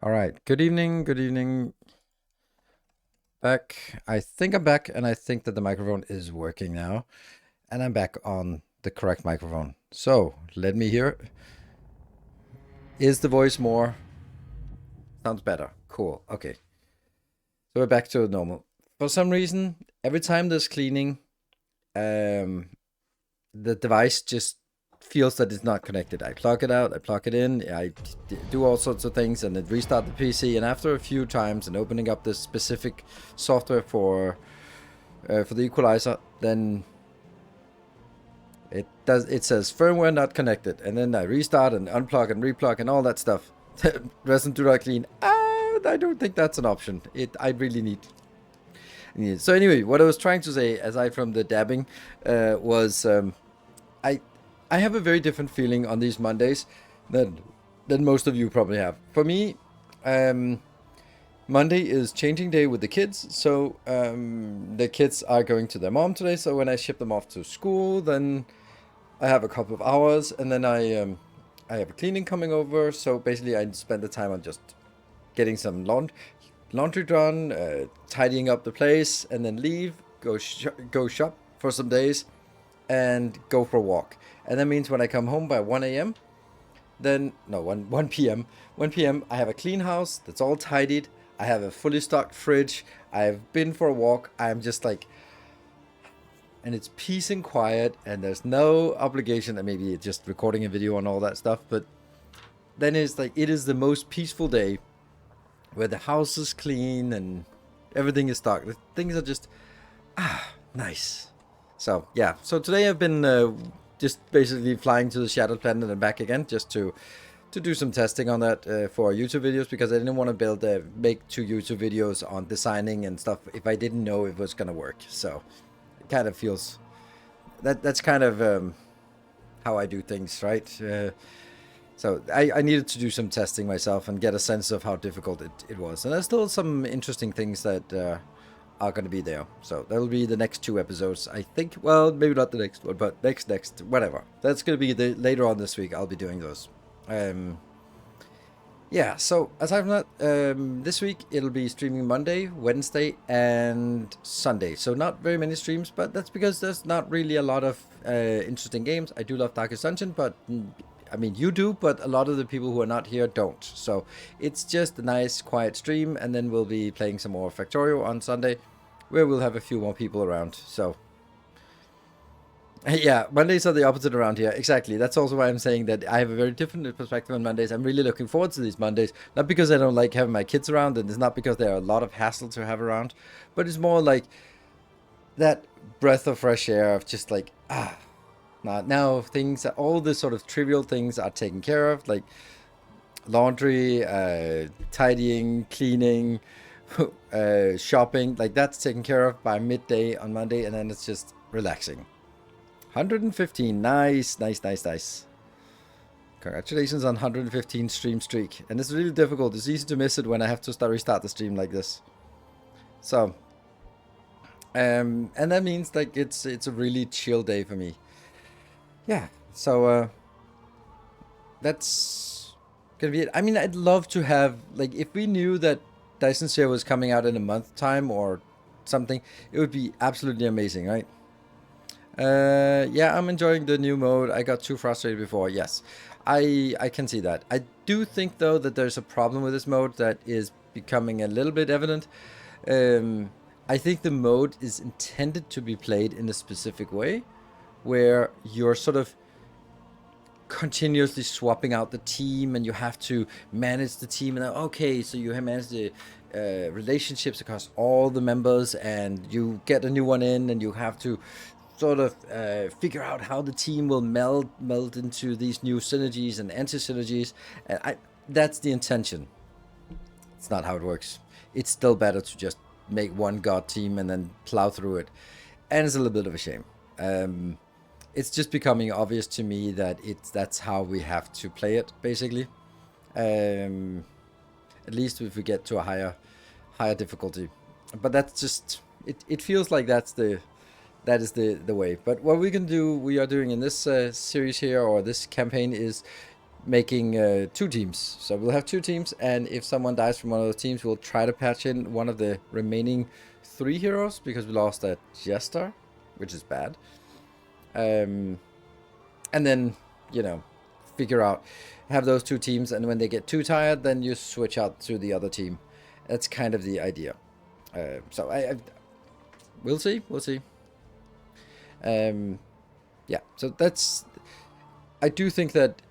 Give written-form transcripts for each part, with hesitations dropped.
All right. Good evening. Good evening. Back. I think I'm back, and I think that the microphone is working now, and I'm back on the correct microphone. So let me hear it. Is the voice more? Sounds better. Cool. Okay. So we're back to normal. For some reason, every time there's cleaning, um, the device just feels that it's not connected. I plug it out, I plug it in, do all sorts of things, and it restart the PC. And after a few times and opening up this specific software for the equalizer, then it says firmware not connected, and then I restart and unplug and replug and all that stuff. Doesn't do not clean. I don't think that's an option. I really need. So anyway, what I was trying to say, aside from the dabbing, was I I have a very different feeling on these Mondays than most of you probably have. For me, um, Monday is changing day with the kids. So the kids are going to their mom today. So when I ship them off to school, then I have a couple of hours, and then I have a cleaning coming over. So basically, I spend the time on just getting some laundry done, tidying up the place, and then leave, go shop for some days, and go for a walk. And that means when I come home by 1 a.m., then, no, 1 p.m., 1 p.m., I have a clean house that's all tidied. I have a fully stocked fridge. I've been for a walk. I'm just like, and it's peace and quiet, and there's no obligation, and maybe just recording a video and all that stuff. But then it's like, it is the most peaceful day where the house is clean and everything is stocked. Things are just, nice. So yeah, so today I've been just basically flying to the Shattered Planet and back again, just to do some testing on that for YouTube videos, because I didn't want to make 2 YouTube videos on designing and stuff if I didn't know it was gonna work. So it kind of feels that's kind of how I do things, right? So I needed to do some testing myself and get a sense of how difficult it was. And there's still some interesting things that are going to be there. So that'll be the next 2 episodes, I think. Well, maybe not the next one, but next, whatever. That's going to be later on this week. I'll be doing those. Yeah, so aside from that, this week it'll be streaming Monday, Wednesday, and Sunday. So not very many streams, but that's because there's not really a lot of interesting games. I do love Darkest Dungeon, but I mean, you do, but a lot of the people who are not here don't. So it's just a nice, quiet stream, and then we'll be playing some more Factorio on Sunday, where we'll have a few more people around. So yeah, Mondays are the opposite around here. Exactly. That's also why I'm saying that I have a very different perspective on Mondays. I'm really looking forward to these Mondays. Not because I don't like having my kids around, and it's not because there are a lot of hassle to have around, but it's more like that breath of fresh air of just like, now things, all the sort of trivial things are taken care of, like laundry, tidying, cleaning, shopping. Like that's taken care of by midday on Monday, and then it's just relaxing. 115. Nice, nice, nice, nice. Congratulations on 115 stream streak. And it's really difficult. It's easy to miss it when I have to restart the stream like this. So, and that means like it's a really chill day for me. Yeah. So that's gonna be it. I mean, I'd love to have, like, if we knew that Dyson Sphere was coming out in a month time or something, it would be absolutely amazing, right? Yeah, I'm enjoying the new mode. I got too frustrated before. Yes, I can see that. I do think though that there's a problem with this mode that is becoming a little bit evident. I think the mode is intended to be played in a specific way, where you're sort of continuously swapping out the team, and you have to manage the team. And okay, so you have managed the relationships across all the members, and you get a new one in, and you have to sort of figure out how the team will meld into these new synergies and anti-synergies. And that's the intention. It's not how it works. It's still better to just make one god team and then plow through it. And it's a little bit of a shame. It's just becoming obvious to me that that's how we have to play it, basically. At least if we get to a higher difficulty. But that's just it feels like that is the way. But what we are doing in this series here, or this campaign, is making 2 teams. So we'll have 2 teams, and if someone dies from one of those teams, we'll try to patch in one of the remaining 3 heroes, because we lost that Jester, which is bad. And then, you know, figure out, have those 2 teams, and when they get too tired, then you switch out to the other team. That's kind of the idea. So we'll see. Yeah, so that's, I do think that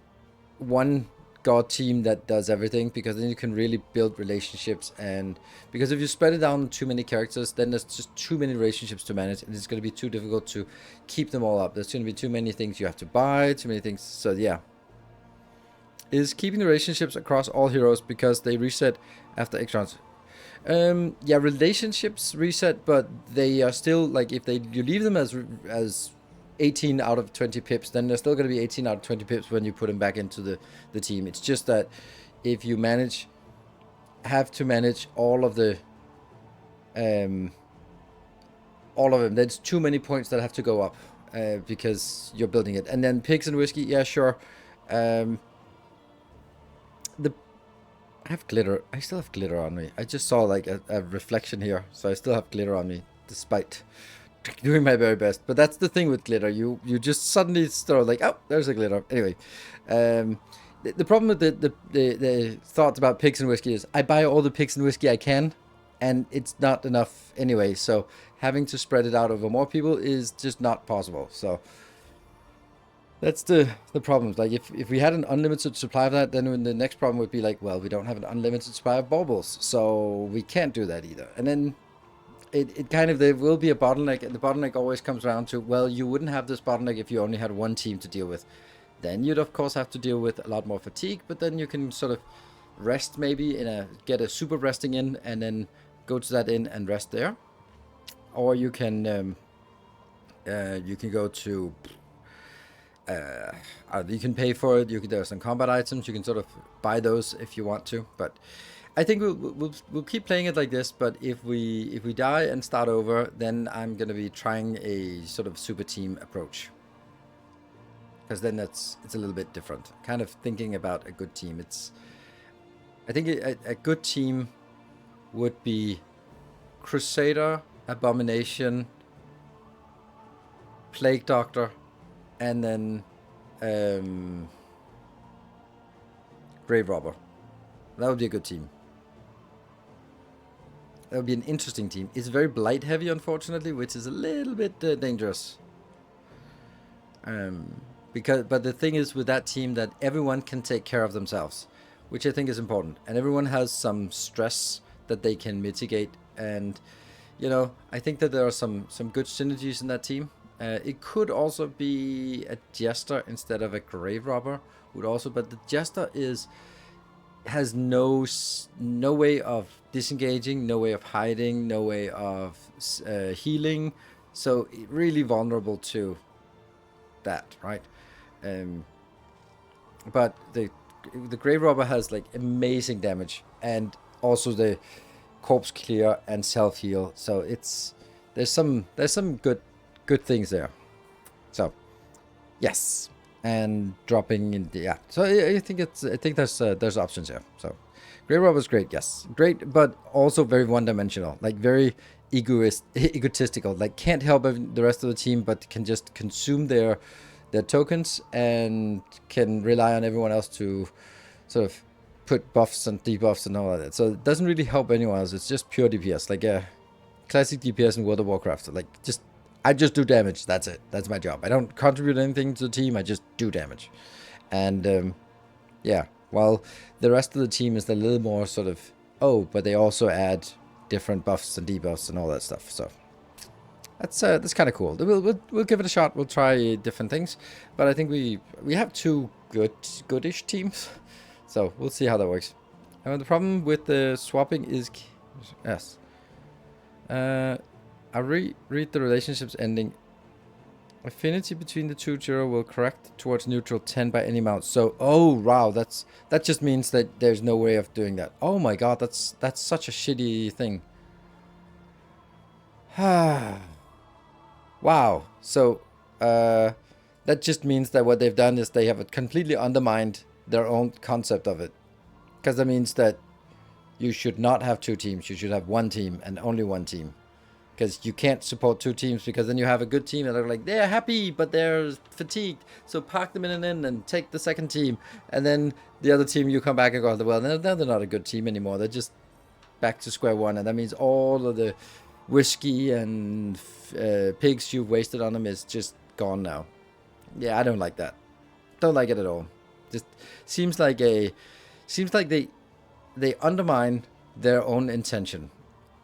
one god team that does everything, because then you can really build relationships, and because if you spread it down on too many characters, then there's just too many relationships to manage, and it's going to be too difficult to keep them all up. There's going to be too many things you have to buy, too many things. So yeah, is keeping the relationships across all heroes, because they reset after X rounds. Yeah, relationships reset, but they are still, like, if you leave them as 18 out of 20 pips, then there's still going to be 18 out of 20 pips when you put them back into the team. It's just that if you have to manage all of them, there's too many points that have to go up, because you're building it. And then pigs and whiskey, yeah, sure. I have glitter. I still have glitter on me. I just saw like a reflection here, so I still have glitter on me, despite doing my very best. But that's the thing with glitter. You just suddenly start like, oh, there's a glitter. Anyway, the problem with the thoughts about pigs and whiskey is I buy all the pigs and whiskey I can, and it's not enough anyway. So having to spread it out over more people is just not possible. So that's the problem. Like, if we had an unlimited supply of that, then the next problem would be like, well, we don't have an unlimited supply of baubles, so we can't do that either. And then it kind of, there will be a bottleneck, and the bottleneck always comes around to, well, you wouldn't have this bottleneck if you only had 1 team to deal with. Then you'd of course have to deal with a lot more fatigue, but then you can sort of rest, maybe get a super resting in, and then go to that inn and rest there. Or you can go to, you can pay for it. There are some combat items. You can sort of buy those if you want to. But I think we'll keep playing it like this. But if we die and start over, then I'm gonna be trying a sort of super team approach, because then it's a little bit different. Kind of thinking about a good team. I think a good team would be Crusader, Abomination, Plague Doctor, and then Grave Robber. That would be a good team. That would be an interesting team. It's very blight heavy, unfortunately, which is a little bit dangerous. But the thing is with that team that everyone can take care of themselves, which I think is important, and everyone has some stress that they can mitigate. And I think that there are some good synergies in that team. It could also be a Jester instead of a Grave Robber, but the Jester has no way of disengaging, no way of hiding, no way of healing, so really vulnerable to that, right? But the Grave Robber has like amazing damage, and also the corpse clear and self heal, so there's some good things there. So yes, and dropping in so I think there's options here. So Grave Robber is great, yes, great, but also very one-dimensional, like very egotistical, like can't help the rest of the team, but can just consume their tokens and can rely on everyone else to sort of put buffs and debuffs and all of that. So it doesn't really help anyone else. It's just pure DPS, like a classic DPS in World of Warcraft. Like I just do damage. That's it. That's my job. I don't contribute anything to the team. I just do damage. And yeah, while the rest of the team is a little more sort of, but they also add different buffs and debuffs and all that stuff. So that's kind of cool. We'll give it a shot. We'll try different things. But I think we have 2 goodish teams. So we'll see how that works. The problem with the swapping is, yes. I read the relationships ending. Affinity between the 2 0 will correct towards neutral 10 by any amount. So, wow, that just means that there's no way of doing that. Oh my god, that's such a shitty thing. Wow. So, that just means that what they've done is they have completely undermined their own concept of it, because that means that you should not have two teams. You should have one team and only one team, because you can't support two teams, because then you have a good team and they're like, they're happy but they're fatigued, so park them in an inn and take the second team, and then the other team, you come back and go, well, now they're not a good team anymore, they're just back to square one, and that means all of the whiskey and pigs you've wasted on them is just gone now. Yeah, I don't like that. Don't like it at all. Just seems like they undermine their own intention.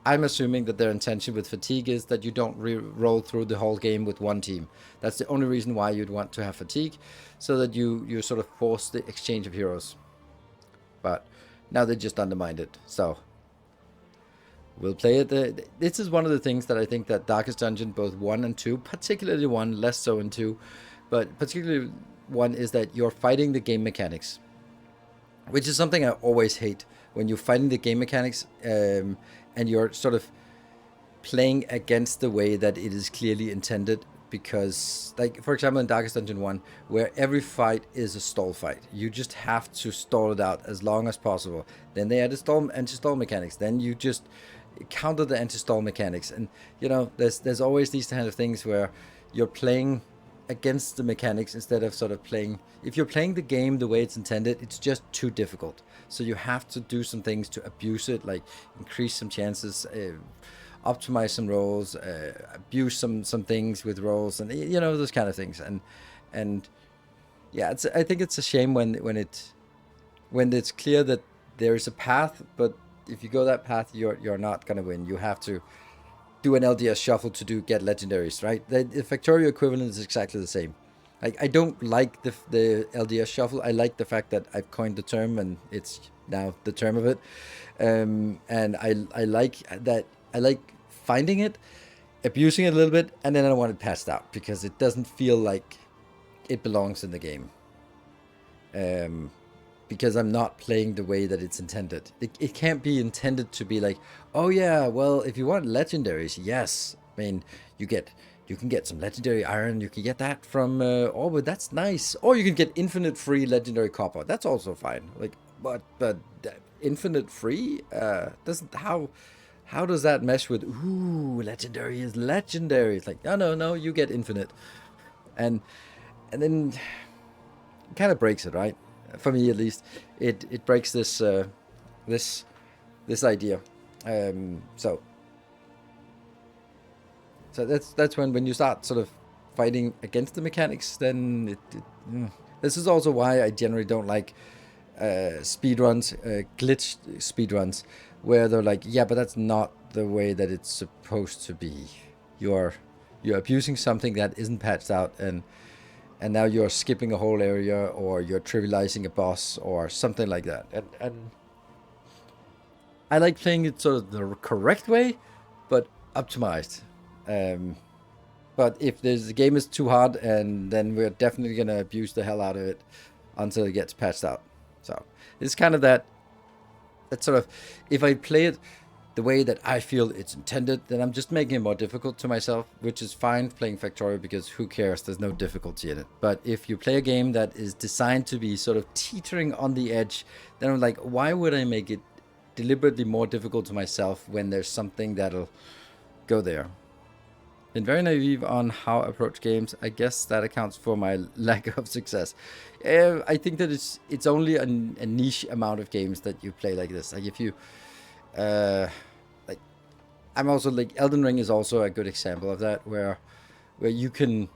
I'm assuming that their intention with fatigue is that you don't roll through the whole game with one team. That's the only reason why you'd want to have fatigue, so that you sort of force the exchange of heroes. But now they just undermined it, so we'll play it. This is one of the things that I think that Darkest Dungeon, both 1 and 2, particularly 1, less so in 2, but particularly 1, is that you're fighting the game mechanics, which is something I always hate, when you're fighting the game mechanics and you're sort of playing against the way that it is clearly intended. Because, like, for example, in Darkest Dungeon 1, where every fight is a stall fight, you just have to stall it out as long as possible. Then they added anti-stall mechanics. Then you just counter the anti-stall mechanics. And, you know, there's always these kind of things where you're playing against the mechanics instead of sort of playing. If you're playing the game the way it's intended, it's just too difficult. So you have to do some things to abuse it, like increase some chances, optimize some rolls, abuse some things with rolls, and you know, those kind of things. And yeah, I think it's a shame when it's clear that there is a path, but if you go that path, you're not gonna win. You have to do an LDS shuffle to get legendaries, right? The Factorio equivalent is exactly the same. I don't like the LDS shuffle. I like the fact that I've coined the term and it's now the term of it, and I like that. I like finding it, abusing it a little bit, and then I want it passed out because it doesn't feel like it belongs in the game. Because I'm not playing the way that it's intended. It can't be intended to be like, oh yeah, well, if you want legendaries, yes. I mean, you can get some legendary iron. You can get that from Orbit. That's nice. Or you can get infinite free legendary copper. That's also fine. Like, but infinite free doesn't how does that mesh with legendary is legendary? It's like no, you get infinite, and then it kind of breaks it, right? For me at least, it breaks this idea. So that's when you start sort of fighting against the mechanics. Then this is also why I generally don't like speedruns, glitch speedruns, where they're like, yeah, but that's not the way that it's supposed to be. You're abusing something that isn't patched out, and now you're skipping a whole area, or you're trivializing a boss, or something like that. And I like playing it sort of the correct way, but optimized. But if the game is too hard, and then we're definitely gonna abuse the hell out of it until it gets patched out. So it's kind of that sort of, if I play it the way that I feel it's intended, then I'm just making it more difficult to myself, which is fine playing Factorio, because who cares? There's no difficulty in it. But if you play a game that is designed to be sort of teetering on the edge, then I'm like, why would I make it deliberately more difficult to myself when there's something that'll go there? Been very naive on how I approach games. I guess that accounts for my lack of success. I think that it's only a niche amount of games that you play like this. Like if you, like, I'm also like, Elden Ring is also a good example of that, where you can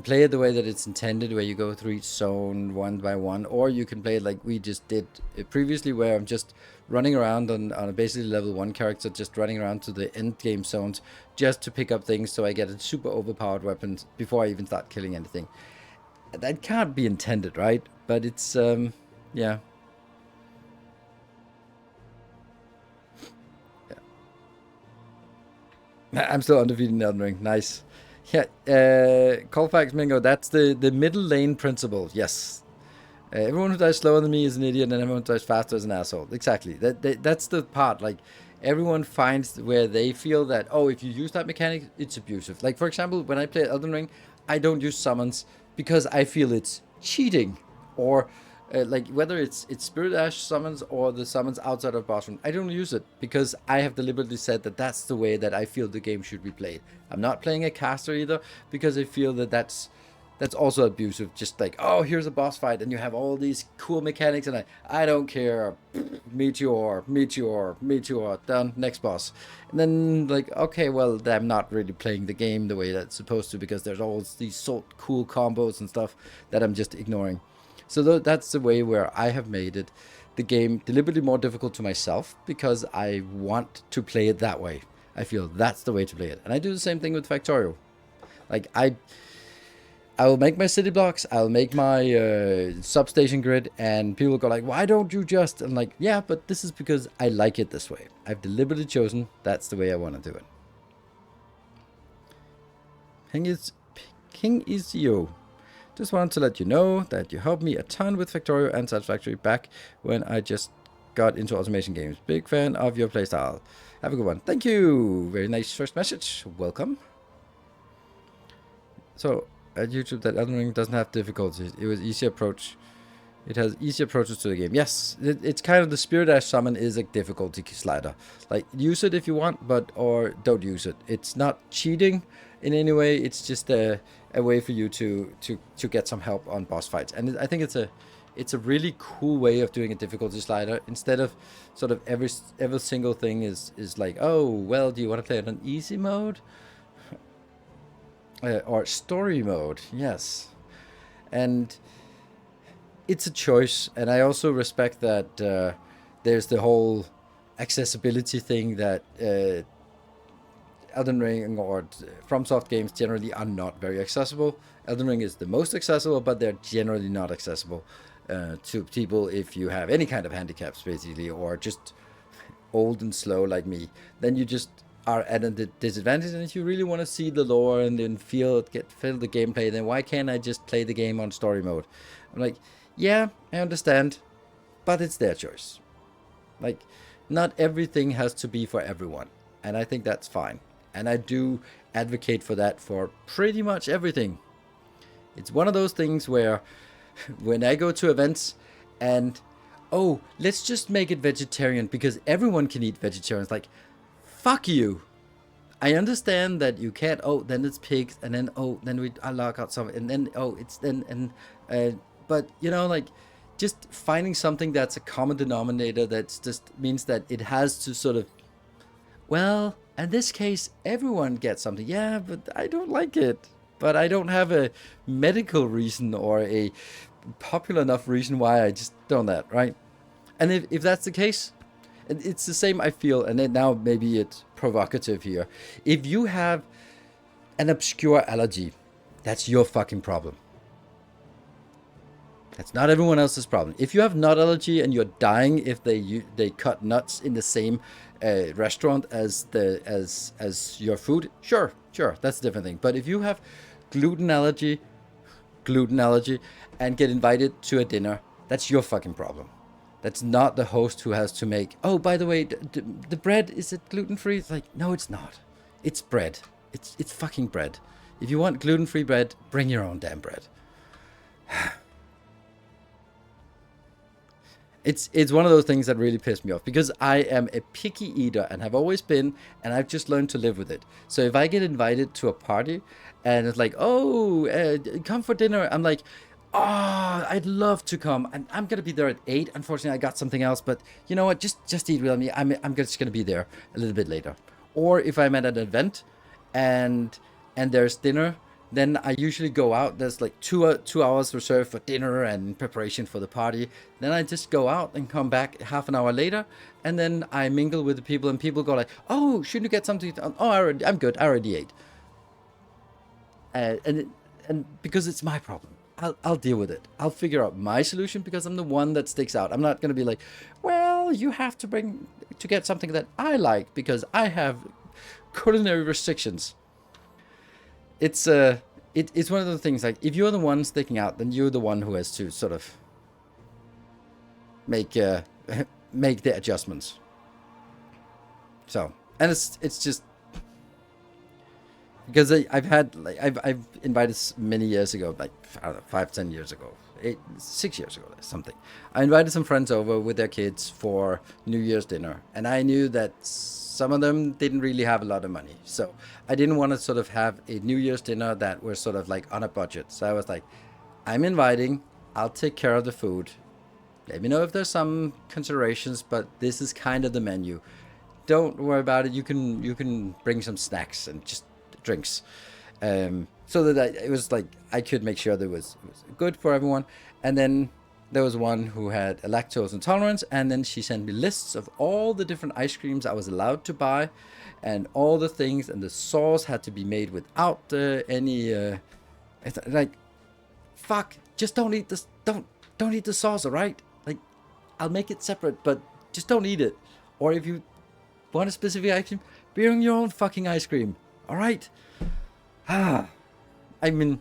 play it the way that it's intended, where you go through each zone one by one, or you can play it like we just did previously, where I'm just running around on a basically level 1 character, just running around to the end game zones just to pick up things, so I get a super overpowered weapon before I even start killing anything. That can't be intended, right? But it's yeah. I'm still undefeated in Elden Ring. Nice. Yeah, Colfax Mingo, that's the middle lane principle. Yes. Everyone who dies slower than me is an idiot, and everyone who dies faster is an asshole. Exactly. That's the part. Like, everyone finds where they feel that, oh, if you use that mechanic, it's abusive. Like, for example, when I play Elden Ring, I don't use summons because I feel it's cheating. Or like whether it's Spirit Ash summons or the summons outside of boss room, I don't use it because I have deliberately said that that's the way that I feel the game should be played. I'm not playing a caster either because I feel that that's also abusive. Just like, oh, here's a boss fight and you have all these cool mechanics and I don't care. Meteor, meteor, meteor, done, next boss. And then like, okay, well, I'm not really playing the game the way that's supposed to because there's all these so cool combos and stuff that I'm just ignoring. So that's the way where I have made it, the game deliberately more difficult to myself because I want to play it that way. I feel that's the way to play it. And I do the same thing with Factorio. Like I will make my city blocks, I'll make my substation grid, and people go like, why don't you just? I'm like, yeah, but this is because I like it this way. I've deliberately chosen that's the way I want to do it. King is you. Just wanted to let you know that you helped me a ton with Factorio and Satisfactory back when I just got into automation games. Big fan of your playstyle. Have a good one. Thank you. Very nice first message. Welcome. So, at YouTube, that Elden Ring doesn't have difficulties. It was easy approach. It has easy approaches to the game. Yes, it's kind of the Spirit Ash summon is a difficulty slider. Like, use it if you want, or don't use it. It's not cheating in any way. It's just a way for you to get some help on boss fights. And I think it's a really cool way of doing a difficulty slider. Instead of sort of every single thing is like, oh, well, do you want to play it on easy mode? Or story mode, yes. And it's a choice, and I also respect that there's the whole accessibility thing that Elden Ring or FromSoft games generally are not very accessible. Elden Ring is the most accessible, but they're generally not accessible to people if you have any kind of handicaps, basically, or just old and slow like me. Then you just are at a disadvantage, and if you really want to see the lore and then feel the gameplay, then why can't I just play the game on story mode? I'm like, yeah, I understand, but it's their choice. Like, not everything has to be for everyone, and I think that's fine. And I do advocate for that for pretty much everything. It's one of those things where when I go to events and, oh, let's just make it vegetarian because everyone can eat vegetarian. It's like, fuck you. I understand that you can't, oh, then it's pigs, and then, oh, then we unlock out some, and then, oh, it's then, and, but, you know, like, just finding something that's a common denominator that just means that it has to sort of, well, in this case, everyone gets something. Yeah, but I don't like it. But I don't have a medical reason or a popular enough reason why I just don't that, right? And if that's the case, it's the same I feel, and then now maybe it's provocative here. If you have an obscure allergy, that's your fucking problem. That's not everyone else's problem. If you have nut allergy and you're dying if they cut nuts in the same restaurant as your food, sure, that's a different thing. But if you have gluten allergy, and get invited to a dinner, that's your fucking problem. That's not the host who has to make, oh, by the way, the bread, is it gluten-free? It's like, no, it's not. It's bread. It's fucking bread. If you want gluten-free bread, bring your own damn bread. It's one of those things that really piss me off because I am a picky eater and have always been, and I've just learned to live with it. So if I get invited to a party and it's like, oh, come for dinner, I'm like, oh, I'd love to come. And I'm going to be there at 8. Unfortunately, I got something else, but you know what? Just eat with me. I'm just going to be there a little bit later. Or if I'm at an event and there's dinner, then I usually go out. There's like 2 hours reserved for dinner and preparation for the party. Then I just go out and come back half an hour later, and then I mingle with the people, and people go like, "Oh, shouldn't you get something?" Oh, I'm good. I already ate. And because it's my problem, I'll deal with it. I'll figure out my solution because I'm the one that sticks out. I'm not gonna be like, "Well, you have to get something that I like because I have culinary restrictions." It's one of the things, like, if you're the one sticking out, then you're the one who has to sort of make the adjustments. So, and it's just because I've invited many years ago, like, I don't know, 5-10 years ago, 6 years ago, something. I invited some friends over with their kids for New Year's dinner, and I knew that some of them didn't really have a lot of money, so I didn't want to sort of have a New Year's dinner that was sort of like on a budget. So I was like, I'm inviting, I'll take care of the food. Let me know if there's some considerations, but this is kind of the menu. Don't worry about it. You can bring some snacks and just drinks, so that it was like I could make sure that it was good for everyone. And then there was one who had a lactose intolerance, and then she sent me lists of all the different ice creams I was allowed to buy, and all the things, and the sauce had to be made without any. Like, fuck! Just don't eat this. Don't eat the sauce, alright? Like, I'll make it separate, but just don't eat it. Or if you want a specific ice cream, bring your own fucking ice cream, alright? I mean,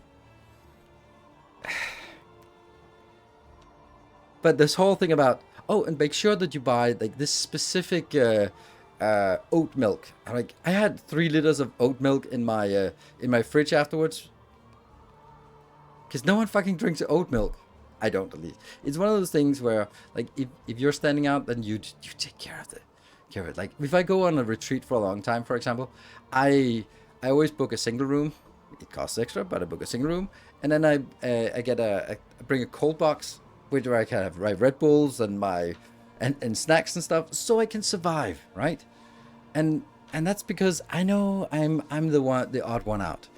but this whole thing about, oh, and make sure that you buy like this specific oat milk. Like, I had 3 liters of oat milk in my fridge afterwards, because no one fucking drinks oat milk. I don't believe. It's one of those things where, like, if you're standing out, then you take care of it. Like, if I go on a retreat for a long time, for example, I always book a single room. It costs extra, but I book a single room, and then I get I bring a cold box where I can have my Red Bulls and my and snacks and stuff, so I can survive, right? And that's because I know I'm the odd one out.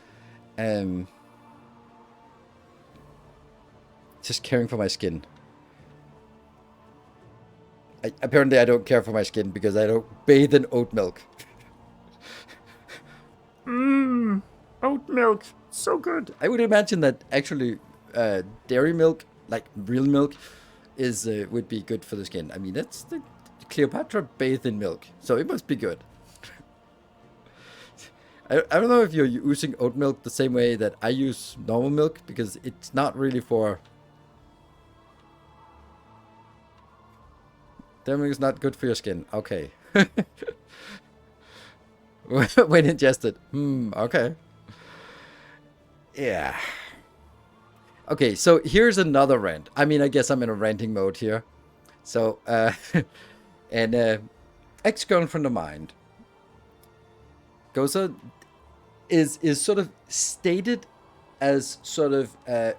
Just caring for my skin. Apparently I don't care for my skin because I don't bathe in oat milk. Oat milk, so good. I would imagine that actually dairy milk, like real milk, is would be good for the skin. I mean, that's the Cleopatra bathed in milk, so it must be good. I don't know if you're using oat milk the same way that I use normal milk, because it's not really for... Dairy milk is not good for your skin. Okay. When ingested. Okay. Yeah. Okay, so here's another rant. I mean, I guess I'm in a ranting mode here. So, and ex-girlfriend of mine is sort of stated as sort of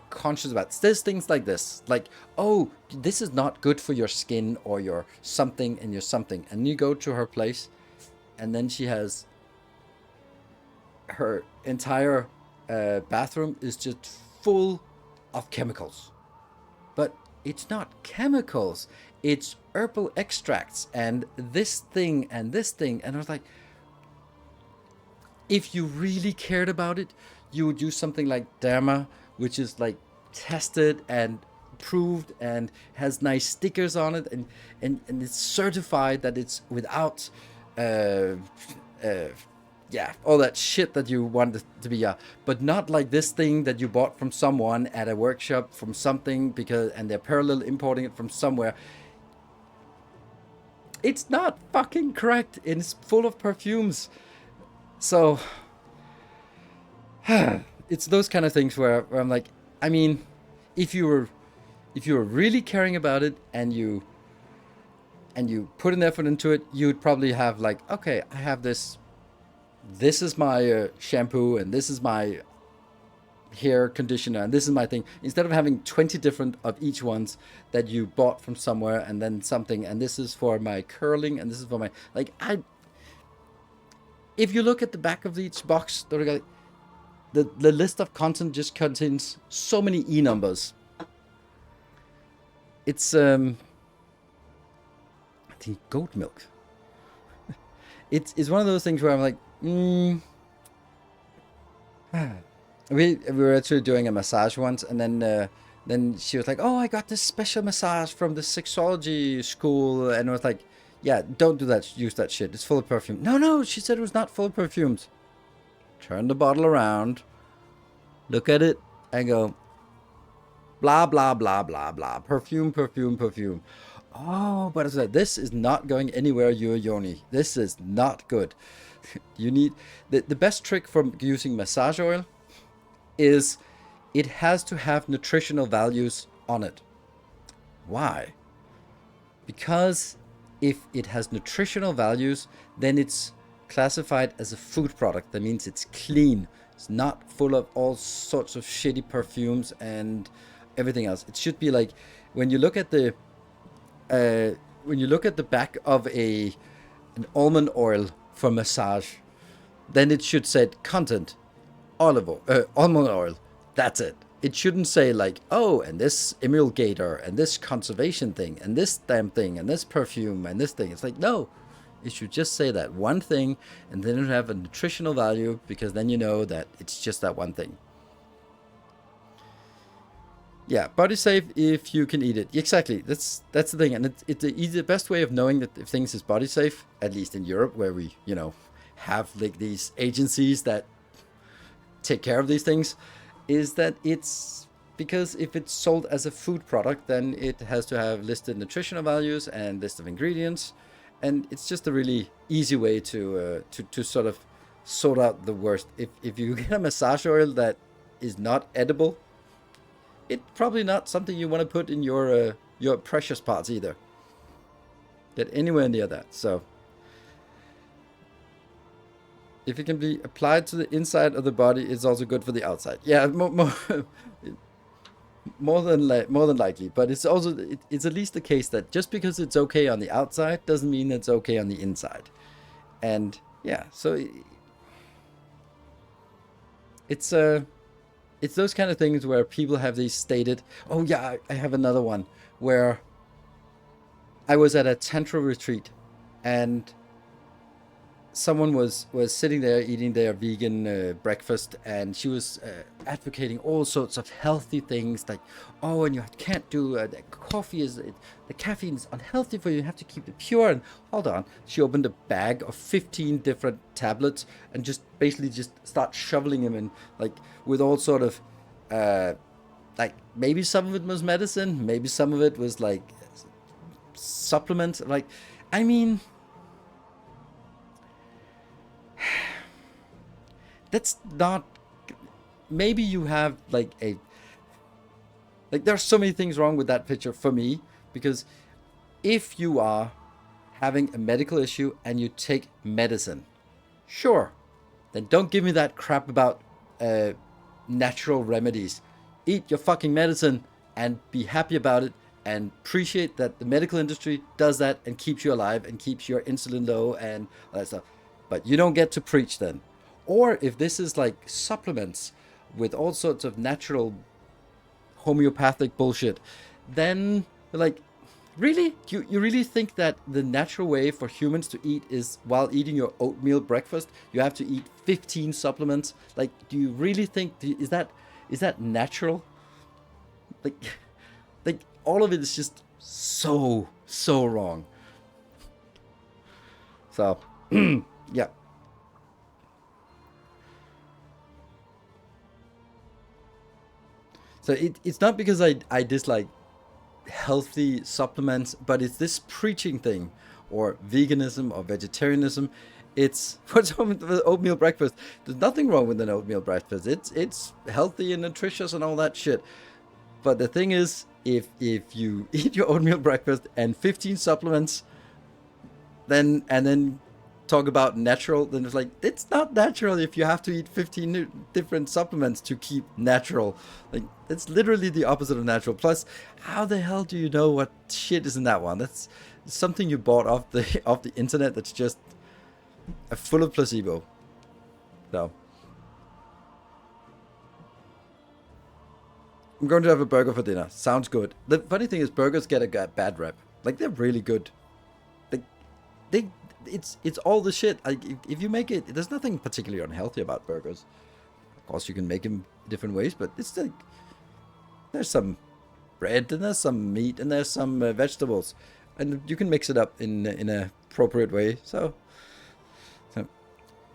conscious about. There's things like this, like, oh, this is not good for your skin or your something and your something. And you go to her place, and then she has her entire bathroom is just full of chemicals. But it's not chemicals, it's herbal extracts and this thing and this thing. And I was like, if you really cared about it, you would use something like Derma, which is like tested and proved and has nice stickers on it, and it's certified that it's without yeah, all that shit that you want it to be, but not like this thing that you bought from someone at a workshop from something, and they're parallel importing it from somewhere. It's not fucking correct. It's full of perfumes. So it's those kind of things where I'm like, I mean, if you were really caring about it and you put an effort into it, you'd probably have like, okay, I have this is my shampoo, and this is my hair conditioner, and this is my thing, instead of having 20 different of each ones that you bought from somewhere, and then something, and this is for my curling, and this is for my, like, if you look at the back of each box, the list of content just contains so many E numbers. It's I think goat milk. It's one of those things where I'm like, we were actually doing a massage once, and then she was like, oh, I got this special massage from the sexology school, and I was like, yeah, don't do that, use that shit, it's full of perfume. No, she said it was not full of perfumes. Turn the bottle around, look at it, and go, blah, blah, blah, blah, blah, perfume. Oh, but I said, this is not going anywhere, your yoni. This is not good. You need... The best trick for using massage oil is it has to have nutritional values on it. Why? Because if it has nutritional values, then it's classified as a food product. That means it's clean. It's not full of all sorts of shitty perfumes and everything else. It should be like when you look at the back of an almond oil for massage, then it should say content almond oil. That's it. It shouldn't say like, oh, and this emulgator and this conservation thing and this damn thing and this perfume and this thing. It's like, no, it should just say that one thing, and then it'll have a nutritional value, because then you know that it's just that one thing. Yeah, body safe if you can eat it. Exactly. That's the thing, and it's the best way of knowing that if things is body safe, at least in Europe, where we have like these agencies that take care of these things, is that it's because if it's sold as a food product, then it has to have listed nutritional values and list of ingredients, and it's just a really easy way to sort of sort out the worst. If you get a massage oil that is not edible, it's probably not something you want to put in your precious parts either. Get anywhere near that. So if it can be applied to the inside of the body, it's also good for the outside. Yeah, more than likely. But it's also it's at least the case that just because it's okay on the outside doesn't mean it's okay on the inside. And yeah, so it's those kind of things where people have these stated. Oh yeah, I have another one where I was at a tantra retreat, and someone was sitting there eating their vegan breakfast, and she was advocating all sorts of healthy things, like, oh, and you can't do the coffee the caffeine is unhealthy for you. You have to keep it pure. And hold on, she opened a bag of 15 different tablets and just basically just start shoveling them in, like, with all sort of like, maybe some of it was medicine, maybe some of it was like supplements. Like, I mean, that's not, maybe you have like there's so many things wrong with that picture for me, because if you are having a medical issue and you take medicine, sure, then don't give me that crap about natural remedies. Eat your fucking medicine and be happy about it, and appreciate that the medical industry does that and keeps you alive and keeps your insulin low and all that stuff. But you don't get to preach then. Or if this is like supplements with all sorts of natural homeopathic bullshit, then like, really? You really think that the natural way for humans to eat is while eating your oatmeal breakfast, you have to eat 15 supplements? Like, do you really think, is that natural? Like all of it is just so wrong. So, yeah. So it's not because I dislike healthy supplements, but it's this preaching thing, or veganism or vegetarianism. It's what's wrong with the oatmeal breakfast? There's nothing wrong with an oatmeal breakfast. It's healthy and nutritious and all that shit. But the thing is, if you eat your oatmeal breakfast and 15 supplements, then talk about natural, then it's like, it's not natural if you have to eat 15 different supplements to keep natural. Like, it's literally the opposite of natural. Plus, how the hell do you know what shit is in that one? That's something you bought off the internet that's just full of placebo. So I'm going to have a burger for dinner. Sounds good. The funny thing is, burgers get a bad rep. Like, they're really good. It's all the shit. Like, if you make it, there's nothing particularly unhealthy about burgers. Of course, you can make them different ways, but it's like, there's some bread and there's some meat and there's some vegetables, and you can mix it up in a appropriate way. So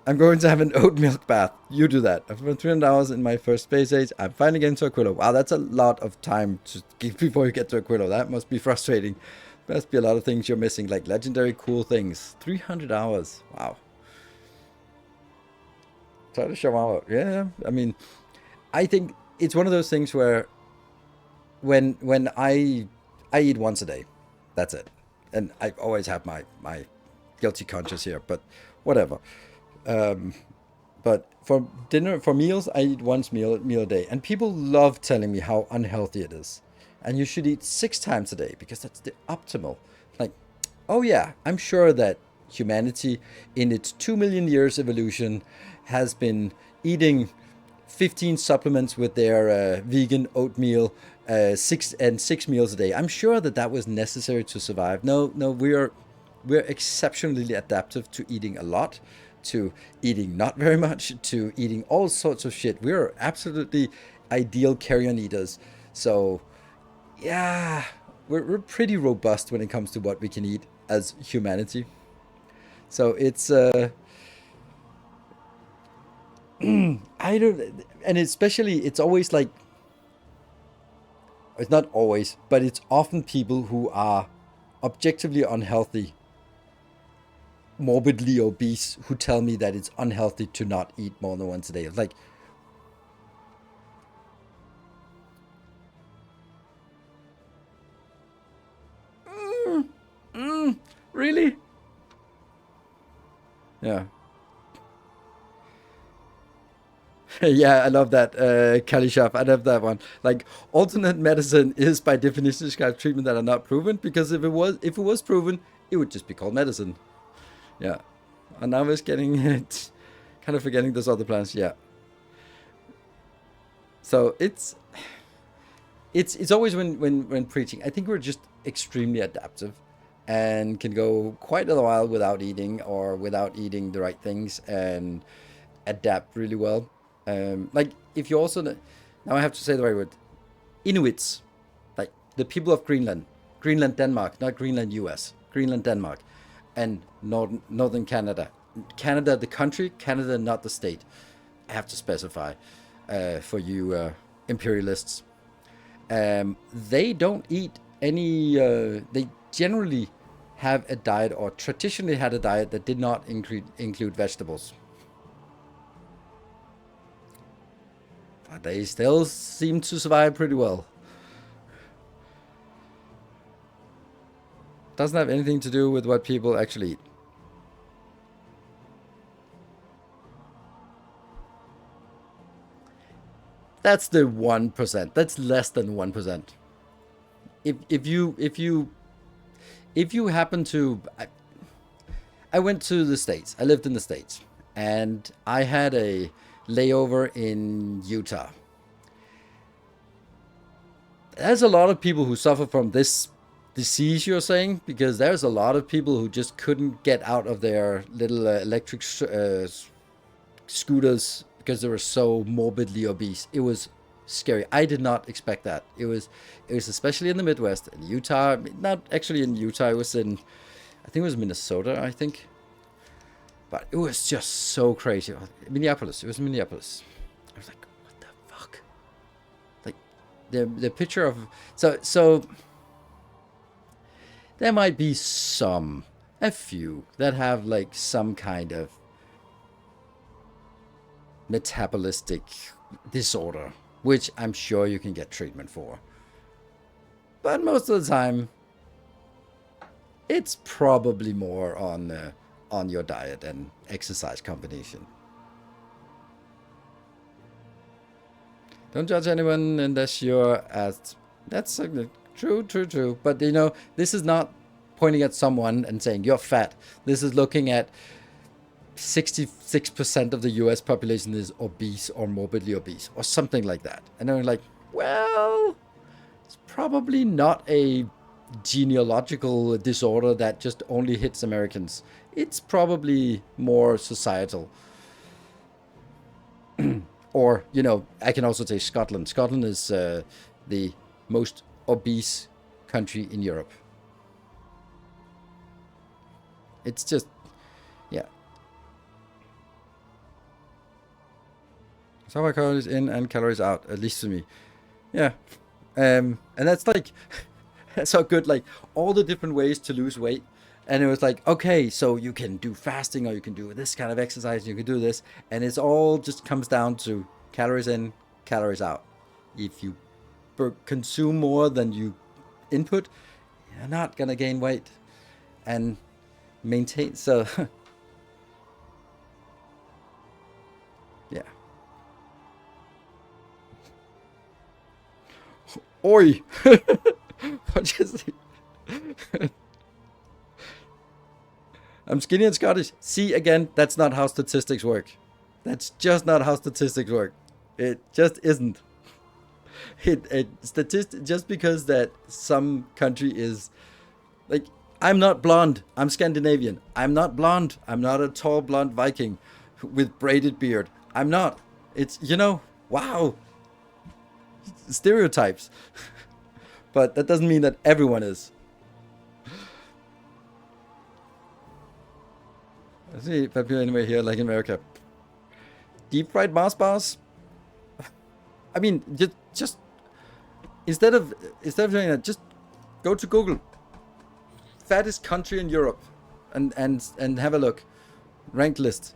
I'm going to have an oat milk bath. You do that. I've been 300 hours in my first space age. I'm finally getting to Aquilo. Wow, that's a lot of time to give before you get to Aquilo. That must be frustrating. Must be a lot of things you're missing, like legendary cool things. 300 hours. Wow. Try to show out. Yeah, I mean, I think it's one of those things where when I eat once a day, that's it, and I always have my guilty conscience here, but whatever. Um, but for dinner, for meals, I eat once meal a day, and people love telling me how unhealthy it is, and you should eat 6 times a day because that's the optimal. Like, oh yeah, I'm sure that humanity, in its 2 million years evolution, has been eating 15 supplements with their vegan oatmeal, 6 meals a day. I'm sure that that was necessary to survive. No, no, we're exceptionally adaptive to eating a lot, to eating not very much, to eating all sorts of shit. We're absolutely ideal carrion eaters. So yeah, we're pretty robust when it comes to what we can eat as humanity. So it's I don't, and especially it's always like, it's not always, but it's often people who are objectively unhealthy, morbidly obese, who tell me that it's unhealthy to not eat more than once a day. It's like, really? Yeah. Yeah, I love that, Kalishaf. I love that one. Like, alternate medicine is by definition described treatment that are not proven, because if it was proven, it would just be called medicine. Yeah. And now we're getting it, kind of forgetting those other plans. Yeah. So it's always when preaching. I think we're just extremely adaptive, and can go quite a while without eating, or without eating the right things, and adapt really well. Like, if you also, now I have to say the right word, Inuits, like the people of Greenland, Greenland, Denmark, not Greenland, US, Greenland, Denmark, and northern Canada, Canada the country, Canada not the state. I have to specify for you imperialists. They don't eat any. They generally have a diet, or traditionally had a diet, that did not include vegetables. But they still seem to survive pretty well. Doesn't have anything to do with what people actually eat. That's the 1%. That's less than 1%. If you happen to, I went to the States. I lived in the States, and I had a layover in Utah. There's a lot of people who suffer from this disease you're saying, because there's a lot of people who just couldn't get out of their little electric scooters because they were so morbidly obese. It was scary. I did not expect that. It was especially in the Midwest, in Utah. Not actually in Utah. It was in, I think it was Minnesota. I think, but it was just so crazy. Minneapolis. It was Minneapolis. I was like, what the fuck? Like, the picture of, so there might be a few that have like some kind of metabolistic disorder, which I'm sure you can get treatment for. But most of the time, it's probably more on your diet and exercise combination. Don't judge anyone unless you're asked. That's true, true, true. But this is not pointing at someone and saying you're fat. This is looking at 66% of the US population is obese or morbidly obese or something like that. And they're like, well, it's probably not a genealogical disorder that just only hits Americans. It's probably more societal. Or, I can also say Scotland. Scotland is the most obese country in Europe. It's just, yeah. So my calories in and calories out, at least for me. Yeah. And that's like, that's so good, like all the different ways to lose weight. And it was like, okay, so you can do fasting, or you can do this kind of exercise, you can do this. And it's all just comes down to calories in, calories out. If you consume more than you input, you're not gonna gain weight and maintain. So yeah. Oi. What you say? I'm skinny and Scottish. See, again, that's not how statistics work. That's just not how statistics work. It just isn't. Just because that some country is like, I'm not blonde. I'm Scandinavian. I'm not blonde. I'm not a tall blonde Viking with braided beard. I'm not. It's, wow, stereotypes. But that doesn't mean that everyone is. Let's see if people anywhere here like in America. Deep fried Mars bars. I mean, just instead of doing that, just go to Google. Fattest country in Europe, and have a look. Ranked list.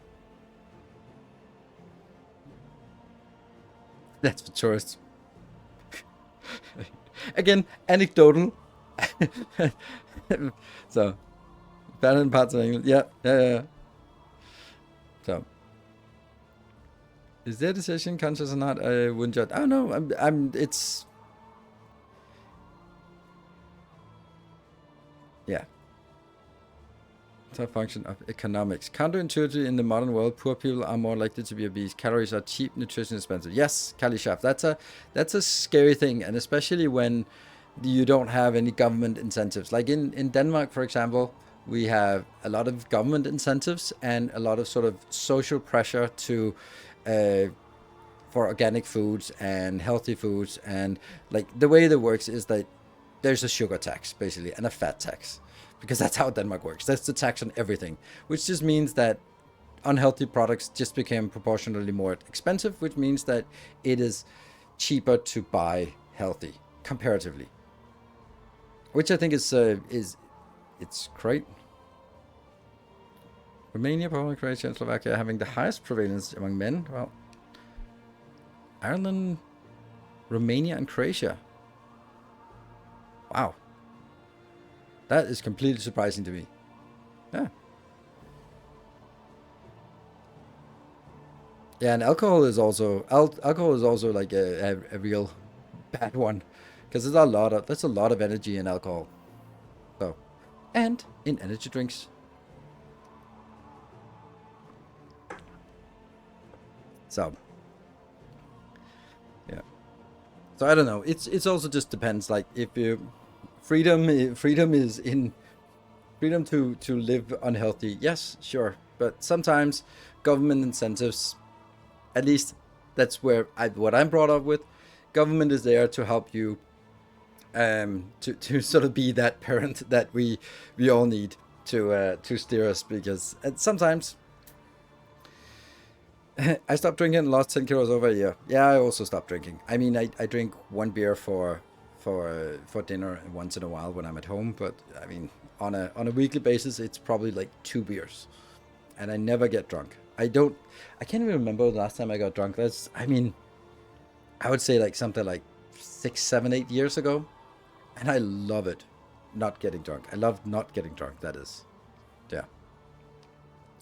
That's for tourists. Again, anecdotal. So, better in parts of England. Yeah. So, is their decision conscious or not? I wouldn't judge. I don't know. It's. Yeah. It's a function of economics. Counterintuitive in the modern world, poor people are more likely to be obese. Calories are cheap, nutrition expensive. Yes, Kali Shaft. That's a scary thing, and especially when you don't have any government incentives. Like in Denmark, for example, we have a lot of government incentives and a lot of sort of social pressure to for organic foods and healthy foods. And like the way that works is that there's a sugar tax basically and a fat tax, because that's how Denmark works. That's the tax on everything, which just means that unhealthy products just became proportionally more expensive, which means that it is cheaper to buy healthy comparatively, which I think is it's great. Romania, Poland, Croatia, and Slovakia having the highest prevalence among men. Well, Ireland, Romania, and Croatia. Wow. That is completely surprising to me. Yeah. Yeah, and alcohol is also like a real bad one, because there's a lot of energy in alcohol. So, and in energy drinks. So, yeah. So I don't know. It's also just depends. Like if you freedom is in freedom to live unhealthy. Yes, sure. But sometimes government incentives, at least that's what I'm brought up with. Government is there to help you, to sort of be that parent that we all need to steer us, because sometimes I stopped drinking and lost 10 kilos over a year. Yeah, I also stopped drinking. I mean, I drink one beer for dinner once in a while when I'm at home, but I mean, on a weekly basis, it's probably like 2 beers, and I never get drunk. I can't even remember the last time I got drunk. I would say like something like 6, 7, 8 years ago, and I love it, not getting drunk. I love not getting drunk. That is, yeah.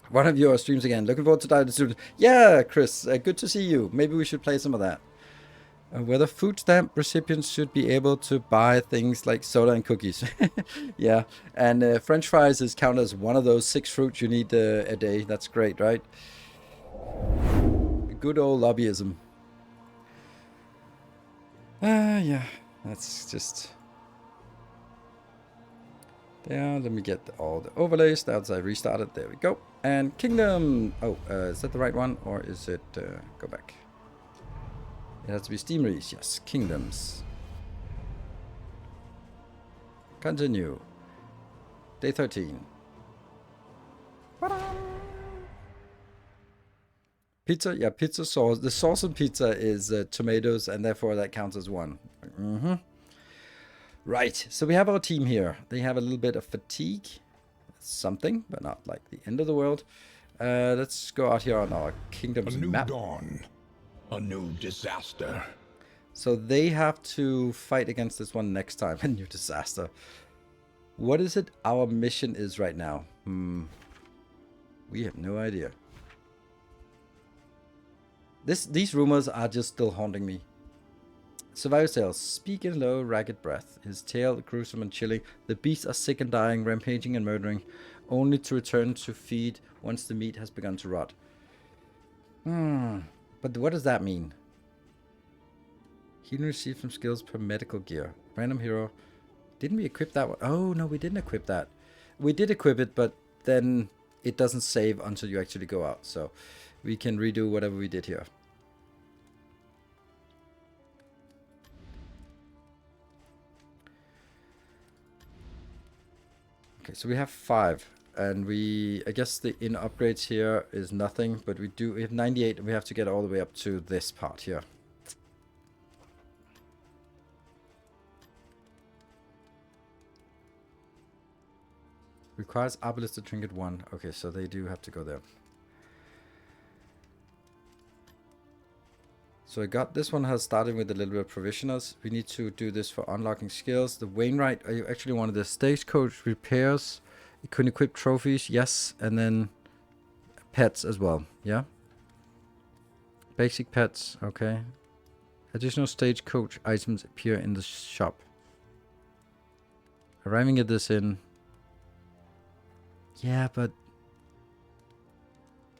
One of your streams again. Looking forward to diving into. Yeah, Chris, good to see you. Maybe we should play some of that. Whether food stamp recipients should be able to buy things like soda and cookies. Yeah, and French fries is counted as one of those 6 fruits you need a day. That's great, right? Good old lobbyism. Yeah, that's just... Yeah, let me get all the overlays. That's I restarted. There we go. And Kingdom. Oh, is that the right one, or is it? Go back. It has to be Steam release. Yes, Kingdoms. Continue. Day 13. Pizza. Yeah, pizza sauce. The sauce on pizza is tomatoes, and therefore that counts as 1. Mm-hmm. Right, so we have our team here. They have a little bit of fatigue. Something, but not like the end of the world. Let's go out here on our kingdom's map. A new dawn. A new disaster. So they have to fight against this one next time. A new disaster. What is it our mission is right now? We have no idea. These rumors are just still haunting me. Survivor tales. Speak in low, ragged breath. His tail gruesome and chilling. The beasts are sick and dying, rampaging and murdering, only to return to feed once the meat has begun to rot. But what does that mean? Healing received from skills per medical gear. Random hero. Didn't we equip that one? Oh, no, we didn't equip that. We did equip it, but then it doesn't save until you actually go out. So we can redo whatever we did here. Okay, so we have 5. And I guess the in upgrades here is nothing, but we have 98 and we have to get all the way up to this part here. Requires Obelisk to Trinket 1. Okay, so they do have to go there. So I got this one has started with a little bit of provisioners. We need to do this for unlocking skills. The Wainwright, I actually wanted the stagecoach repairs. You can equip trophies, yes, and then pets as well, yeah. Basic pets, okay. Additional stagecoach items appear in the shop. Arriving at this inn. Yeah, but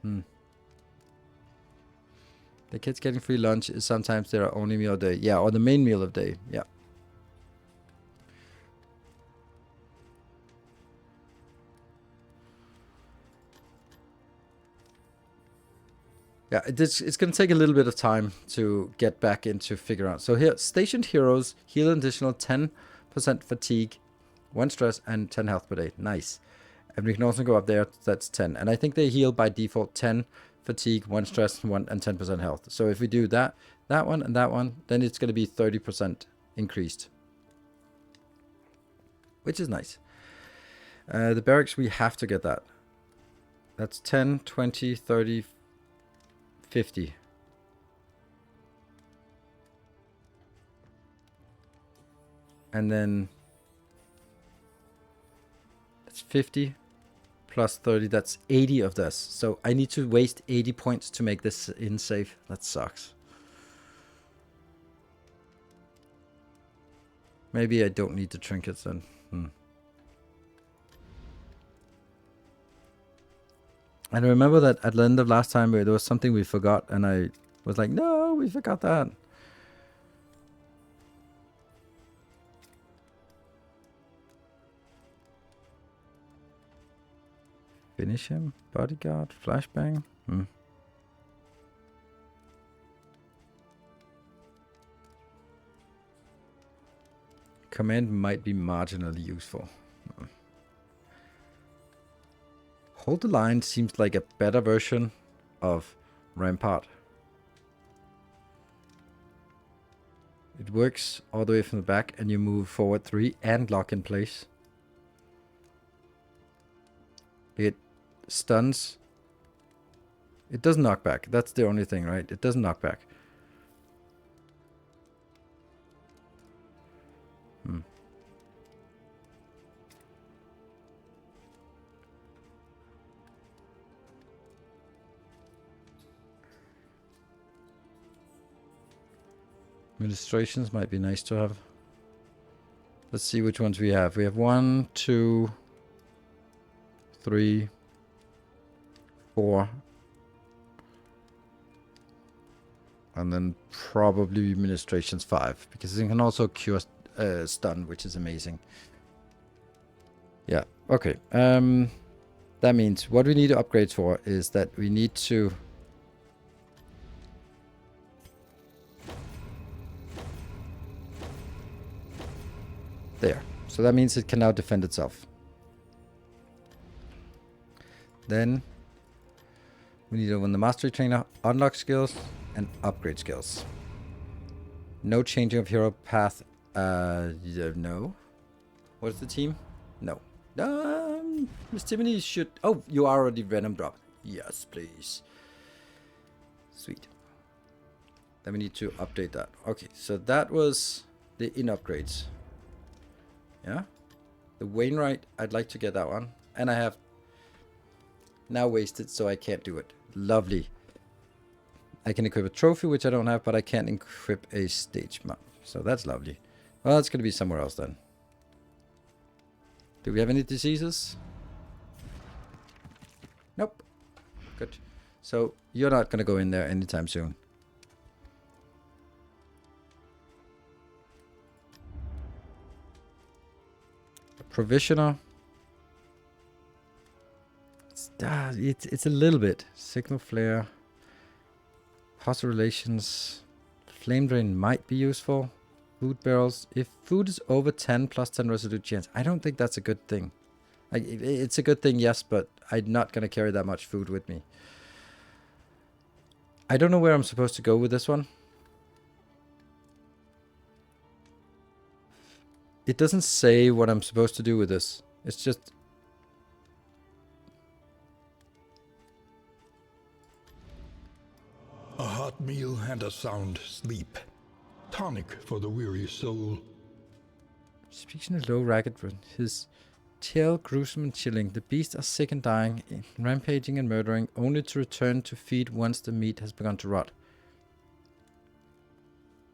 the kids getting free lunch is sometimes their only meal of the day. Yeah, or the main meal of the day. Yeah. Yeah, it's going to take a little bit of time to get back into figure out. So here, stationed heroes heal an additional 10% fatigue, 1 stress, and 10 health per day. Nice. And we can also go up there, that's 10. And I think they heal by default 10 fatigue, 1 stress, and 10% health. So if we do that one, and that one, then it's going to be 30% increased. Which is nice. The barracks, we have to get that. That's 10, 20, 30, 50. And then it's 50 plus 30. That's 80 of this. So I need to waste 80 points to make this inn safe. That sucks. Maybe I don't need the trinkets then. And I remember that at the end of last time, there was something we forgot, and I was like, no, we forgot that. Finish him, bodyguard, flashbang. Command might be marginally useful. Hold the line seems like a better version of Rampart. It works all the way from the back, and you move forward 3 and lock in place. It stuns. It doesn't knock back. That's the only thing, right? It doesn't knock back. Administrations might be nice to have. Let's see which ones we have. We have 1, 2, 3, 4. And then probably administrations 5. Because it can also cure stun, which is amazing. Yeah, okay. That means what we need to upgrade for is that we need to... There. So that means it can now defend itself. Then we need to win the mastery trainer, unlock skills, and upgrade skills. No changing of hero path. No. What's the team? No. Miss Timony should... Oh, you are already Venom drop. Yes, please. Sweet. Then we need to update that. Okay, so that was the in upgrades. Yeah. The Wainwright, I'd like to get that one. And I have now wasted, so I can't do it. Lovely. I can equip a trophy, which I don't have, but I can't equip a stage map. So that's lovely. Well, it's going to be somewhere else then. Do we have any diseases? Nope. Good. So you're not going to go in there anytime soon. A provisioner. It's a little bit. Signal flare. Hostile relations. Flame drain might be useful. Food barrels. If food is over 10 plus 10 residue chance, I don't think that's a good thing. It's a good thing, yes, but I'm not going to carry that much food with me. I don't know where I'm supposed to go with this one. It doesn't say what I'm supposed to do with this. It's just... A hot meal and a sound sleep. Tonic for the weary soul. Speaks in a low, ragged voice. His tail gruesome and chilling. The beasts are sick and dying, rampaging and murdering, only to return to feed once the meat has begun to rot.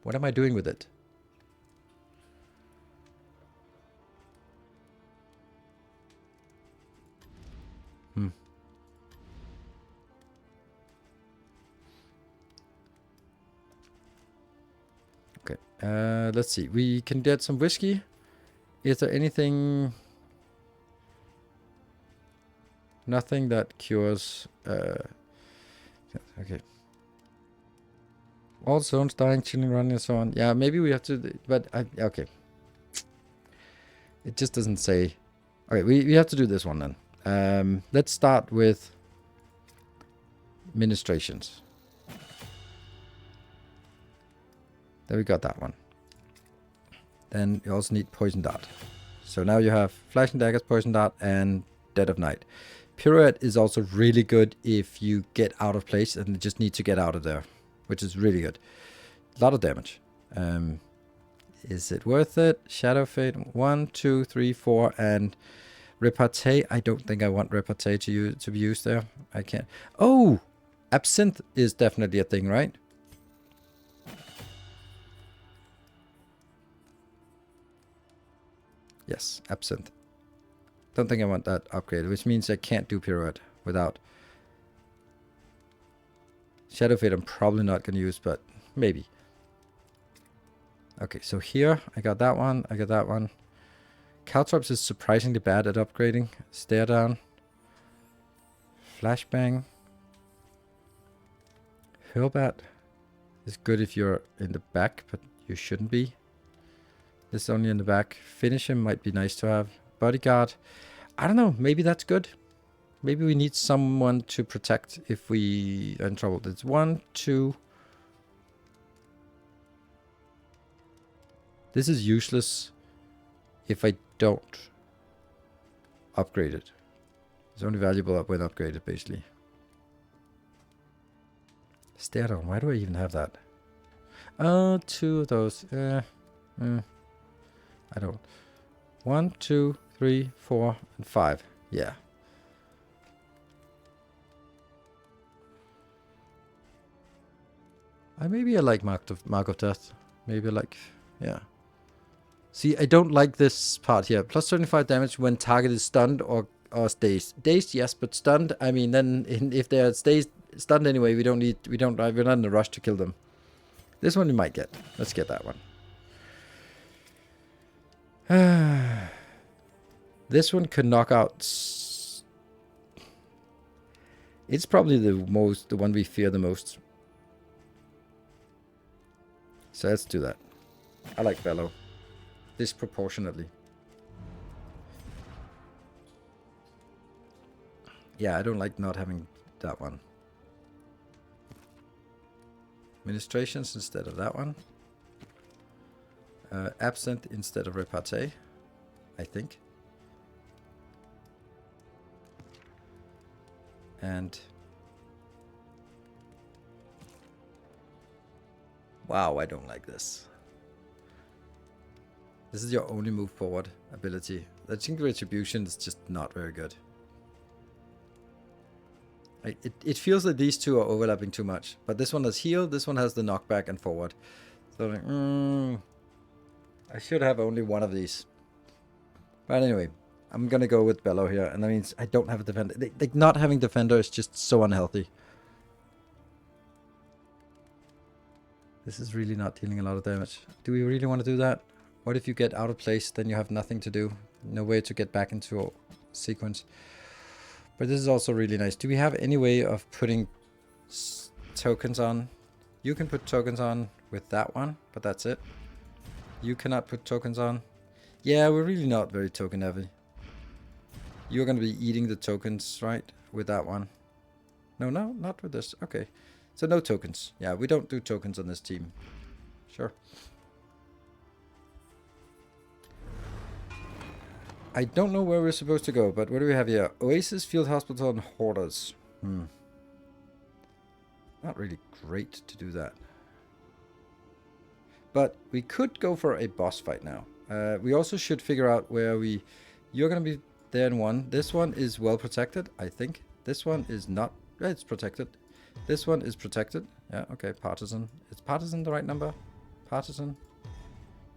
What am I doing with it? Okay, let's see. We can get some whiskey. Is there anything... Nothing that cures... okay. All zones dying, chilling, running, and so on. Yeah, maybe we have to... But, okay. It just doesn't say... Okay, we have to do this one then. Let's start with... Ministrations. There we got that one. Then you also need Poison Dart. So now you have Flashing Daggers, Poison Dart, and Dead of Night. Pirouette is also really good if you get out of place and just need to get out of there, which is really good. A lot of damage. Is it worth it? Shadow Fade, 1, 2, 3, 4, and Repartee. I don't think I want Repartee to be used there. I can't. Oh! Absinthe is definitely a thing, right? Yes, Absinthe. Don't think I want that upgrade, which means I can't do Pirouette without. Shadow Fade I'm probably not going to use, but maybe. Okay, so here, I got that one, I got that one. Caltrops is surprisingly bad at upgrading. Stare Down. Flashbang. Hurlbat is good if you're in the back, but you shouldn't be. This is only in the back. Finish him might be nice to have. Bodyguard. I don't know. Maybe that's good. Maybe we need someone to protect if we are in trouble. It's 1, 2. This is useless if I don't upgrade it. It's only valuable when upgraded, basically. Stare Down. Why do I even have that? 2 of those. I don't. 1, 2, 3, 4, and 5. Yeah. Maybe I like Mark of Death. Maybe I like... Yeah. See, I don't like this part here. Plus 25 damage when target is stunned or dazed. Dazed, yes, but stunned. I mean, then if they're stunned anyway, we're not in a rush to kill them. This one we might get. Let's get that one. This one could knock out. It's probably the one we fear the most. So let's do that. I like Bellow. Disproportionately. Yeah, I don't like not having that one. Ministrations instead of that one. Absinthe instead of Repartee, I think. And Wow, I don't like this. This is your only move forward ability. I think retribution is just not very good. It feels like these two are overlapping too much. But this one has heal, this one has the knockback and forward. So like, I should have only one of these. But anyway, I'm gonna go with Bellow here, and that means I don't have a defender. Like not having defender is just so unhealthy. This is really not dealing a lot of damage. Do we really want to do that? What if you get out of place, then you have nothing to do? No way to get back into a sequence. But this is also really nice. Do we have any way of putting tokens on? You can put tokens on with that one, but that's it. You cannot put tokens on. Yeah, we're really not very token heavy. You're going to be eating the tokens, right? With that one. No, not with this. Okay. So no tokens. Yeah, we don't do tokens on this team. Sure. I don't know where we're supposed to go, but what do we have here? Oasis, Field Hospital, and Hoarders. Not really great to do that. But we could go for a boss fight now. We also should figure out where we... You're going to be there in one. This one is well protected, I think. This one is not... It's protected. This one is protected. Yeah, okay, Partisan. Is Partisan the right number? Partisan.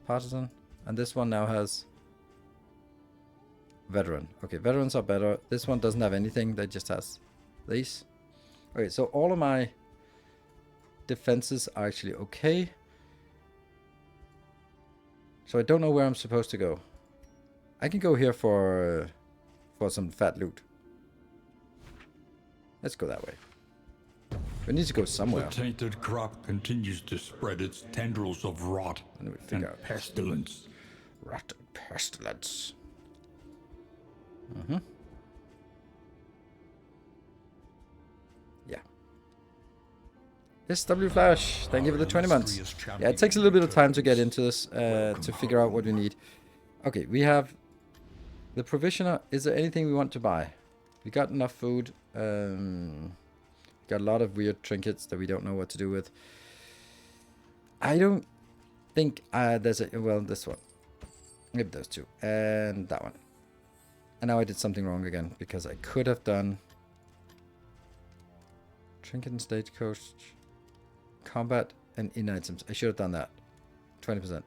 Partisan. And this one now has... Veteran. Okay, veterans are better. This one doesn't have anything. That just has these. Okay, so all of my defenses are actually okay. So I don't know where I'm supposed to go. I can go here for some fat loot. Let's go that way. We need to go somewhere. The tainted crop continues to spread its tendrils of rot and pestilence. Rot and pestilence. Yeah. SW Flash, thank you for the 20 months. Yeah, it takes a little bit of time to get into this, to figure out what we need. Okay, we have the provisioner. Is there anything we want to buy? We got enough food. Got a lot of weird trinkets that we don't know what to do with. I don't think there's a... Well, this one. Maybe those two. And that one. And now I did something wrong again, because I could have done trinket and stagecoach, combat and in items. I should have done that. 20%.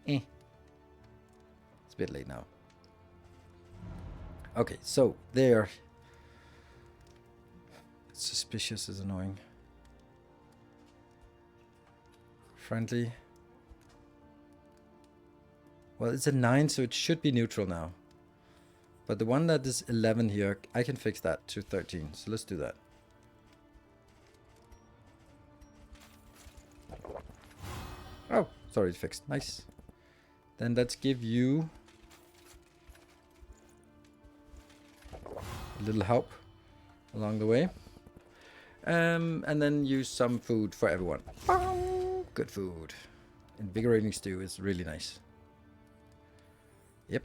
It's a bit late now. Okay, so there. Suspicious is annoying. Friendly. Well, it's a 9, so it should be neutral now. But the one that is 11 here, I can fix that to 13. So let's do that. Oh, sorry, it's fixed. Nice. Then let's give you a little help along the way. And then use some food for everyone. Good food. Invigorating stew is really nice. Yep.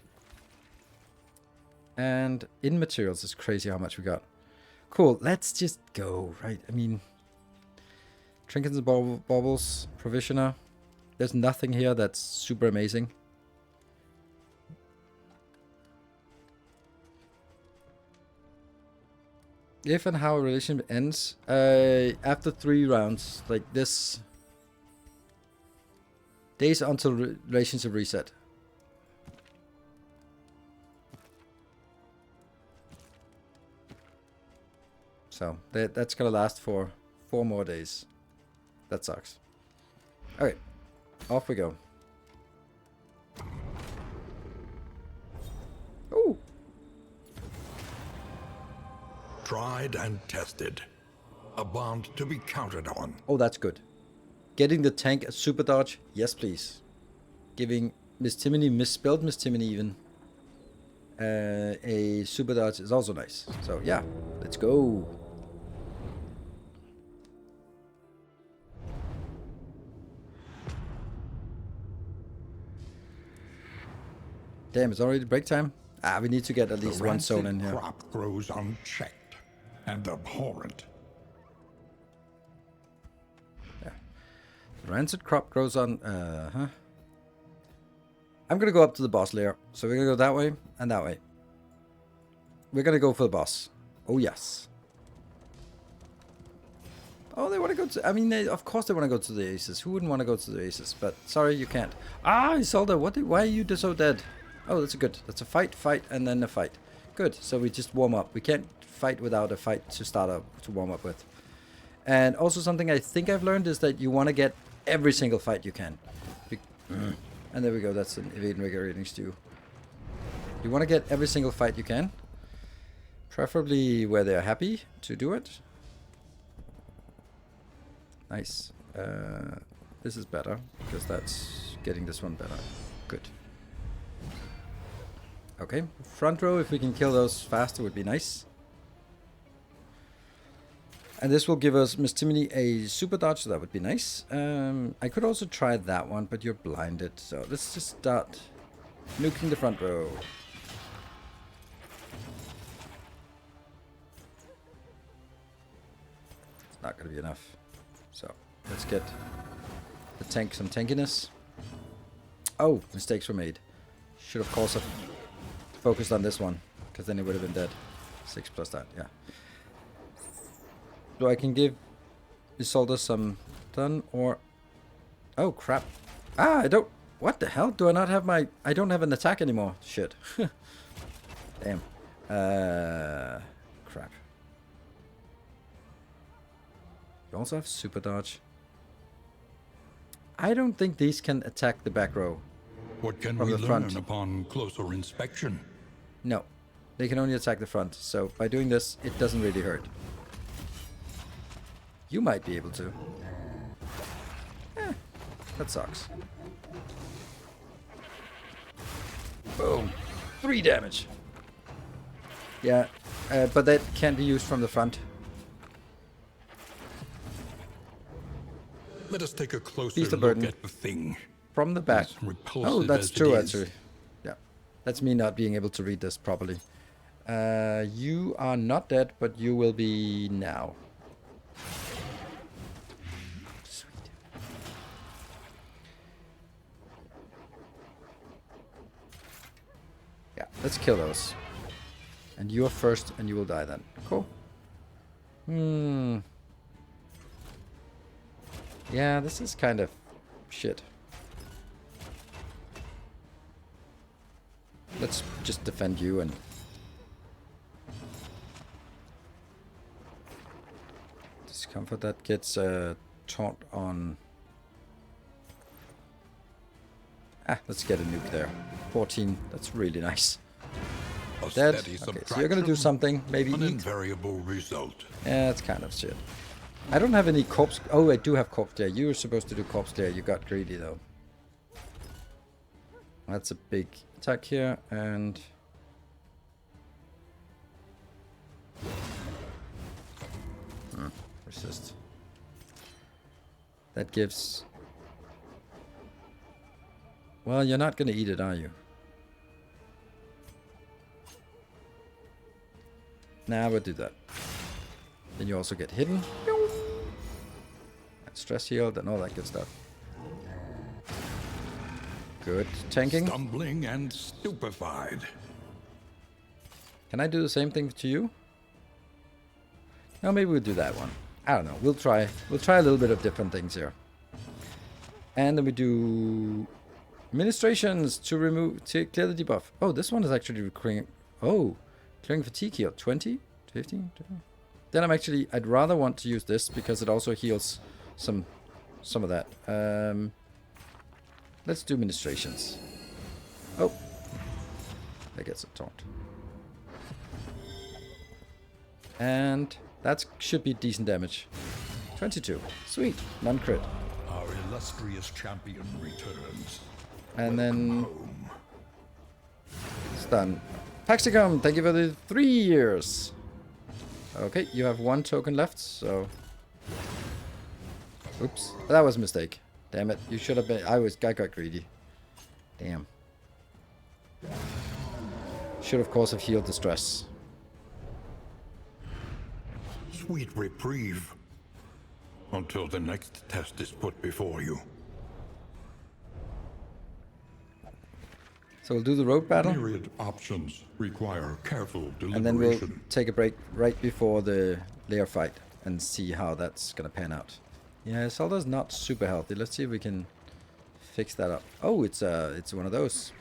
And in materials, it's crazy how much we got. Cool, let's just go, right? I mean, trinkets and baubles, provisioner. There's nothing here that's super amazing. If and how a relationship ends, after 3 rounds, like this. Days until relationship reset. So that's gonna last for 4 more days. That sucks. Okay, off we go. Ooh. Tried and tested. A bond to be counted on. Oh, that's good. Getting the tank a super dodge, yes please. Giving Miss Timony, misspelled Miss Timony even, a super dodge is also nice. So yeah, let's go. Damn, it's already break time. We need to get at least one zone in here. The crop grows unchecked and abhorrent. Yeah. Rancid crop grows on... I'm gonna go up to the boss layer. So we're gonna go that way and that way. We're gonna go for the boss. Oh, yes. Oh, they want to go to... I mean, of course they want to go to the Aces. Who wouldn't want to go to the Aces? But, sorry, you can't. Ah, Isolde, why are you so dead? Oh, that's good. That's a fight, and then a fight. Good. So we just warm up. We can't fight without a fight to start up, to warm up with. And also something I think I've learned is that you want to get every single fight you can. And there we go. That's an evade invigorating stew. You want to get every single fight you can. Preferably where they're happy to do it. Nice. This is better, because that's getting this one better. Good. Okay, front row, if we can kill those faster would be nice. And this will give us Miss Timony a super dodge, so that would be nice. I could also try that one, but you're blinded. So let's just start nuking the front row. It's not going to be enough. So let's get the tank some tankiness. Oh, mistakes were made. Should of course have focused on this one, because then he would have been dead. 6 plus that, yeah. So I can give Isolde some done, or... Oh, crap. Ah, I don't... What the hell? Do I not have my... I don't have an attack anymore. Shit. Damn. Crap. You also have super dodge. I don't think these can attack the back row. What can we learn upon closer inspection? No. They can only attack the front. So by doing this, it doesn't really hurt. You might be able to. That sucks. Boom. 3 damage. Yeah, but that can't be used from the front. Let us take a closer look at the thing. From the back. Oh, that's true, actually. Yeah. That's me not being able to read this properly. You are not dead, but you will be now. Sweet. Yeah, let's kill those. And you are first, and you will die then. Cool. Yeah, this is kind of shit. Let's just defend you and... Discomfort that gets taunt on... let's get a nuke there. 14, that's really nice. Dead. Okay, so you're gonna do something, maybe an eat. Invariable result. Yeah, that's kind of shit. I don't have any corpse... Oh, I do have corpse clear. You were supposed to do corpse clear. You got greedy, though. That's a big attack here, and... resist. That gives... Well, you're not going to eat it, are you? Nah, we'll do that. Then you also get hidden. And stress healed and all that good stuff. Good tanking. Stumbling and stupefied. Can I do the same thing to you? No, maybe we'll do that one. I don't know. We'll try a little bit of different things here. And then we do administrations to clear the debuff. Oh, this one is actually recurring. Oh, clearing fatigue heal 20, 15. 20. Then I'd rather want to use this because it also heals some of that. Let's do administrations. Oh, that gets a taunt. And that should be decent damage. 22. Sweet. Non-crit. Our illustrious champion returns. And then... Home. It's done. Paxicum, thank you for the 3 years. Okay, you have 1 token left, so... Oops. That was a mistake. Damn it. You should have been... I got greedy. Damn. Should, of course, have healed the stress. Sweet reprieve. until the next test is put before you. So we'll do the road battle. Myriad options require careful deliberation. And then we'll take a break right before the lair fight and see how that's gonna pan out. Yeah, Zelda's not super healthy. Let's see if we can fix that up. Oh, it's one of those.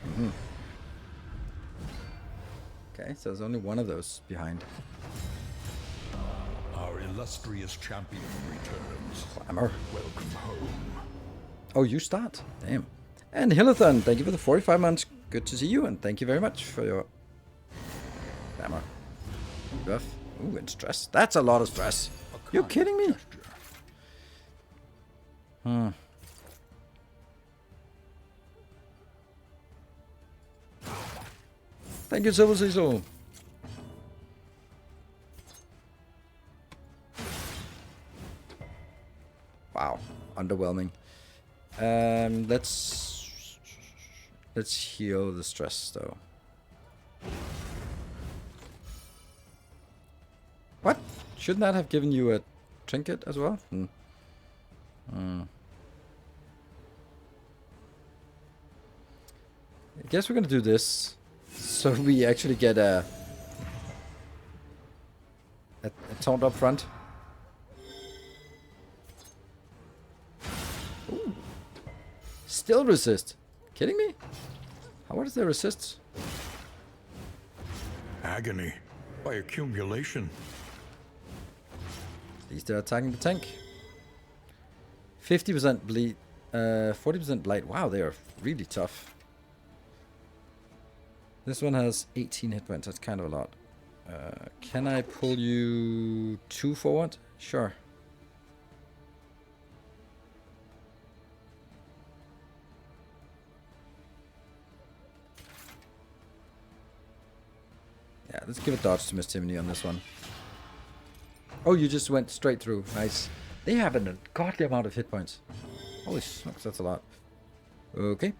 Okay, so there's only one of those behind. Our illustrious champion returns. Clamor. Welcome home. Oh, you start. Damn. And Hillathon, thank you for the 45 months. Good to see you, and thank you very much for your clamor. Buff. Ooh, and stress. That's a lot of stress. You kidding me? Thank you, Silver Cecil. Wow, underwhelming. Let's heal the stress though. What? Shouldn't that have given you a trinket as well? I guess we're gonna do this, so we actually get a taunt up front. Ooh. Still resist. Kidding me? What is their resist? Agony by accumulation. At least they're attacking the tank. 50% bleed, 40% blight. Wow, they are really tough. This one has 18 hit points. That's kind of a lot. Can I pull you 2 forward? Sure. Yeah, let's give a dodge to Miss Timony on this one. Oh, you just went straight through. Nice. They have a godly amount of hit points. Holy smokes, that's a lot. Okay.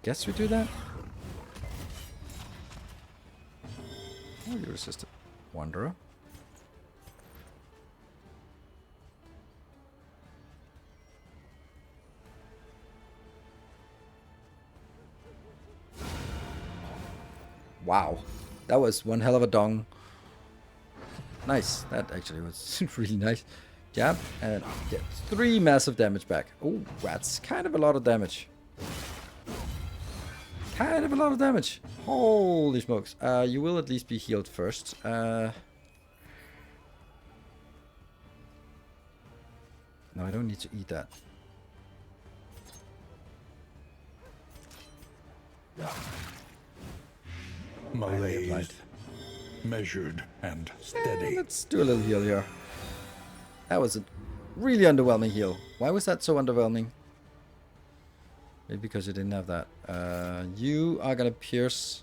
Guess we do that. Oh, you resisted. Wanderer. Wow, that was one hell of a dong. Nice, that actually was really nice. Jab, and get 3 massive damage back. Oh, that's kind of a lot of damage. Kind of a lot of damage. Holy smokes. You will at least be healed first. No, I don't need to eat that. Malaise, measured and steady. Let's do a little heal here. That was a really underwhelming heal. Why was that so underwhelming? Maybe because you didn't have that. You are gonna pierce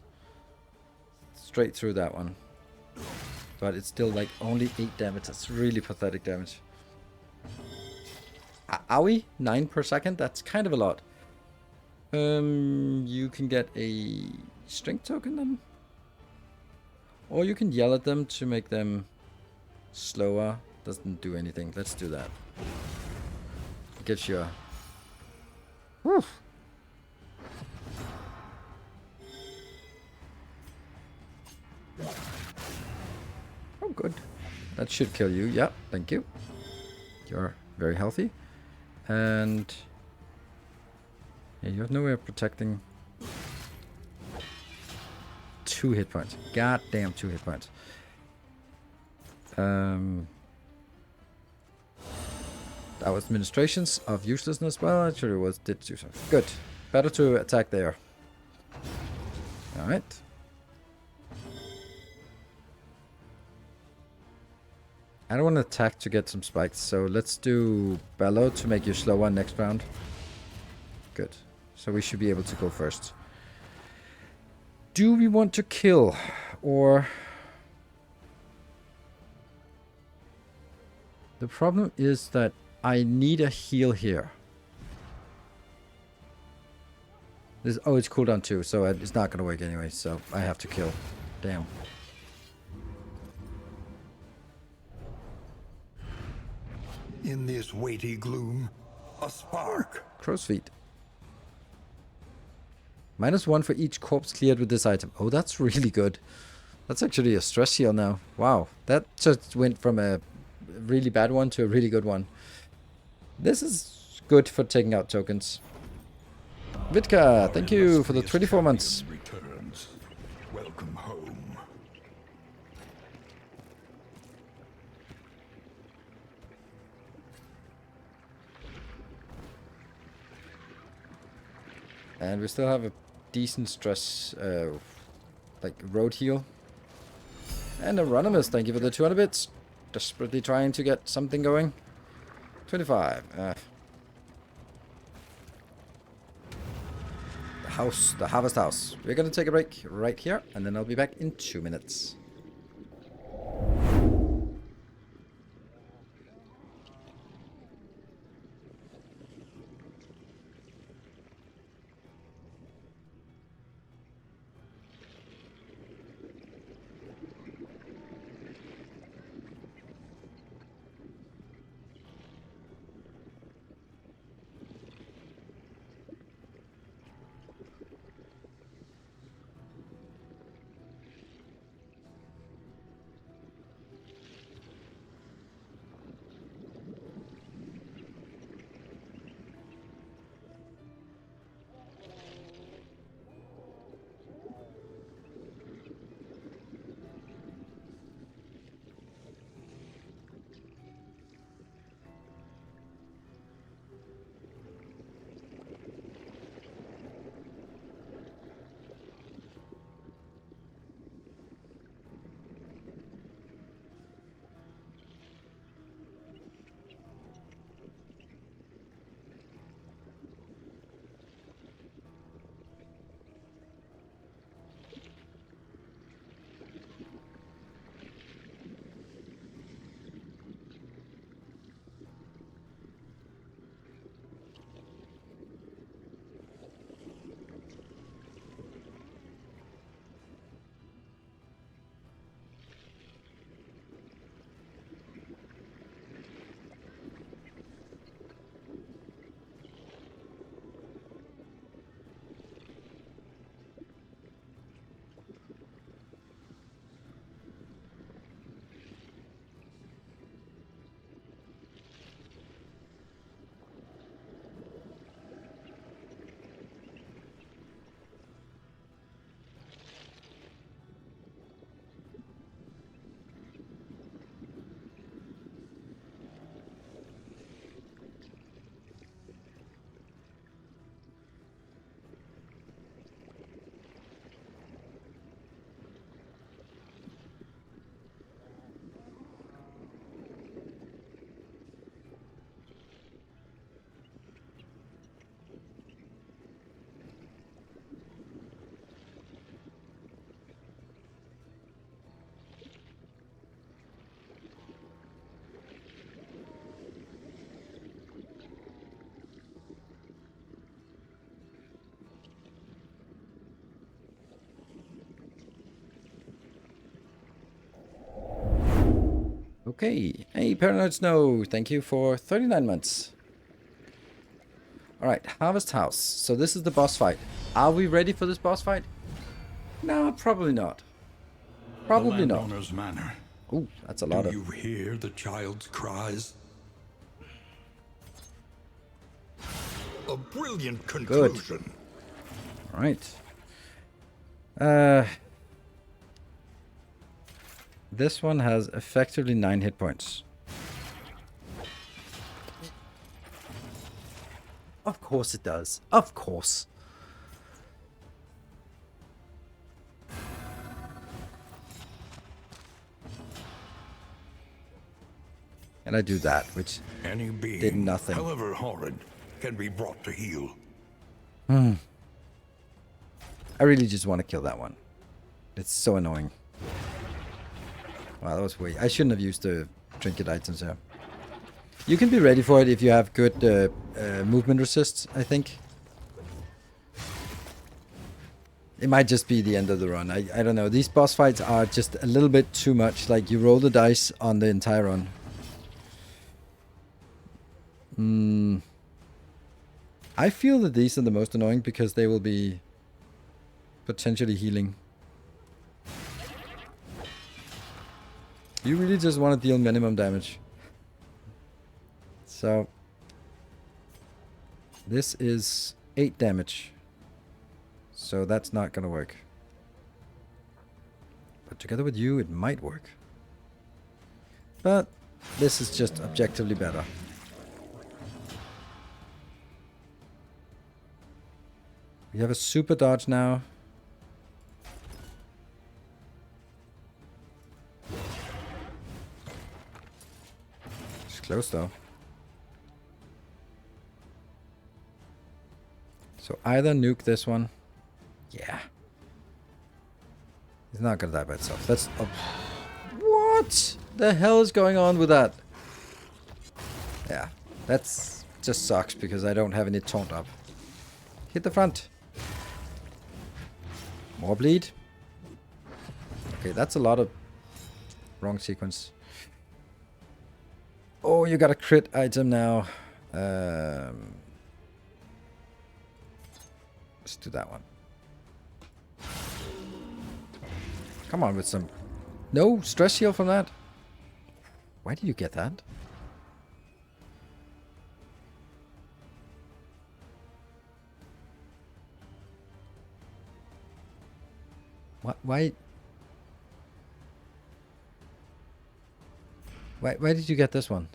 straight through that one. But it's still like only 8 damage. That's really pathetic damage. Owie, 9 per second. That's kind of a lot. You can get a strength token then. Or you can yell at them to make them slower. Doesn't do anything. Let's do that. Get you a... Whew. Oh, good. That should kill you. Yeah, thank you. You're very healthy. And... yeah, you have no way of protecting... 2 hit points. God damn, 2 hit points. That was administrations of uselessness. Well, actually, it was did do something. Good. Better to attack there. All right. I don't want to attack to get some spikes, so let's do Bellow to make you slower next round. Good. So we should be able to go first. Do we want to kill, or... The problem is that I need a heal here. This, oh, it's cooldown too, so it's not going to work anyway, so I have to kill. Damn. in this weighty gloom. A spark. Crow's feet. -1 for each corpse cleared with this item. Oh, that's really good. That's actually a stress heal now. Wow, that just went from a really bad one to a really good one. This is good for taking out tokens. Vitka, thank you for the 24 months. Returns. Welcome home. And we still have a decent stress, like road heal. And Anonymous, thank you for the 200 bits. Desperately trying to get something going. 25. The harvest house. We're gonna take a break right here, and then I'll be back in 2 minutes. Okay. Hey, Paranoid Snow, thank you for 39 months. Alright, Harvest House. So this is the boss fight. Are we ready for this boss fight? No, probably not. Probably not. Manor. Ooh, that's a lot of... Do you hear the child's cries? A brilliant conclusion. Alright. This one has effectively 9 hit points. Of course it does. Of course. And I do that, which Any being, did nothing. however horrid, can be brought to heel. I really just want to kill that one. It's so annoying. Wow, that was way... I shouldn't have used the trinket items there. You can be ready for it if you have good movement resists, I think. It might just be the end of the run. I don't know. These boss fights are just a little bit too much. Like, you roll the dice on the entire run. I feel that these are the most annoying because they will be potentially healing. You really just want to deal minimum damage. So this is 8 damage. So that's not gonna work. But together with you, it might work. But this is just objectively better. We have a super dodge now. It's close though. So either nuke this one. Yeah. He's not gonna die by itself. That's... Oh. What the hell is going on with that? Yeah. That's just sucks because I don't have any taunt up. Hit the front. More bleed. Okay, that's a lot of... Wrong sequence. Oh, you got a crit item now. Let's do that one. Come on with some... No stress heal from that. Why do you get that? What? Why did you get this one?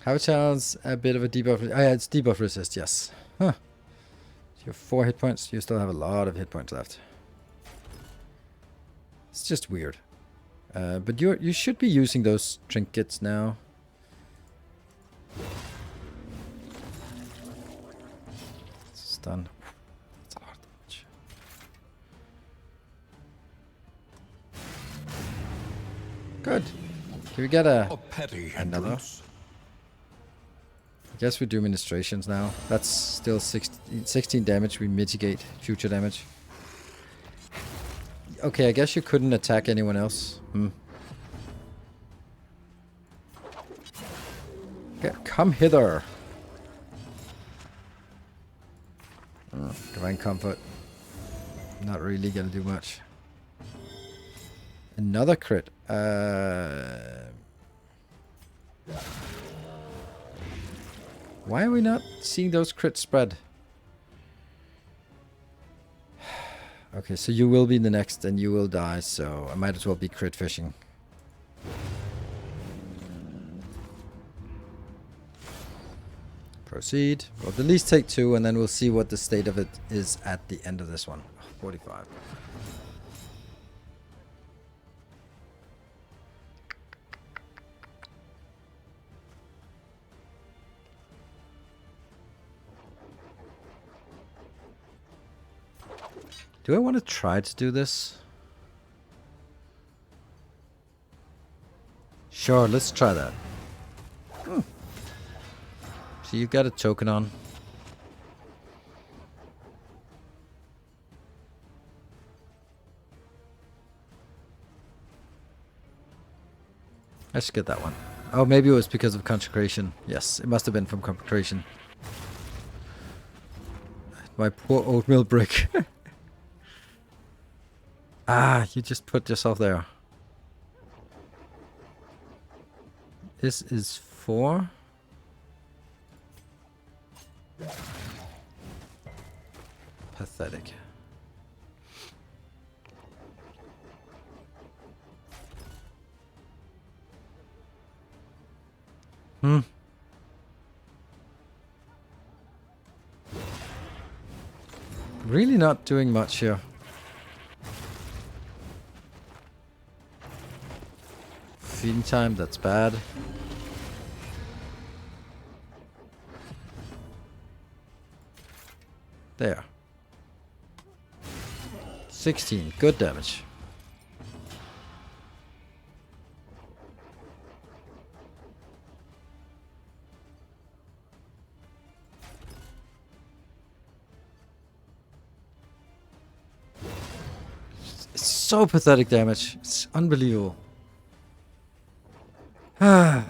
How it sounds a bit of a debuff. Oh yeah, it's debuff resist, yes. Huh. You have 4 hit points. You still have a lot of hit points left. It's just weird. But you should be using those trinkets now. Stun. That's a lot of damage. Good. Can we get A petty another? hindrance. I guess we do ministrations now. That's still 16 damage. We mitigate future damage. Okay, I guess you couldn't attack anyone else. Come hither. Divine Comfort. Not really gonna do much. Another crit. Why are we not seeing those crits spread? Okay, so you will be the next and you will die, so I might as well be crit fishing. Proceed. We'll at least take 2 and then we'll see what the state of it is at the end of this one. 45. Do I want to try to do this? Sure, let's try that. So you've got a token on. Let's get that one. Oh, maybe it was because of consecration. Yes, it must have been from consecration. My poor oatmeal brick. Ah, you just put yourself there. This is 4. Pathetic. Really not doing much here. Feeding time, that's bad. There. 16, good damage. It's so pathetic damage. It's unbelievable. Ah.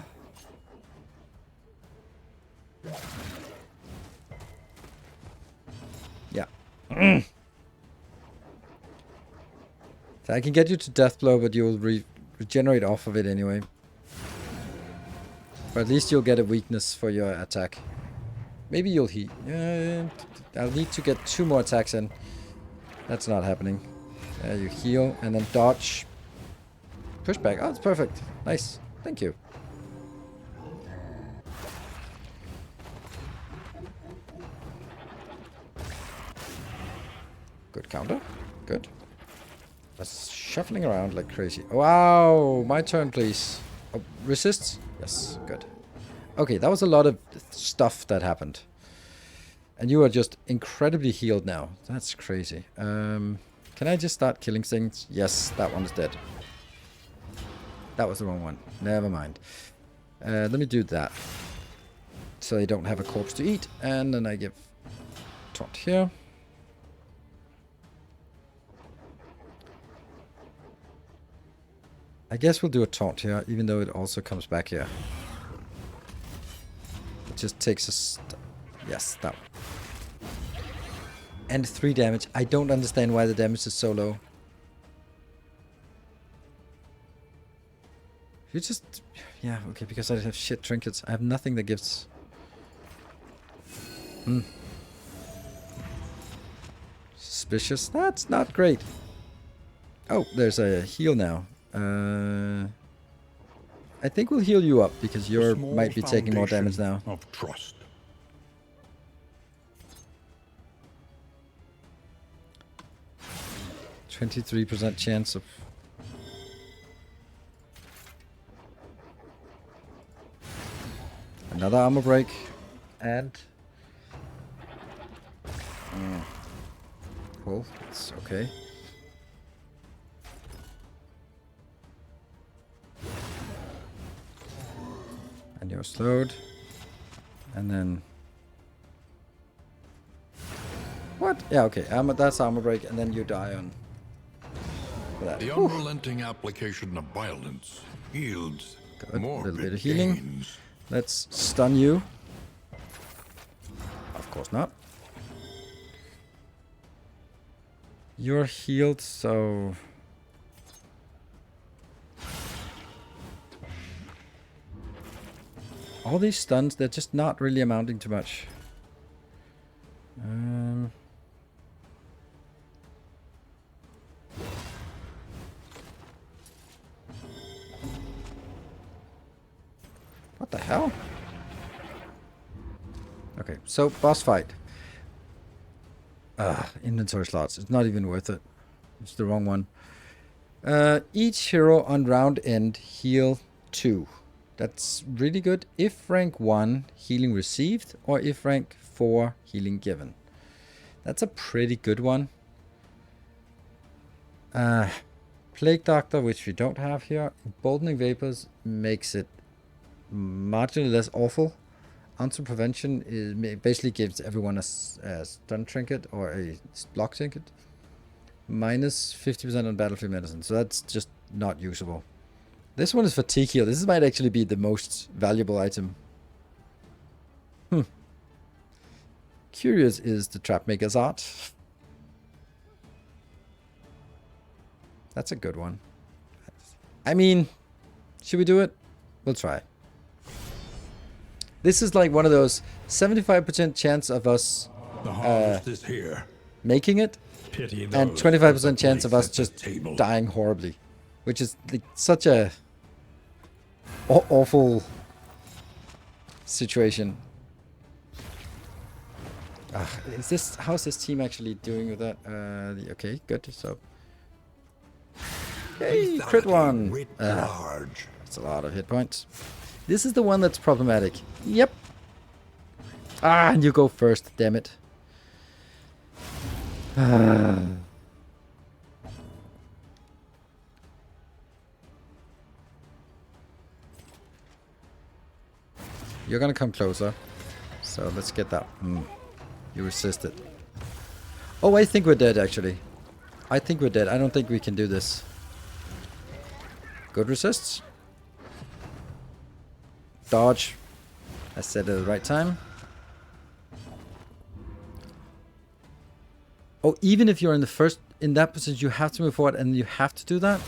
Yeah. So I can get you to death blow, but you'll regenerate off of it anyway. But at least you'll get a weakness for your attack. Maybe you'll heal. I'll need to get 2 more attacks in. That's not happening. You heal and then dodge. Push back. Oh, it's perfect. Nice. Thank you. Good counter. Good. That's shuffling around like crazy. Wow. My turn, please. Oh, resists? Yes. Good. Okay, that was a lot of stuff that happened. And you are just incredibly healed now. That's crazy. Can I just start killing things? Yes, that one's dead. That was the wrong one. Never mind. Let me do that. So they don't have a corpse to eat. And then I give taunt here. I guess we'll do a taunt here, even though it also comes back here. It just takes us... Yes, that one. And 3 damage. I don't understand why the damage is so low. You just... Yeah, okay, because I have shit trinkets. I have nothing that gives... Suspicious. That's not great. Oh, there's a heal now. I think we'll heal you up because you might be taking more damage now. Of trust. %23 chance of... Another armor break. And... Cool. It's okay. And you're slowed. And then... What? Yeah, okay. That's armor break, and then you die on... That. The unrelenting application of violence yields more a little bit of healing. gains. Let's stun you. Of course not. You're healed, so... All these stuns, they're just not really amounting to much. What the hell? Okay, so boss fight. Inventory slots. It's not even worth it. It's the wrong one. Each hero on round end heal 2. That's really good if rank 1 healing received or if rank 4 healing given. That's a pretty good one. Plague Doctor, which we don't have here. Emboldening Vapors makes it marginally less awful. Answer Prevention is basically gives everyone a stun trinket or a block trinket. Minus 50% on battlefield medicine. So that's just not usable. This one is Fatigue Heal. This might actually be the most valuable item. Curious is the Trapmaker's Art. That's a good one. I mean, should we do it? We'll try. This is like one of those 75% chance of us The harvest is here. making it, Pity and those 25% with chance place of us at the just table. dying horribly, which is like such a awful situation. How's this team actually doing with that? Okay, good. So, hey, crit one. Writ large. That's a lot of hit points. This is the one that's problematic. Yep. And you go first, damn it. You're gonna come closer. So let's get that. You resisted. Oh, I think we're dead actually. I think we're dead. I don't think we can do this. Good resists. Dodge. I said it at the right time. Oh, even if you're in that position, you have to move forward and you have to do that?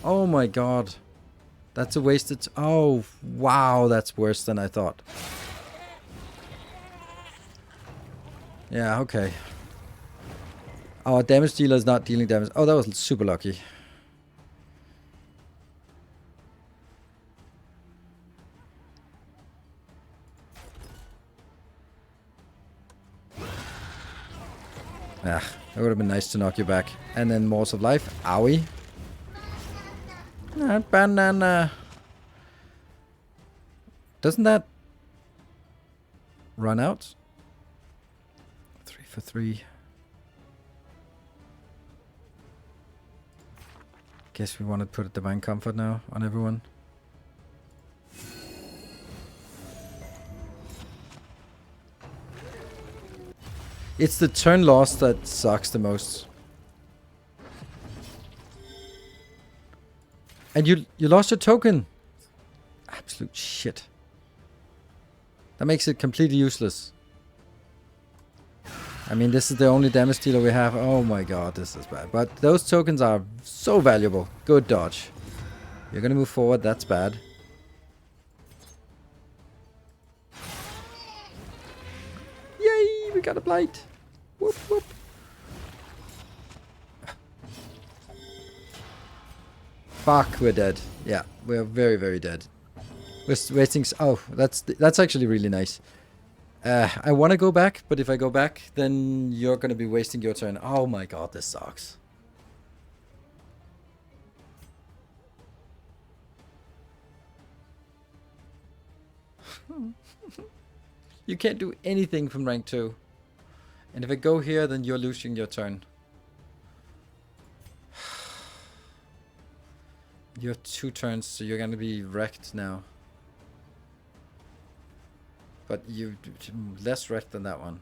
Oh my god. That's a wasted... Oh, wow, that's worse than I thought. Yeah, okay. Our damage dealer is not dealing damage. Oh, that was super lucky. Ah, that would have been nice to knock you back. And then Morse of Life. Owie. Banana. Doesn't that run out? 3 for 3. Guess we want to put Divine Comfort now on everyone. It's the turn loss that sucks the most. And you lost your token. Absolute shit. That makes it completely useless. I mean, this is the only damage dealer we have. Oh my god, this is bad. But those tokens are so valuable. Good dodge. You're gonna move forward, that's bad. Yay, we got a blight. Whoop, whoop. Fuck, we're dead. Yeah, we're very, very dead. We're wasting... Oh, that's actually really nice. I want to go back, but if I go back, then you're going to be wasting your turn. Oh my god, this sucks. You can't do anything from rank 2. And if I go here, then you're losing your turn. You have 2 turns, so you're going to be wrecked now. But you less wrecked than that one.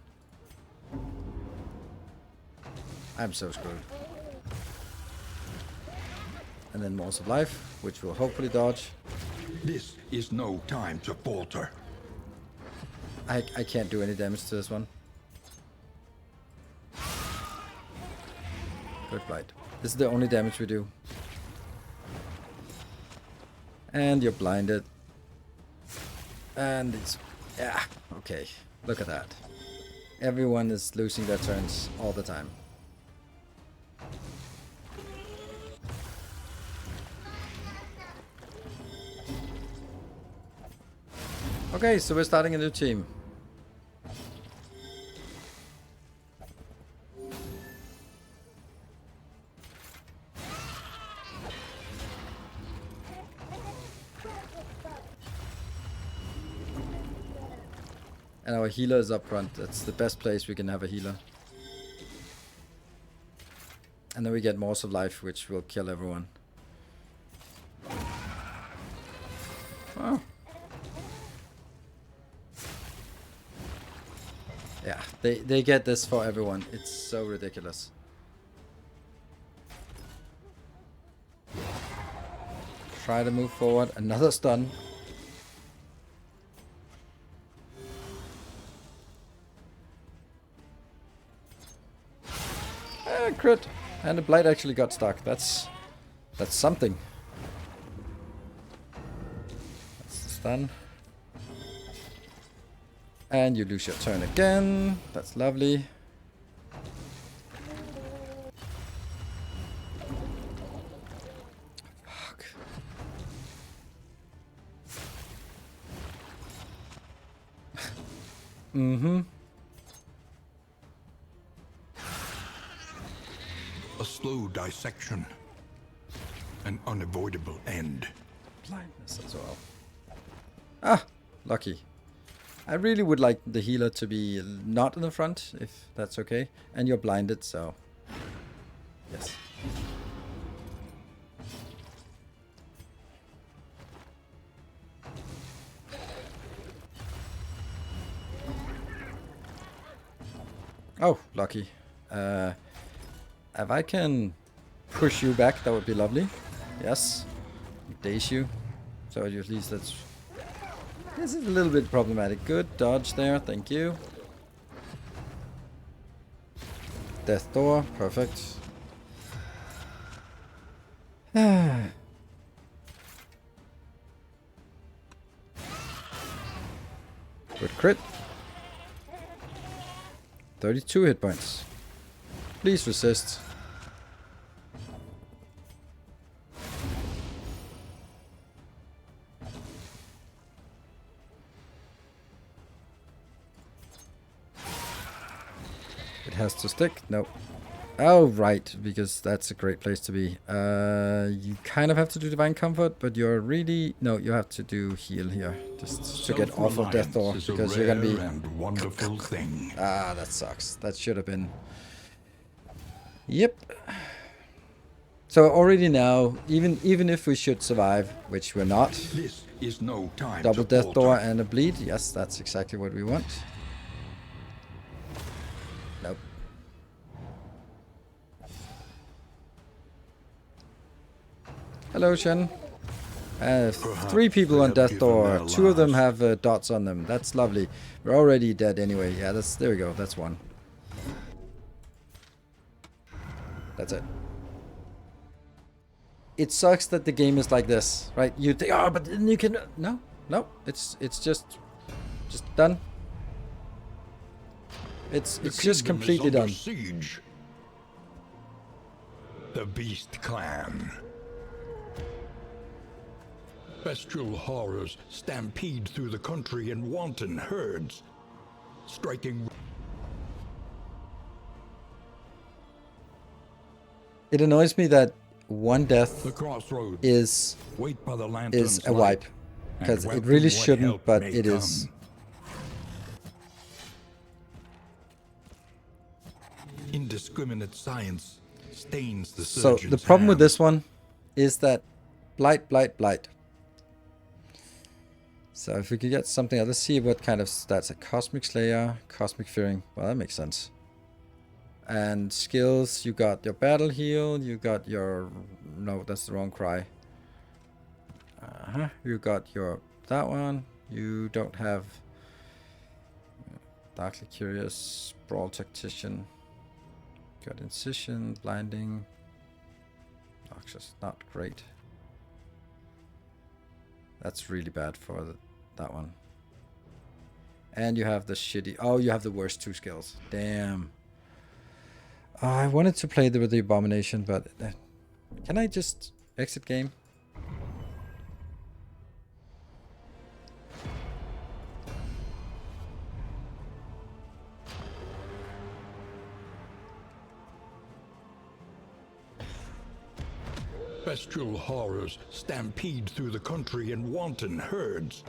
I'm so screwed. And then Morse of Life, which will hopefully dodge. This is no time to falter. I can't do any damage to this one. Good blight. This is the only damage we do. And you're blinded. And it's... Yeah, okay. Look at that. Everyone is losing their turns all the time. Okay, so we're starting a new team. And our healer is up front. That's the best place we can have a healer. And then we get Morse of Life, which will kill everyone. Oh. Yeah, they get this for everyone. It's so ridiculous. Try to move forward. Another stun. Crit. And the blight actually got stuck. That's something. That's the stun. And you lose your turn again. That's lovely. Fuck. Mm-hmm. A slow dissection. An unavoidable end. Blindness as well. Ah, lucky. I really would like the healer to be not in the front, if that's okay. And you're blinded, so... Yes. Oh, lucky. If I can push you back, that would be lovely. Yes. Daze you. So at least that's... This is a little bit problematic. Good dodge there. Thank you. Death door. Perfect. Good crit. 32 hit points. Please resist. It has to stick. No. Oh, right, because that's a great place to be. You kind of have to do Divine Comfort, but you're really... No, you have to do heal here, just to get off of Death Door, because you're gonna be... And wonderful thing. Ah, that sucks. That should have been... Yep. So already now, even if we should survive, which we're not... This is no time Double to Death falter. Door and a bleed. Yes, that's exactly what we want. Nope. Hello, Shen. 3 people on Death Door. 2 of them have dots on them. That's lovely. We're already dead anyway. Yeah, there we go. That's 1. That's it. It sucks that the game is like this, right? You think, oh, but then you can... No. It's just done. It's just completely done. Siege. The Beast Clan. Bestial horrors stampede through the country in wanton herds, striking... It annoys me that 1 death The crossroads. is Wait by the lantern's a wipe. light, Because and it welcome really what shouldn't, help but may it is. come. Indiscriminate science stains the So surgeon's the problem with hand. this one is that blight. So if we could get something else, let's see what kind of stats. A Cosmic Slayer, Cosmic Fearing. Well, that makes sense. And skills, you got your battle heal, you got your... No, that's the wrong cry. You got your... That one. You don't have... Darkly Curious, Brawl Tactician. Got Incision, Blinding. Noxious, not great. That's really bad for that one. And you have the shitty... Oh, you have the worst 2 skills. Damn. I wanted to play with the Abomination, but... can I just exit game? Bestial horrors stampede through the country in wanton herds.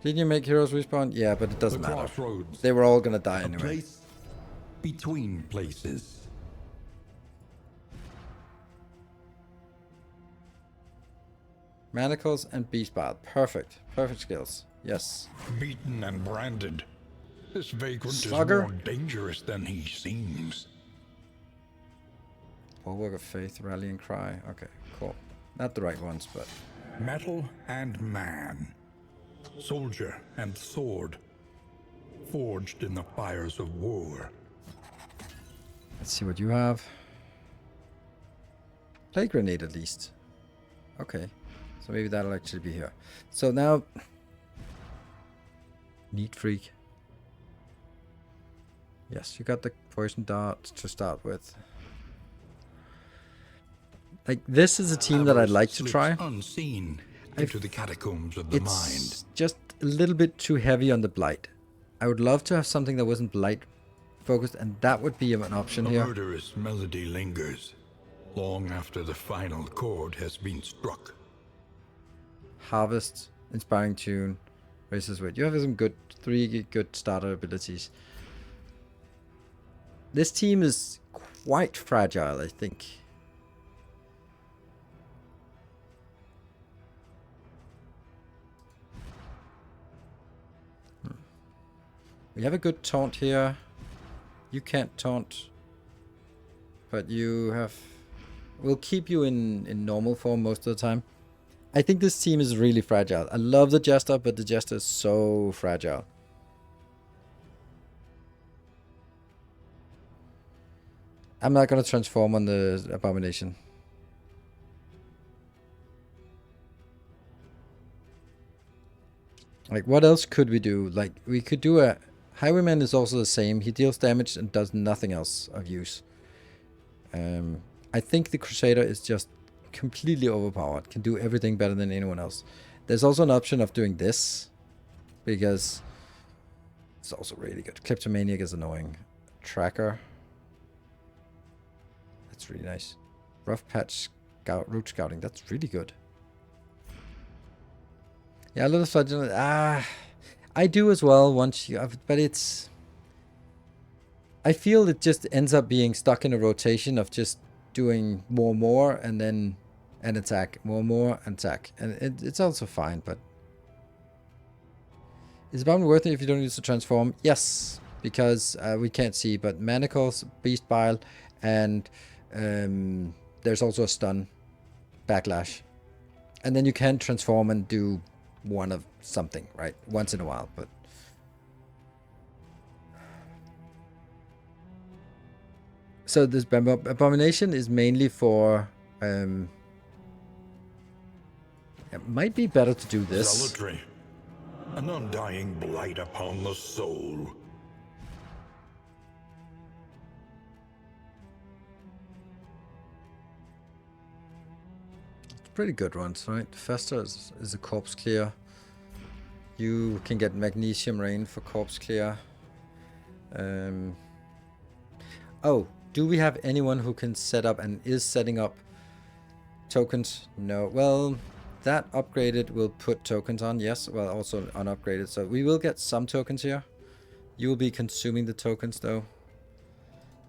Did you make heroes respawn? Yeah, but it doesn't The matter. crossroads. They were all gonna die A anyway. place between places. Manacles and Beast Bard. Perfect. Perfect skills. Yes. Beaten and branded. This vagrant Slugger. is more dangerous than he seems. Bulwark of Faith, Rallying Cry. Okay, cool. Not the right ones, but... Metal and man. Soldier and sword. Forged in the fires of war. Let's see what you have. Plague Grenade at least. Okay. So maybe that'll actually be here. So now... Neat Freak. Yes, you got the Poison Dart to start with. Like, this is a team that I'd like to try. Unseen into the catacombs of the mind. It's just a little bit too heavy on the Blight. I would love to have something that wasn't Blight focused, and that would be an option A here. murderous melody lingers long after the final chord has been struck. Harvest, Inspiring Tune, Raises Weight. You have some good, 3 good starter abilities. This team is quite fragile, I think. We have a good taunt here. You can't taunt. But you have... We'll keep you in normal form most of the time. I think this team is really fragile. I love the Jester, but the Jester is so fragile. I'm not going to transform on the Abomination. Like, what else could we do? Like, we could do a... Highwayman is also the same. He deals damage and does nothing else of use. I think the Crusader is just completely overpowered. Can do everything better than anyone else. There's also an option of doing this. Because it's also really good. Kleptomaniac is annoying. Tracker. That's really nice. Rough Patch Route Scouting. That's really good. Yeah, a little fudge. I do as well once you have, but it's... I feel it just ends up being stuck in a rotation of just doing more and then an attack. More and attack. And it's also fine, but... Is it probably worth it if you don't use the transform? Yes, because we can't see, but Manacles, Beast Bile, and there's also a stun, Backlash. And then you can transform and do one of something, right? Once in a while, but... So this Abomination is mainly for... it might be better to do this. Zealotry, an undying blight upon the soul. Pretty good ones, right? Fester is a corpse clear. You can get Magnesium Rain for corpse clear. Oh, do we have anyone who can set up and is setting up tokens? No. Well, that upgraded will put tokens on, yes. Well, also unupgraded. So we will get some tokens here. You will be consuming the tokens though.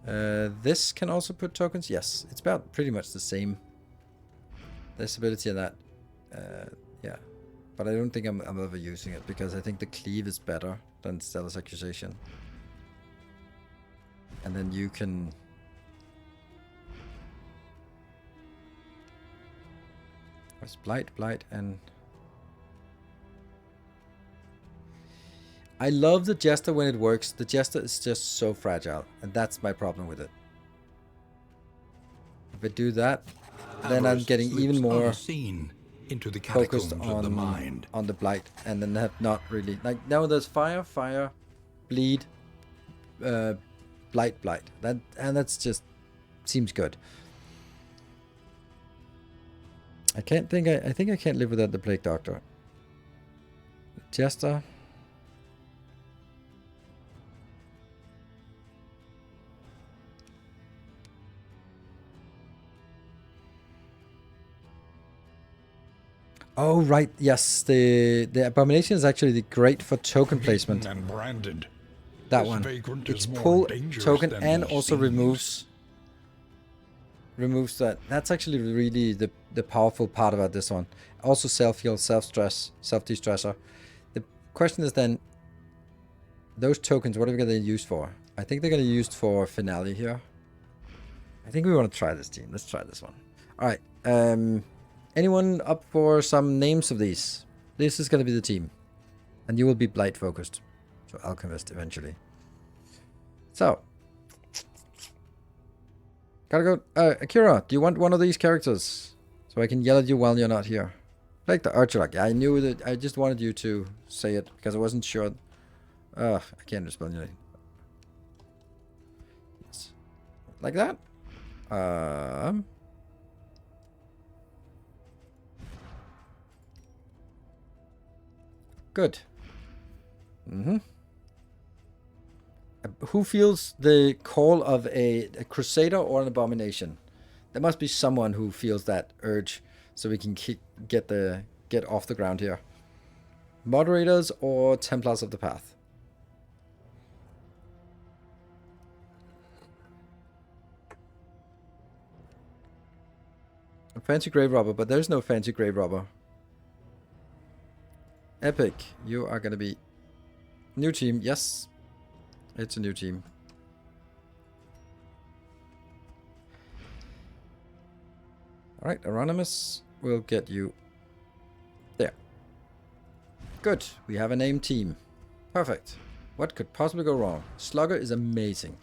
This can also put tokens. Yes, it's about pretty much the same. There's ability in that. Yeah. But I don't think I'm ever using it because I think the cleave is better than Stellar's Accusation. And then you can... What's Blight, and... I love the Jester when it works. The Jester is just so fragile. And that's my problem with it. If I do that... Then I'm getting even more into the focused of the mind. on the blight, and then have not really like now there's fire, bleed, blight, that's just seems good. I think I can't live without the Plague Doctor. Jester. Oh right, yes. The Abomination is actually great for token placement. And branded. That one. It's pull token and also removes that. That's actually really the powerful part about this one. Also self-heal, self-stress, self-destressor. The question is then, those tokens, what are we going to use for? I think they're going to be used for finale here. I think we want to try this team. Let's try this one. Alright. Anyone up for some names of these? This is going to be the team. And you will be blight focused. So Alchemist eventually. So. Gotta go. Akira, do you want one of these characters? So I can yell at you while you're not here. Like the Archer. Yeah, I knew that. I just wanted you to say it because I wasn't sure. I can't respond your name. Yes. Like that. Good. Who feels the call of a Crusader or an Abomination? There must be someone who feels that urge, so we can get off the ground here. Moderators or Templars of the Path? A fancy grave robber, but there's no fancy grave robber. Epic, you are gonna be new team. Yes, it's a new team. Alright, Anonymous will get you there. Good. We have a named team. Perfect. What could possibly go wrong? Slugger is amazing.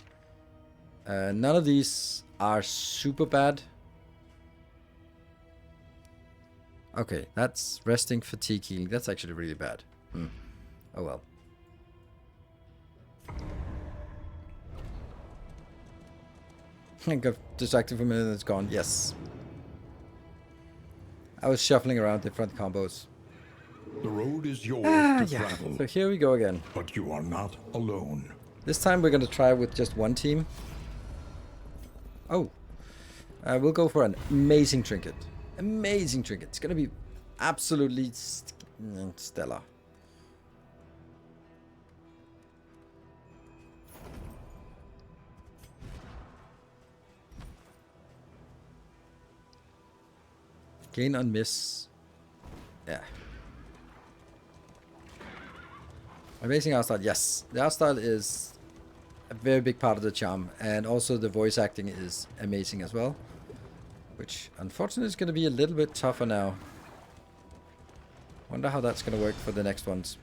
None of these are super bad. Okay, that's resting, fatigue, healing. That's actually really bad. Oh well. I got distracted for a minute and it's gone. Yes. I was shuffling around different combos. The road is yours to Yeah. travel, So here we go again. but you are not alone. This time we're going to try with just one team. Oh. We'll go for an amazing trinket. Amazing trinket. It's going to be absolutely stellar. Gain on miss. Yeah. Amazing art style. Yes. The art style is a very big part of the charm. And also the voice acting is amazing as well. Which unfortunately is going to be a little bit tougher now. Wonder how that's going to work for the next ones.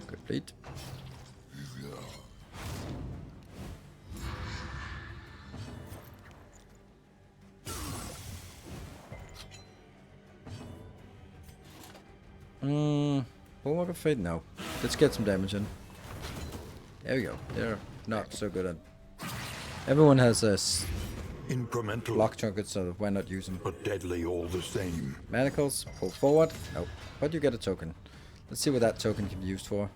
Good bleed. Bulwark of Fate? No. Let's get some damage in. There we go. They're not so good at... Everyone has a Incremental, block chunket, so why not use them? but deadly all the same. Manacles, pull forward. Nope. But you get a token. Let's see what that token can be used for.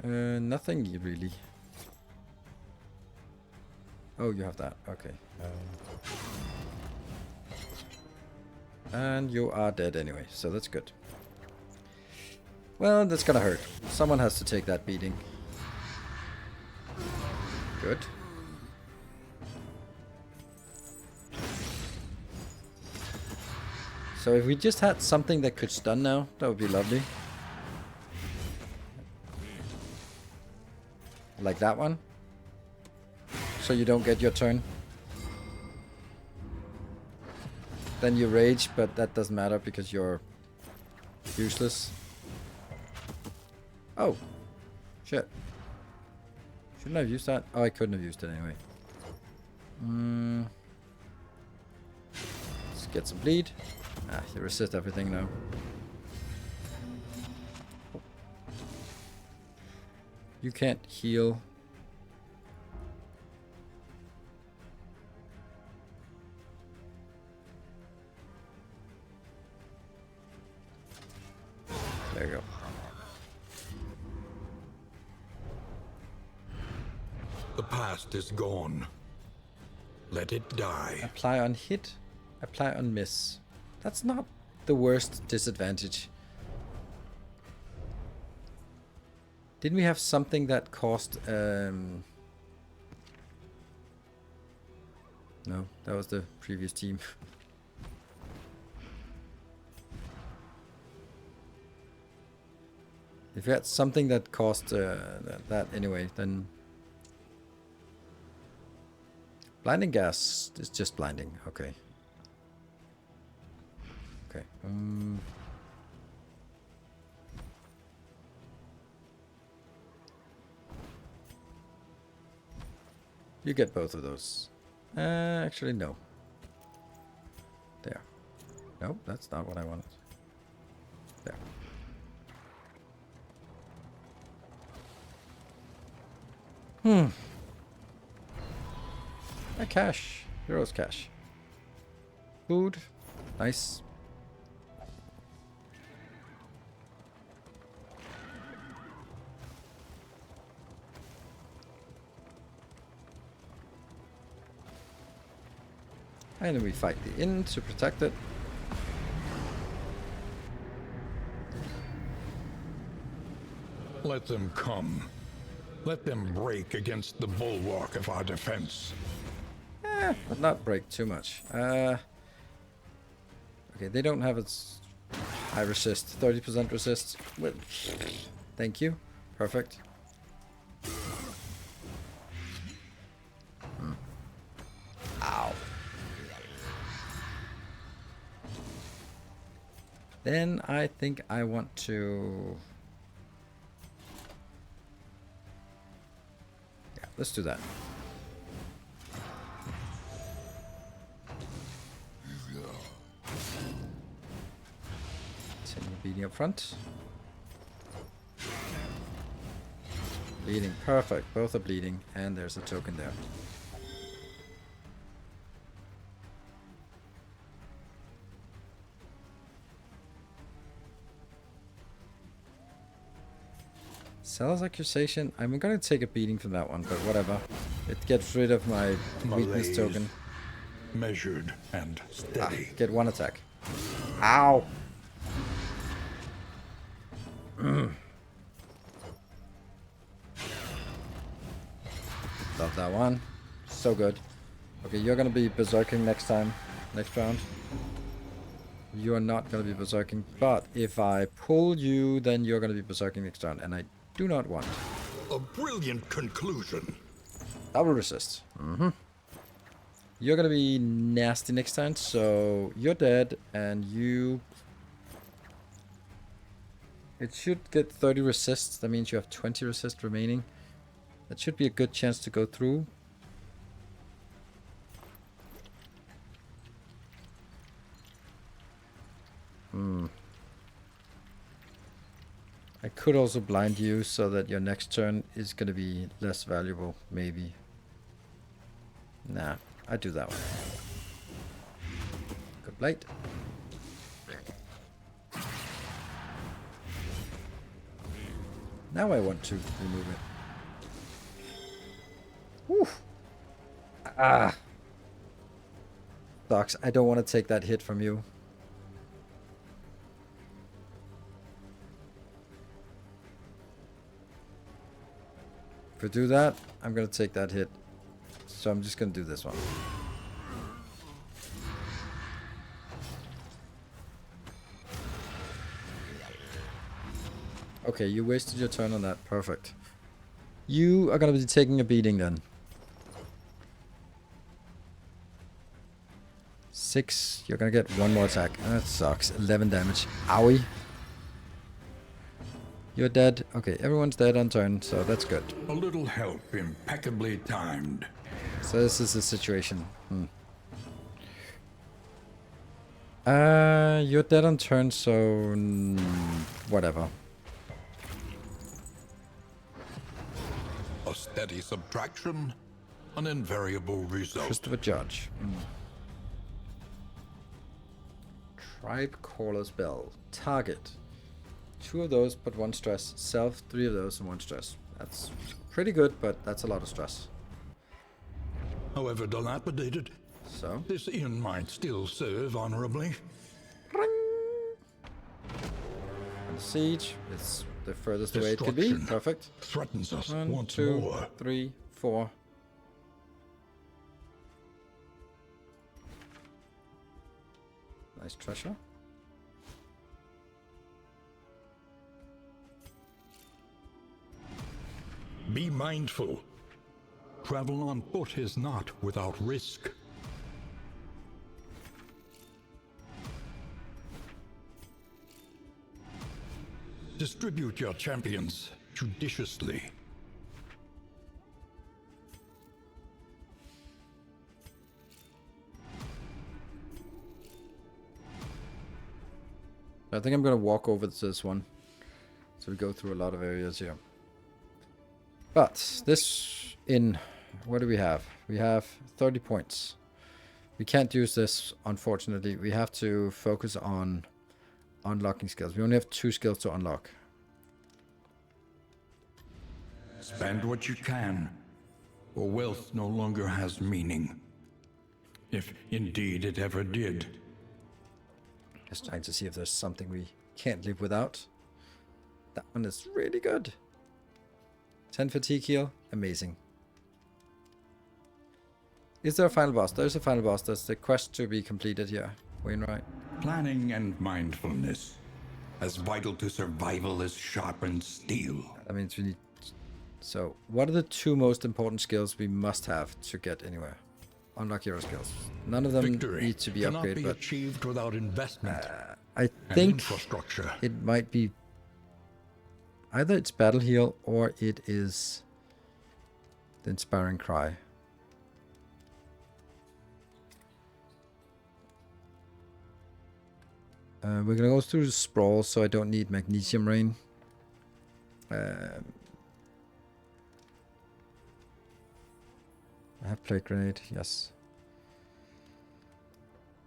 Nothing really. Oh, you have that. Okay. And you are dead anyway, so that's good. Well, that's gonna hurt. Someone has to take that beating. Good. So if we just had something that could stun now, that would be lovely. Like that one. So you don't get your turn. Then you rage, but that doesn't matter because you're useless. Oh. Shit. Shouldn't I have used that? Oh, I couldn't have used it anyway. Let's get some bleed. Ah, you resist everything now. You can't heal. There you go. The past is gone. Let it die. Apply on hit, apply on miss. That's not the worst disadvantage. Didn't we have something that cost... No, that was the previous team. If you had something that cost that anyway, then... Blinding gas is just blinding, okay. Okay. You get both of those. Actually, no. There. Nope, that's not what I wanted. There. A cash. Heroes cash. Food. Nice. And then we fight the inn to protect it. Let them come. Let them break against the bulwark of our defense. But not break too much. Okay, they don't have its... I resist. 30% resist. Well, thank you. Perfect. Ow. Then I think I want to... Yeah, let's do that. Continue beating up front. Bleeding, perfect. Both are bleeding, and there's a token there. Sell's accusation. I'm gonna take a beating from that one, but whatever. It gets rid of my weakness Malaise. token. Measured and steady. Get one attack. Ow! Love that one. So good. Okay, you're gonna be berserking next time. Next round. You are not gonna be berserking, but if I pull you, then you're gonna be berserking next round, and I do not want. A brilliant conclusion. Double resist. You're gonna be nasty next time, so you're dead, and you... It should get 30 resists. That means you have 20 resist remaining. That should be a good chance to go through. I could also blind you so that your next turn is going to be less valuable, maybe. Nah, I do that one. Good blight. Now I want to remove it. Whew. Ah. Sucks. I don't want to take that hit from you. If I do that, I'm going to take that hit. So I'm just going to do this one. Okay, you wasted your turn on that. Perfect. You are going to be taking a beating then. 6. You're going to get one more attack. That sucks. 11 damage. Owie. You're dead. Okay, everyone's dead on turn, so that's good. A little help impeccably timed. So this is the situation. You're dead on turn, so whatever. A steady subtraction, an invariable result. Christopher Judge. Tribe Caller's Bell. Target. 2 of those, but 1 stress. Self, 3 of those and 1 stress. That's pretty good, but that's a lot of stress. However dilapidated, So, this inn might still serve honorably. and siege is the furthest away it could be. Destruction Perfect. threatens us 1, once 2, more. 3, 4. Nice treasure. Be mindful. Travel on foot is not without risk. Distribute your champions judiciously. I think I'm going to walk over to this one. So we go through a lot of areas here. But this in... What do we have? We have 30 points. We can't use this, unfortunately. We have to focus on unlocking skills. We only have 2 skills to unlock. Spend what you can, for wealth no longer has meaning. If indeed it ever did. Just trying to see if there's something we can't live without. That one is really good. 10 fatigue heal. Amazing. Is there a final boss? There's a final boss. There's the quest to be completed here. Wainwright. Planning and mindfulness. as vital to survival as sharpened steel. That means we need... So, what are the 2 most important skills we must have to get anywhere? Unlock hero skills. None of them Victory need to be cannot upgraded, be but achieved without investment I and think infrastructure. it might be... Either it's Battle Heal or it is the Inspiring Cry. We're gonna go through the Sprawl, so I don't need Magnesium Rain. I have Plague Grenade, yes.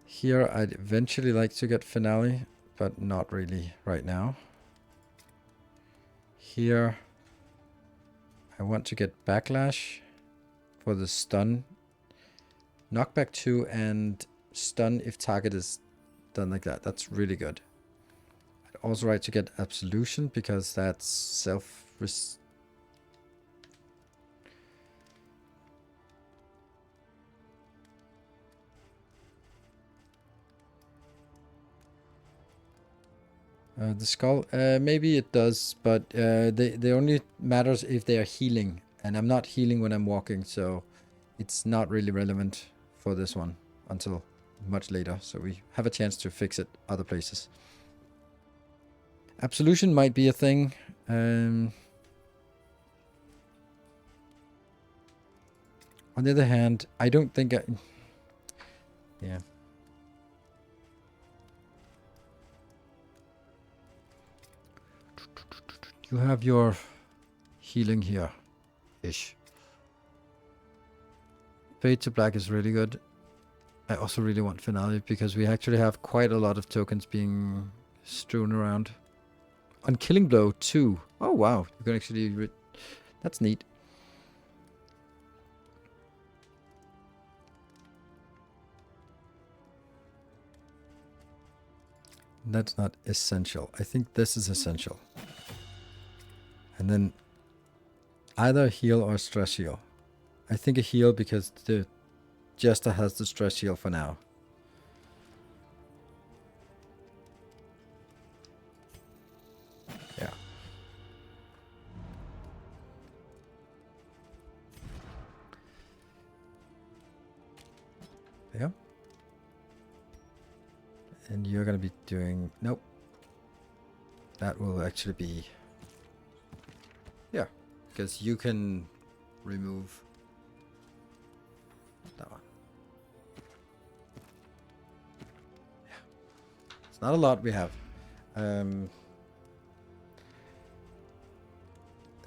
Here I'd eventually like to get Finale, but not really right now. Here I want to get Backlash for the stun. Knockback 2 and stun if target is done like that. That's really good. I'd also like to get Absolution because that's self... the skull, maybe it does, but they only matters if they are healing, and I'm not healing when I'm walking, so it's not really relevant for this one until much later, so we have a chance to fix it other places. Absolution might be a thing. On the other hand, I don't think I... Yeah. You have your healing here, ish. Fade to Black is really good. I also really want Finale because we actually have quite a lot of tokens being strewn around. On Killing Blow too. Oh wow, you can actually... That's neat. That's not essential. I think this is essential. And then either heal or stress heal. I think a heal because the Jester has the stress heal for now. Yeah. Yeah. And you're going to be doing... Nope. That will actually be... Yeah. Because you can remove that one. Yeah. It's not a lot we have. The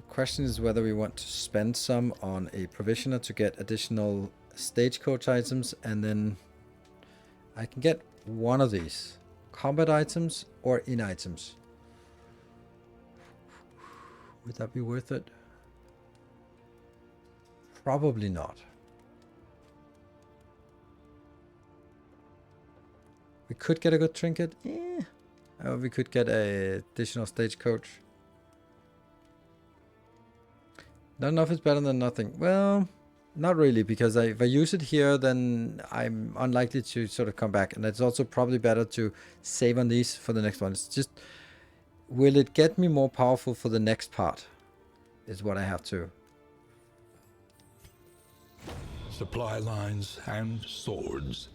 question is whether we want to spend some on a provisioner to get additional stagecoach items, and then I can get one of these combat items or in items. Would that be worth it? Probably not. We could get a good trinket. Or we could get a additional stagecoach. Not enough is better than nothing. Well, not really, because if I use it here, then I'm unlikely to sort of come back. And it's also probably better to save on these for the next one. It's just, will it get me more powerful for the next part? Is what I have to. Supply lines and swords.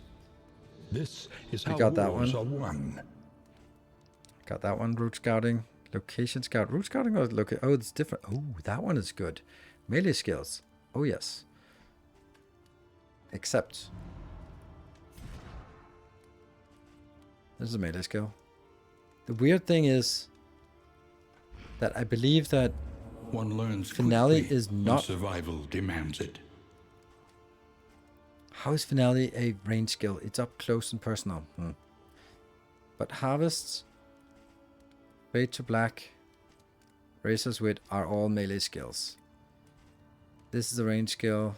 This is how got that wars one. are won. Got that one, route scouting. Location scout. Route scouting or look. Oh, it's different. Oh, that one is good. Melee skills. Oh, yes. Except. This is a melee skill. The weird thing is that I believe that One learns Finale quickly is when not... survival demands it. How is Finale a range skill? It's up close and personal. But Harvests, Fade to Black, Razor's Wit are all melee skills. This is a range skill,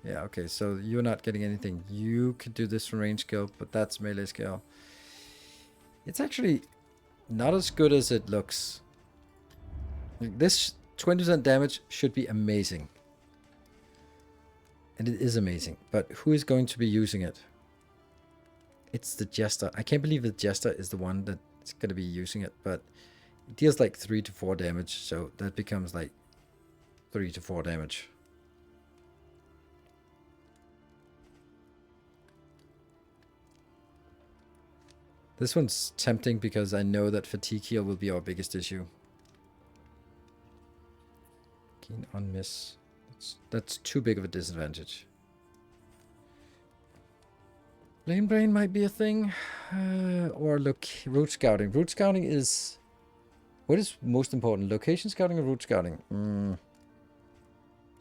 Yeah, okay, so you're not getting anything. You could do this from range skill, but that's melee skill. It's actually not as good as it looks. This 20% damage should be amazing. And it is amazing. But who is going to be using it? It's the Jester. I can't believe the Jester is the one that it's gonna be using it, but it deals like 3 to 4 damage, so that becomes like 3 to 4 damage. This one's tempting because I know that fatigue heal will be our biggest issue. Keen on miss. That's too big of a disadvantage. Lane brain might be a thing. Or look, route scouting. Route scouting is... What is most important? Location scouting or route scouting?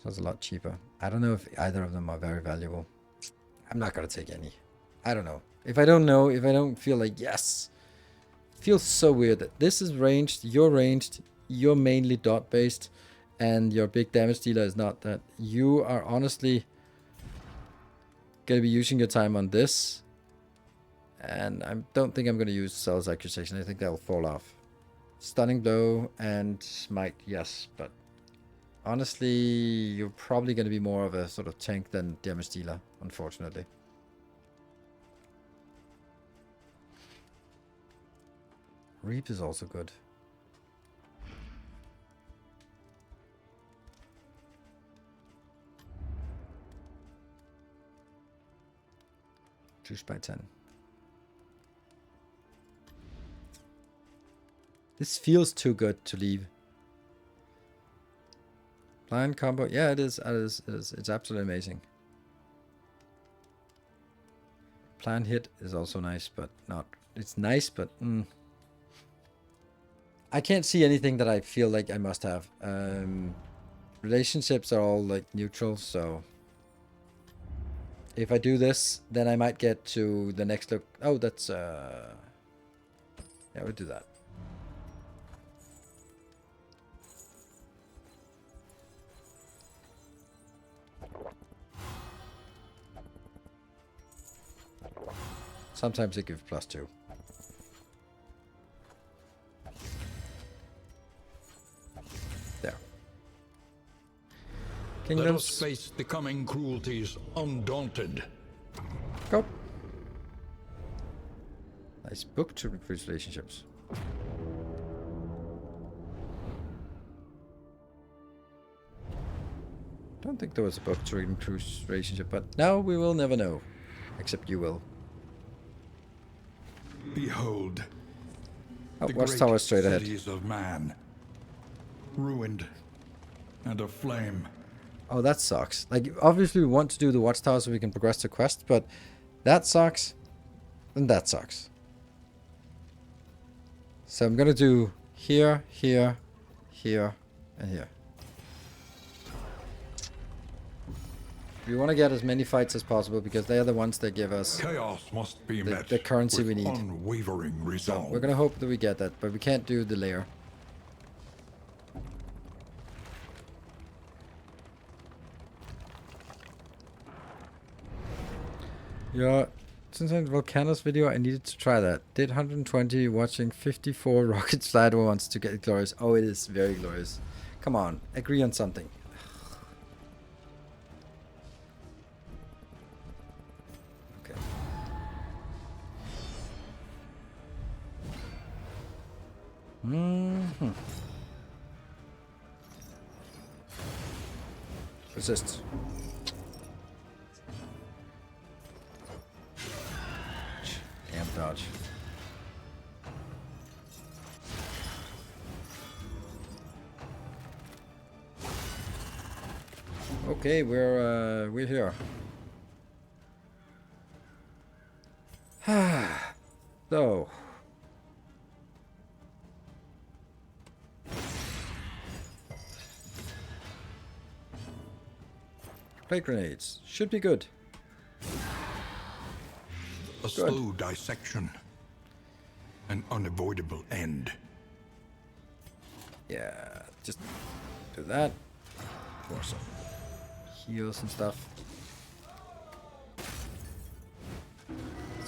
Sounds a lot cheaper. I don't know if either of them are very valuable. I'm not going to take any. I don't know. If I don't know, if I don't feel like, yes. It feels so weird that this is ranged, you're mainly dot based, and your big damage dealer is not that. You are honestly going to be using your time on this. And I don't think I'm going to use Cell's Accusation. I think that'll fall off. Stunning Blow and Smite, yes, but honestly, you're probably going to be more of a sort of tank than damage dealer, unfortunately. Reap is also good. Juice by 10. This feels too good to leave. Blind combo. Yeah, it is. It is. It is. It's absolutely amazing. Plan hit is also nice, but not. It's nice, but I can't see anything that I feel like I must have. Relationships are all like neutral, so if I do this, then I might get to the next look. Oh, that's yeah, we'll do that. Sometimes it gives +2. There. Let us Kingdoms. face the coming cruelties undaunted. Go. Nice book to increase relationships. Don't think there was a book to increase relationship, but now we will never know. Except you will. Behold, Oh, the watchtower great straight ahead. cities of man, ruined and aflame. Oh, that sucks. Like, obviously we want to do the watchtower so we can progress the quest, but that sucks. And that sucks. So I'm gonna do here, here, here, and here. We want to get as many fights as possible because they are the ones that give us Chaos must be met the currency with we need. unwavering So resolve. we're gonna hope that we get that, but we can't do the layer. Yeah, since I did Volcano's video, I needed to try that. Did 120 watching 54 rockets fly at once to get glorious. Oh, it is very glorious. Come on, agree on something. Okay. Resist. Damn dodge. Okay, we're here. So plate grenades should be good. A slow dissection. An unavoidable end. Yeah, just do that. For some heals and stuff.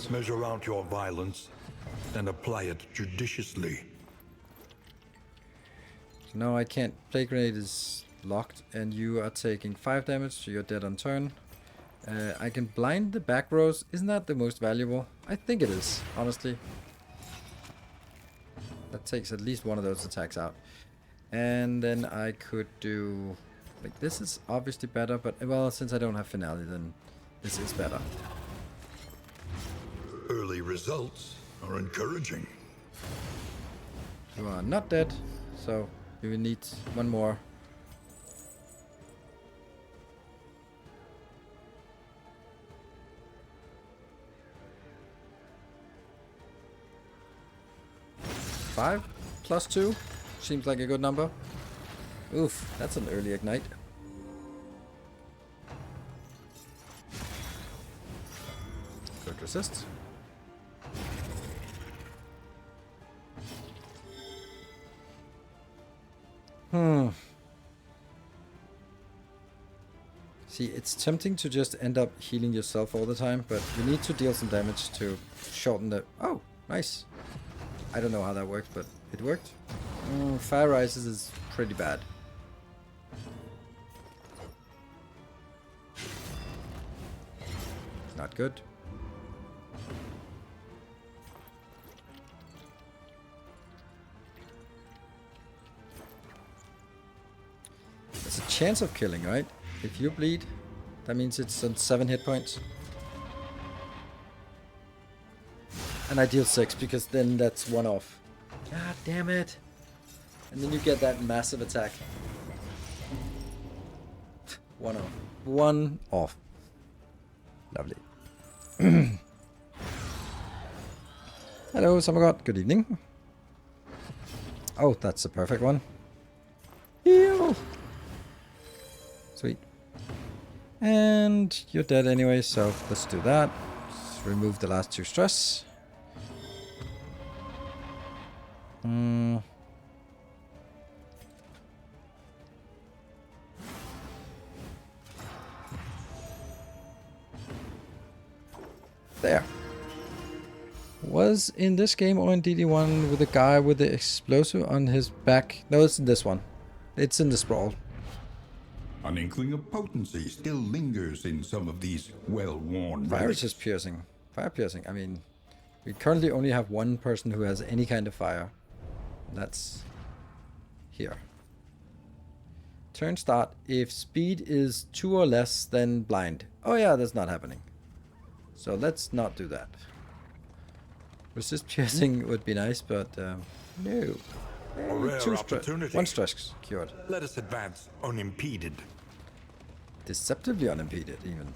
Measure out your violence and apply it judiciously. So now I can't. Plate grenade is locked, and you are taking 5 damage, so you're dead on turn. I can blind the back rows. Isn't that the most valuable? I think it is, honestly. That takes at least one of those attacks out. And then I could do... Like, this is obviously better, but, well, since I don't have finale, then this is better. Early results are encouraging. You are not dead, so you will need one more. Five plus 2 seems like a good number. Oof, that's an early ignite. Good resist. See, it's tempting to just end up healing yourself all the time, but you need to deal some damage to shorten the... Oh, nice. I don't know how that works, but it worked. Fire Rises is pretty bad. Not good. There's a chance of killing, right? If you bleed, that means it's on 7 hit points. And I deal 6 because then that's 1 off. God damn it. And then you get that massive attack. 1 off. 1 off. Lovely. Hello, Summergod. Good evening. Oh, that's the perfect one. Heal. Sweet. And you're dead anyway, so let's do that. Let's remove the last 2 stress. There. Was in this game or in DD1 with a guy with the explosive on his back? No, it's in this one. It's in the sprawl. An inkling of potency still lingers in some of these well-worn Fire relics. is just piercing. Fire piercing. I mean, we currently only have one person who has any kind of fire. That's here. Turn start. If speed is 2 or less, then blind. Oh yeah, that's not happening. So let's not do that. Resist piercing would be nice, but no. A rare 2 opportunity. 1 stress cured. Let us advance unimpeded. Deceptively unimpeded, even.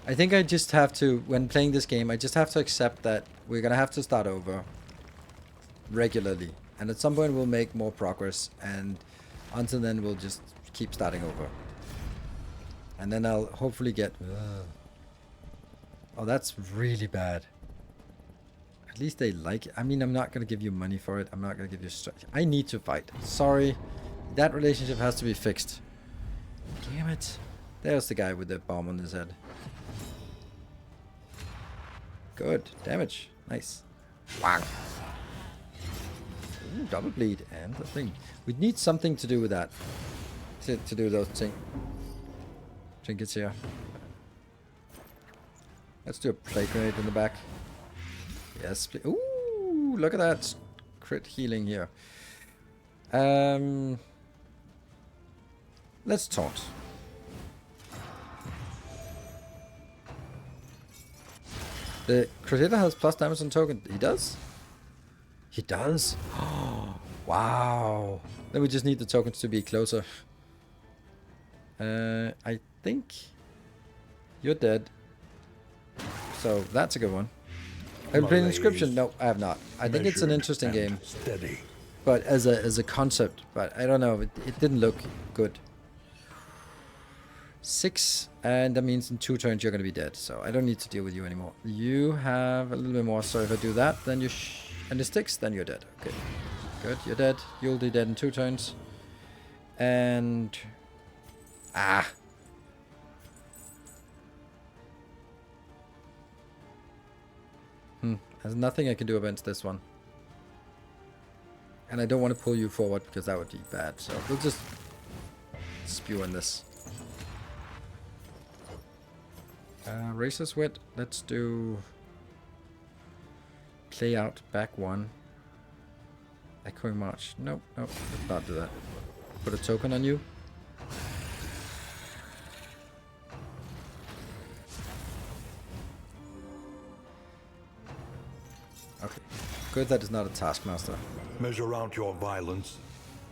I think I just have to, when playing this game, I just have to accept that we're gonna have to start over regularly. And at some point we'll make more progress, and until then we'll just keep starting over. And then I'll hopefully get... Oh, that's really bad. At least they like it. I mean, I'm not going to give you money for it. I'm not going to give you... I need to fight. Sorry. That relationship has to be fixed. Damn it. There's the guy with the bomb on his head. Good. Damage. Nice. Wow. Ooh, double bleed. And the thing. We need something to do with that. To do those trinkets here. Let's do a plague grenade in the back. Yes. Ooh, look at that. Crit healing here. Let's taunt. The crit has plus damage on token. He does? He does? Oh, wow. Then we just need the tokens to be closer. I think you're dead. So that's a good one. Have you played Inscription? No, I have not. I think it's an interesting game. Steady. But as a concept, but I don't know, it didn't look good. 6, and that means in 2 turns you're going to be dead, so I don't need to deal with you anymore. You have a little bit more, so if I do that, then you and it sticks, then you're dead. Okay, good, you're dead. You'll be dead in 2 turns. And... Ah! There's nothing I can do against this one. And I don't want to pull you forward because that would be bad. So we'll just spew in this. Razor's Wit. Let's do Play out back 1. Echoing March. Nope, nope. Let's not do that. Put a token on you. Okay. Good that it's not a taskmaster. Measure out your violence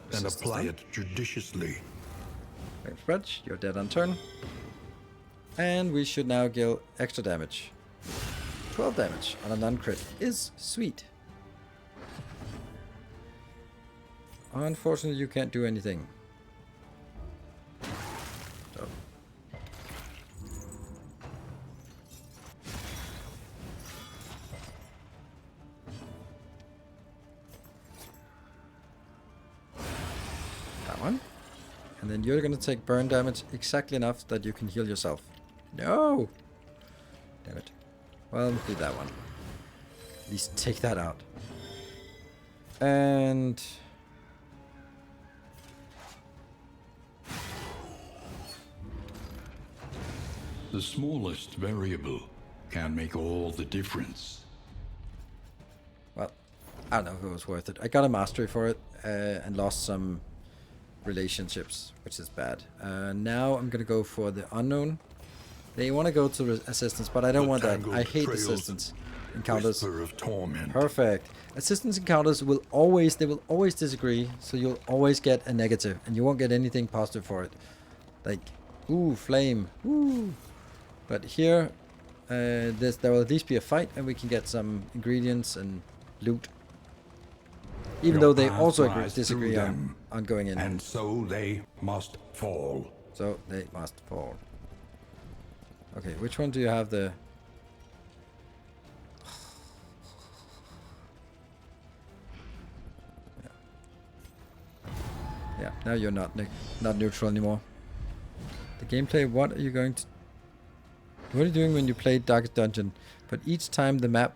and Resistance apply done. it judiciously. Frame spread. You're dead on turn. And we should now deal extra damage. 12 damage on a non-crit is sweet. Unfortunately, you can't do anything. So. That one. And then you're gonna take burn damage exactly enough that you can heal yourself. No! Damn it. Well, do that one. At least take that out. And... The smallest variable can make all the difference. Well, I don't know if it was worth it. I got a mastery for it and lost some relationships, which is bad. Now I'm gonna go for the unknown. They want to go to assistance, but I don't want that. I hate assistance encounters. Of torment. Perfect. Assistance encounters will always disagree, so you'll always get a negative, and you won't get anything positive for it. Like, ooh, flame, ooh. But here, there will at least be a fight, and we can get some ingredients and loot. Even though they also disagree on going in. And so they must fall. So they must fall. Okay, which one do you have the... Yeah, now you're not neutral anymore. The gameplay, what are you going to... What are you doing when you play Darkest Dungeon? But each time the map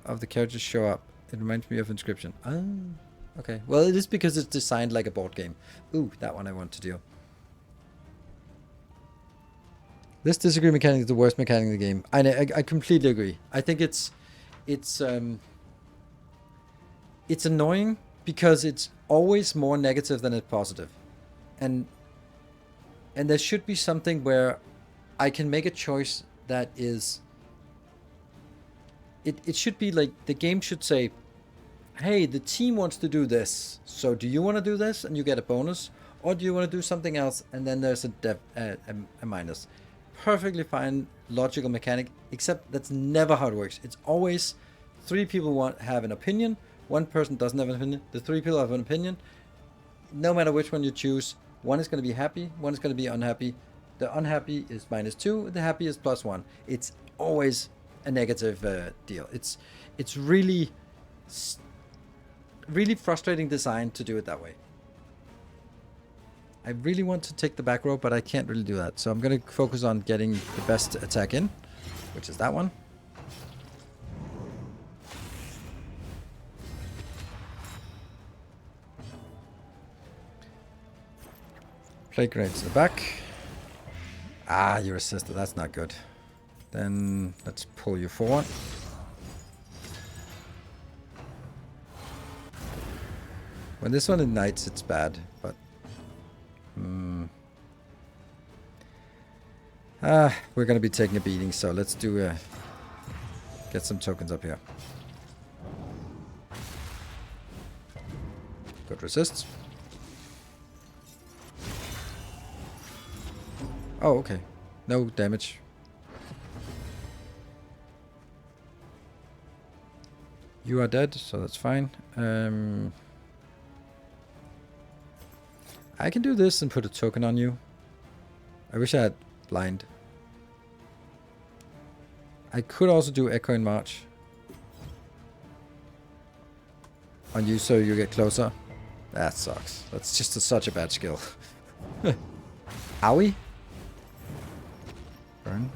of the characters show up, it reminds me of Inscription. Ah, okay. Well, it is because it's designed like a board game. Ooh, that one I want to do. This disagree mechanic is the worst mechanic in the game. I completely agree. I think it's annoying because it's always more negative than it's positive. And there should be something where I can make a choice that is... It should be like, the game should say, hey, the team wants to do this, so do you want to do this and you get a bonus? Or do you want to do something else and then there's a minus? Perfectly fine logical mechanic, except that's never how it works. It's always 3 people have an opinion, 1 person doesn't have an opinion, the 3 people have an opinion. No matter which one you choose, 1 is going to be happy, 1 is going to be unhappy. The unhappy is -2, the happy is +1. It's always a negative deal. It's really frustrating design to do it that way. I really want to take the back row, but I can't really do that. So I'm going to focus on getting the best attack in, which is that one. Play grenades in the back. Ah, you resisted. That's not good. Then let's pull you forward. When this one ignites, it's bad, but... we're gonna be taking a beating, so let's do get some tokens up here. Good resist. Oh, okay. No damage. You are dead, so that's fine. I can do this and put a token on you. I wish I had blind. I could also do Echo in March on you so you get closer. That sucks. That's just such a bad skill. Owie? Burn.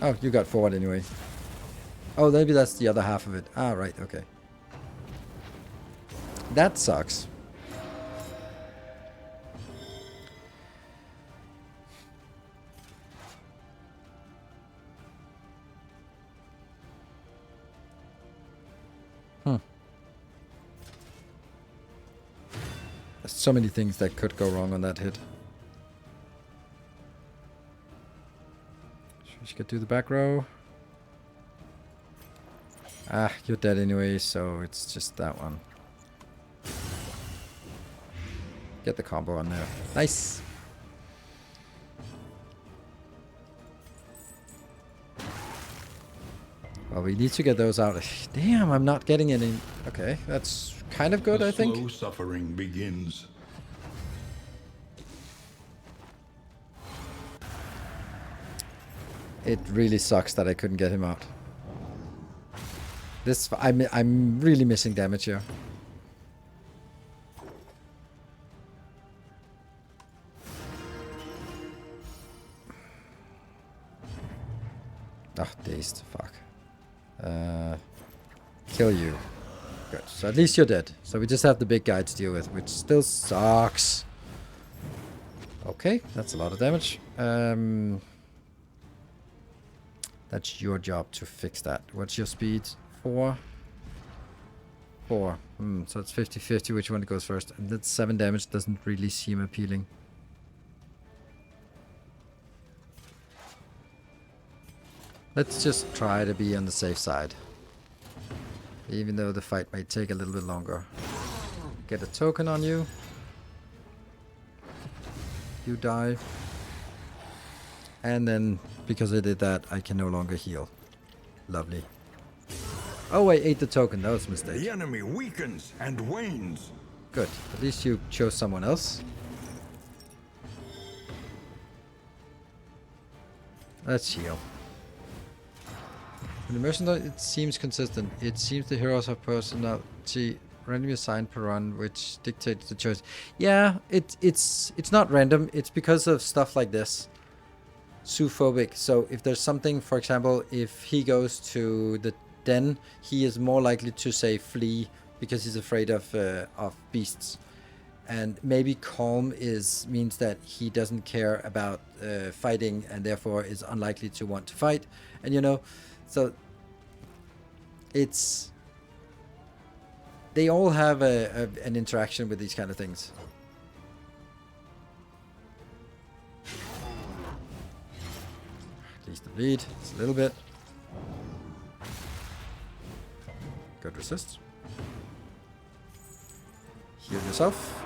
Oh, you got forward anyway. Oh, maybe that's the other half of it. Ah, right, okay. That sucks. There's so many things that could go wrong on that hit. She could do the back row. Ah, you're dead anyway, so it's just that one. Get the combo on there. Nice! Well, we need to get those out. Damn, I'm not getting any. Okay, that's kind of good, I think. Slow suffering begins. It really sucks that I couldn't get him out. This, I'm really missing damage here. Ah, dazed. Fuck. Kill you. Good. So at least you're dead. So we just have the big guy to deal with, which still sucks. Okay, that's a lot of damage. That's your job to fix that. What's your speed? 4? 4. So it's 50-50 which one goes first. And that 7 damage doesn't really seem appealing. Let's just try to be on the safe side. Even though the fight might take a little bit longer. Get a token on you. You die. And then, because I did that, I can no longer heal. Lovely. Oh, I ate the token. That was a mistake. The enemy weakens and wanes. Good. At least you chose someone else. Let's heal. In the mercenary, it seems consistent. It seems the heroes have personality randomly assigned per run, which dictates the choice. Yeah, it's not random. It's because of stuff like this. Zoophobic. So if there's something, for example, if he goes to the den, he is more likely to say flee because he's afraid of beasts. And maybe calm means that he doesn't care about fighting and therefore is unlikely to want to fight. And you know, so they all have an interaction with these kind of things. At least the bleed, it's a little bit. Good resist. Heal yourself.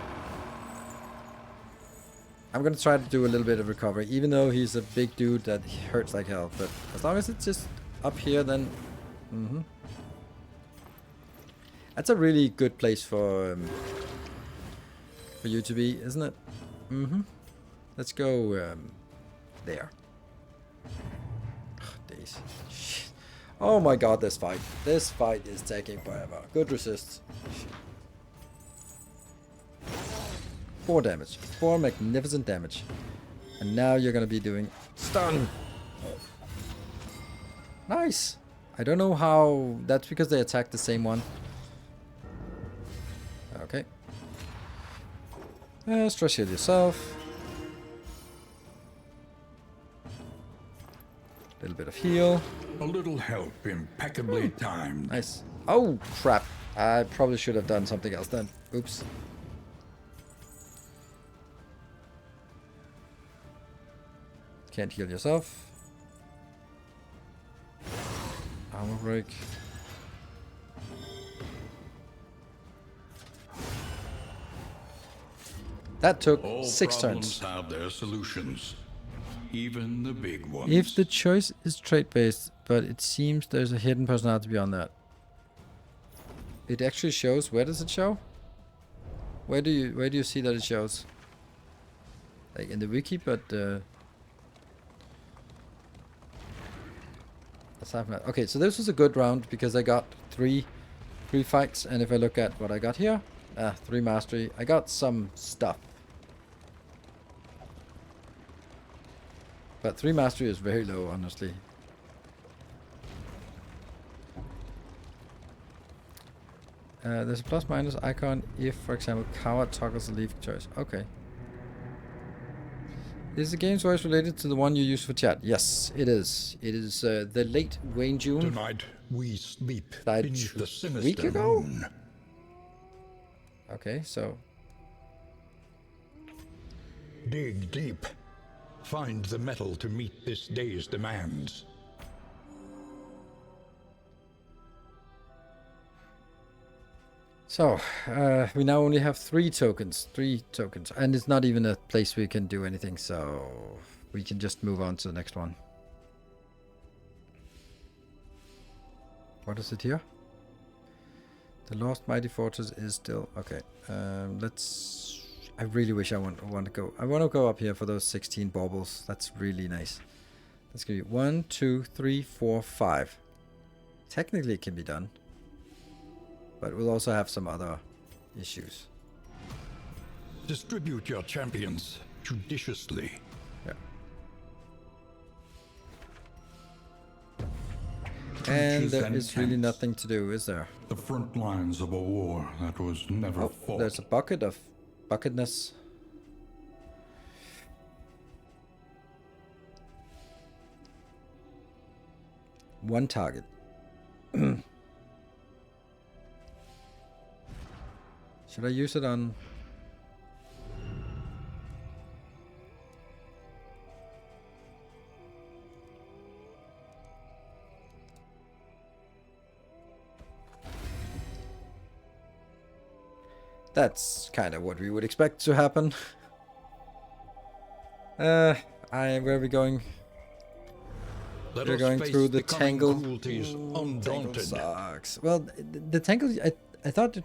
I'm gonna try to do a little bit of recovery, even though he's a big dude that hurts like hell. But as long as it's just up here, then that's a really good place for you to be, isn't it? Let's go there. Days. Shit. Oh my god, this fight. This fight is taking forever. Good resist. Shit. 4 damage. 4 magnificent damage. And now you're gonna be doing stun. Nice. I don't know how. That's because they attacked the same one. Okay. Stress heal yourself. A little bit of heal. A little help impeccably timed. Nice. Oh, crap. I probably should have done something else then. Oops. Can't heal yourself. Armor break. That took All 6 problems turns. have their solutions, even the big ones. If the choice is trait based, but it seems there's a hidden personality beyond that. It actually shows. Where does it show? Where do you see that it shows? Like in the wiki, but okay, so this was a good round because I got three fights, and if I look at what I got here, 3 mastery, I got some stuff. But 3 mastery is very low, honestly. There's a plus minus icon if, for example, coward toggles a leaf choice. Okay. Is the game's voice related to the one you use for chat? Yes, it is. It is the late Wayne June. Tonight we sleep Died beneath the week sinister ago? moon. Okay, so Dig deep. Find the metal to meet this day's demands. So, we now only have 3 tokens. 3 tokens. And it's not even a place we can do anything, so we can just move on to the next one. What is it here? The Lost Mighty Fortress is still... Okay, let's... I really wish I want to go... I want to go up here for those 16 baubles. That's really nice. That's going to be 1, 2, 3, 4, 5. Technically it can be done. But we'll also have some other issues. Distribute your champions judiciously. Yeah. And there is really nothing to do, is there? The front lines of a war that was never fought. There's a bucket of bucketness. One target. Should I use it on... That's kind of what we would expect to happen. Where are we going? We're going through the tangle. Tangle sucks. Well, the tangle, I thought...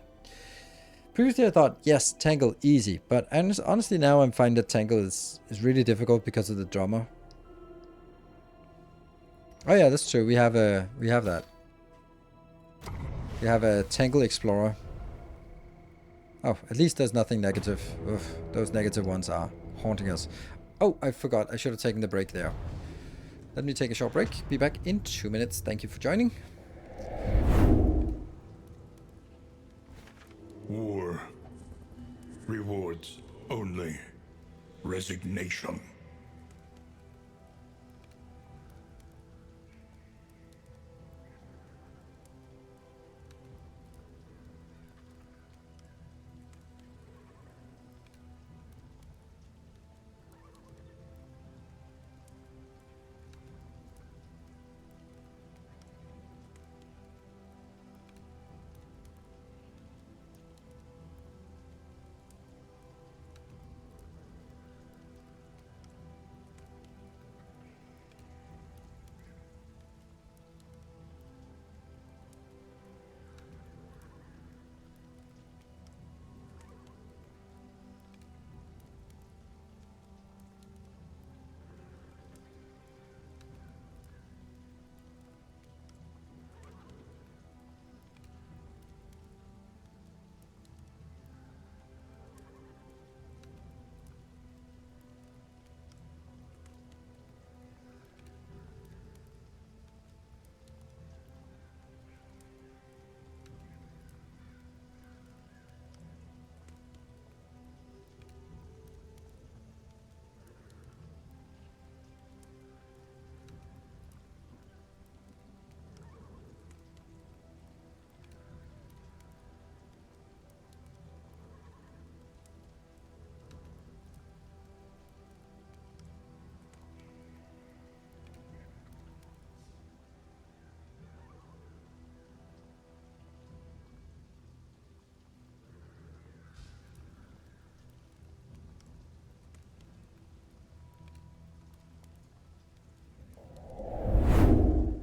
Previously I thought, yes, tangle, easy. But honestly now I'm finding that tangle is really difficult because of the drummer. Oh yeah, that's true. We have that. We have a tangle explorer. Oh, at least there's nothing negative. Oof, those negative ones are haunting us. Oh, I forgot. I should have taken the break there. Let me take a short break. Be back in 2 minutes. Thank you for joining. War. Rewards only resignation.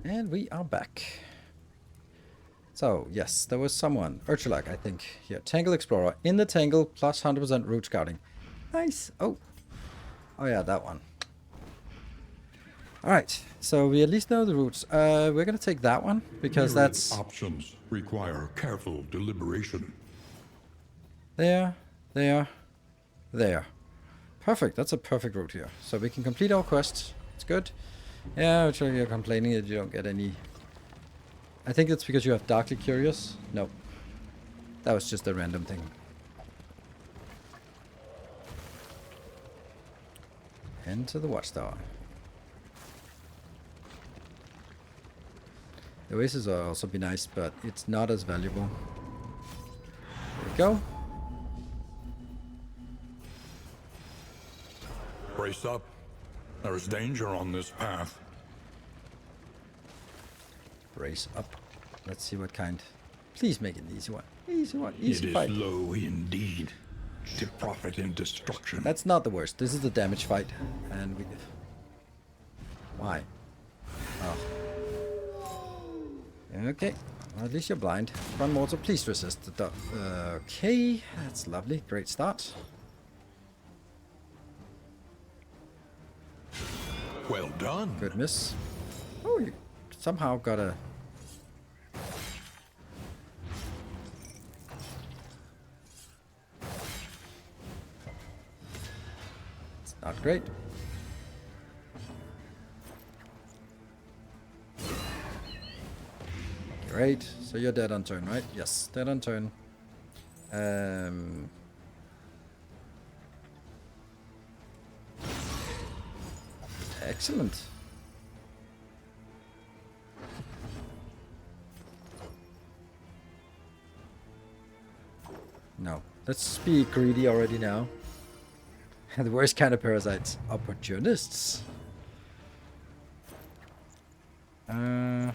And we are back. So, yes, there was someone. Urchulak, I think. Here, Tangle Explorer. In the Tangle, plus 100% route scouting. Nice. Oh. Oh yeah, that one. Alright, so we at least know the routes. We're going to take that one, because Myriad that's... options require careful deliberation. There. Perfect, that's a perfect route here. So we can complete our quest. It's good. Yeah, actually you're complaining that you don't get any... I think it's because you have Darkly Curious. No. That was just a random thing. Enter the Watchtower. The Oasis will also be nice, but it's not as valuable. There we go. Brace up. There's danger on this path. Brace up. Let's see what kind. Please make it an easy one. Easy one. Easy It fight. is low indeed, to profit in destruction. That's not the worst. This is the damage fight. And we... Why? Oh. Okay. Well, at least you're blind. Run mortal, please resist the dot. Okay. That's lovely. Great start. Well done. Good miss. Oh, you somehow got a... It's not great. Great. So you're dead on turn, right? Yes, dead on turn. Excellent. No. Let's be greedy already now. The worst kind of parasites. Opportunists. I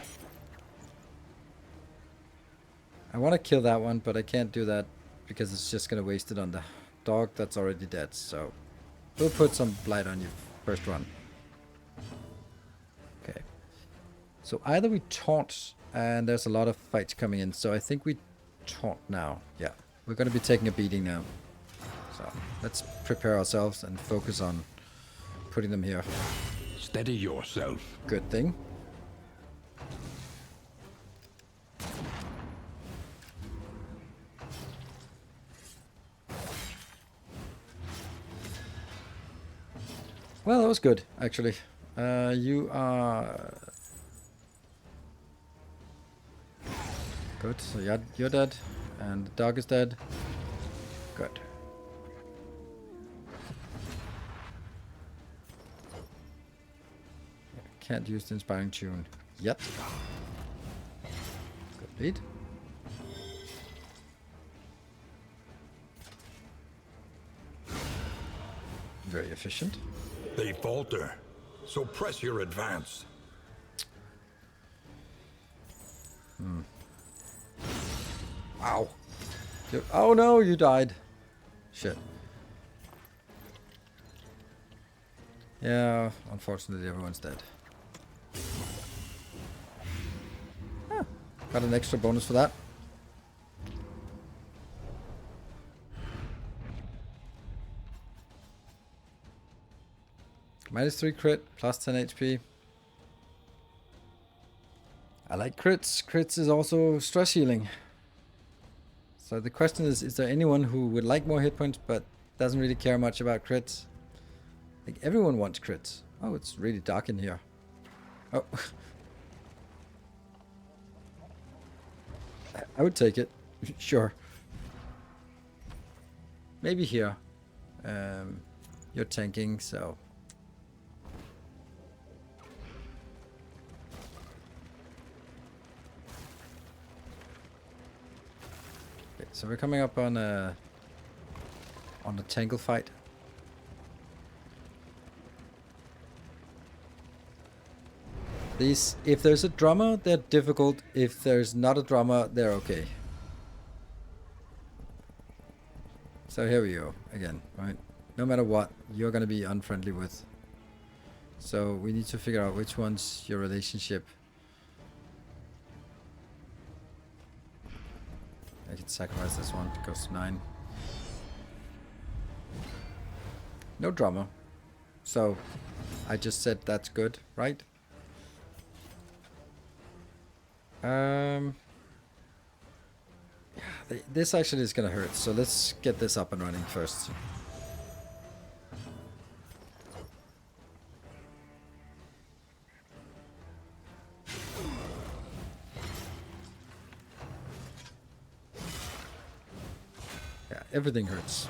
want to kill that one, but I can't do that because it's just going to waste it on the dog that's already dead. So we'll put some blight on you first run. Okay. So either we taunt, and there's a lot of fights coming in, so I think we taunt now. Yeah, we're going to be taking a beating now. So let's prepare ourselves and focus on putting them here. Steady yourself. Good thing. Well, that was good, actually. You are... Good, so you're dead, and the dog is dead. Good. Can't use the inspiring tune yet. Good lead. Very efficient. They falter, so press your advance. Wow. Oh no, you died. Shit. Yeah, unfortunately everyone's dead. Ah, got an extra bonus for that. -3 crit, plus 10 HP. I like crits. Crits is also stress healing. So the question is there anyone who would like more hit points but doesn't really care much about crits? Like everyone wants crits. Oh, it's really dark in here. Oh. I would take it. Sure. Maybe here. You're tanking, so... Okay, so we're coming up on a tangle fight. These, if there's a drummer, they're difficult. If there's not a drummer, they're okay. So here we go again, right? No matter what, you're gonna be unfriendly with. So we need to figure out which one's your relationship. I can sacrifice this one. It goes to 9. No drummer. So I just said that's good, right? This actually is gonna hurt, so let's get this up and running first. Yeah, everything hurts.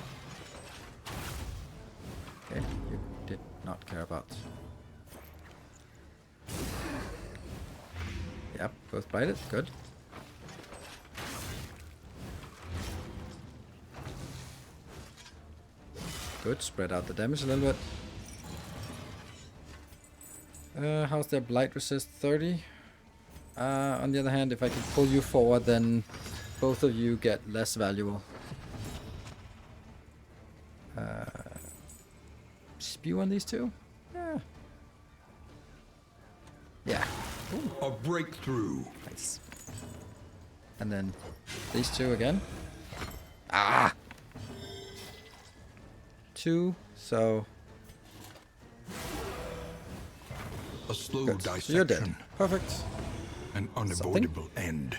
Okay, you did not care about. Yep, both blighted, good. Good, spread out the damage a little bit. How's their blight resist? 30. On the other hand, if I can pull you forward, then both of you get less valuable. Spew on these two? Yeah. Yeah. A breakthrough. Nice. And then these two again. Ah! 2, so... A slow Good. dissection. So you're dead. Perfect. An unavoidable end.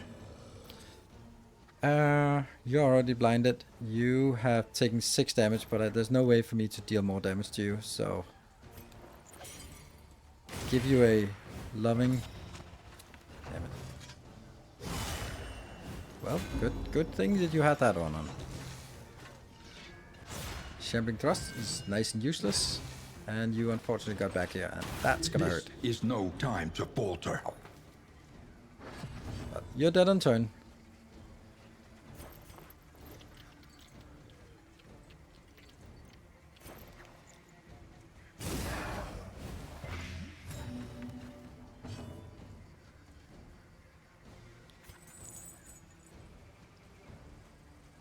You're already blinded. You have taken 6 damage, but there's no way for me to deal more damage to you, so... Give you a loving... Damn it. Well, good thing that you had that on. Shambling Thrust is nice and useless. And you unfortunately got back here, and that's gonna hurt. Is no time to falter. But you're dead on turn.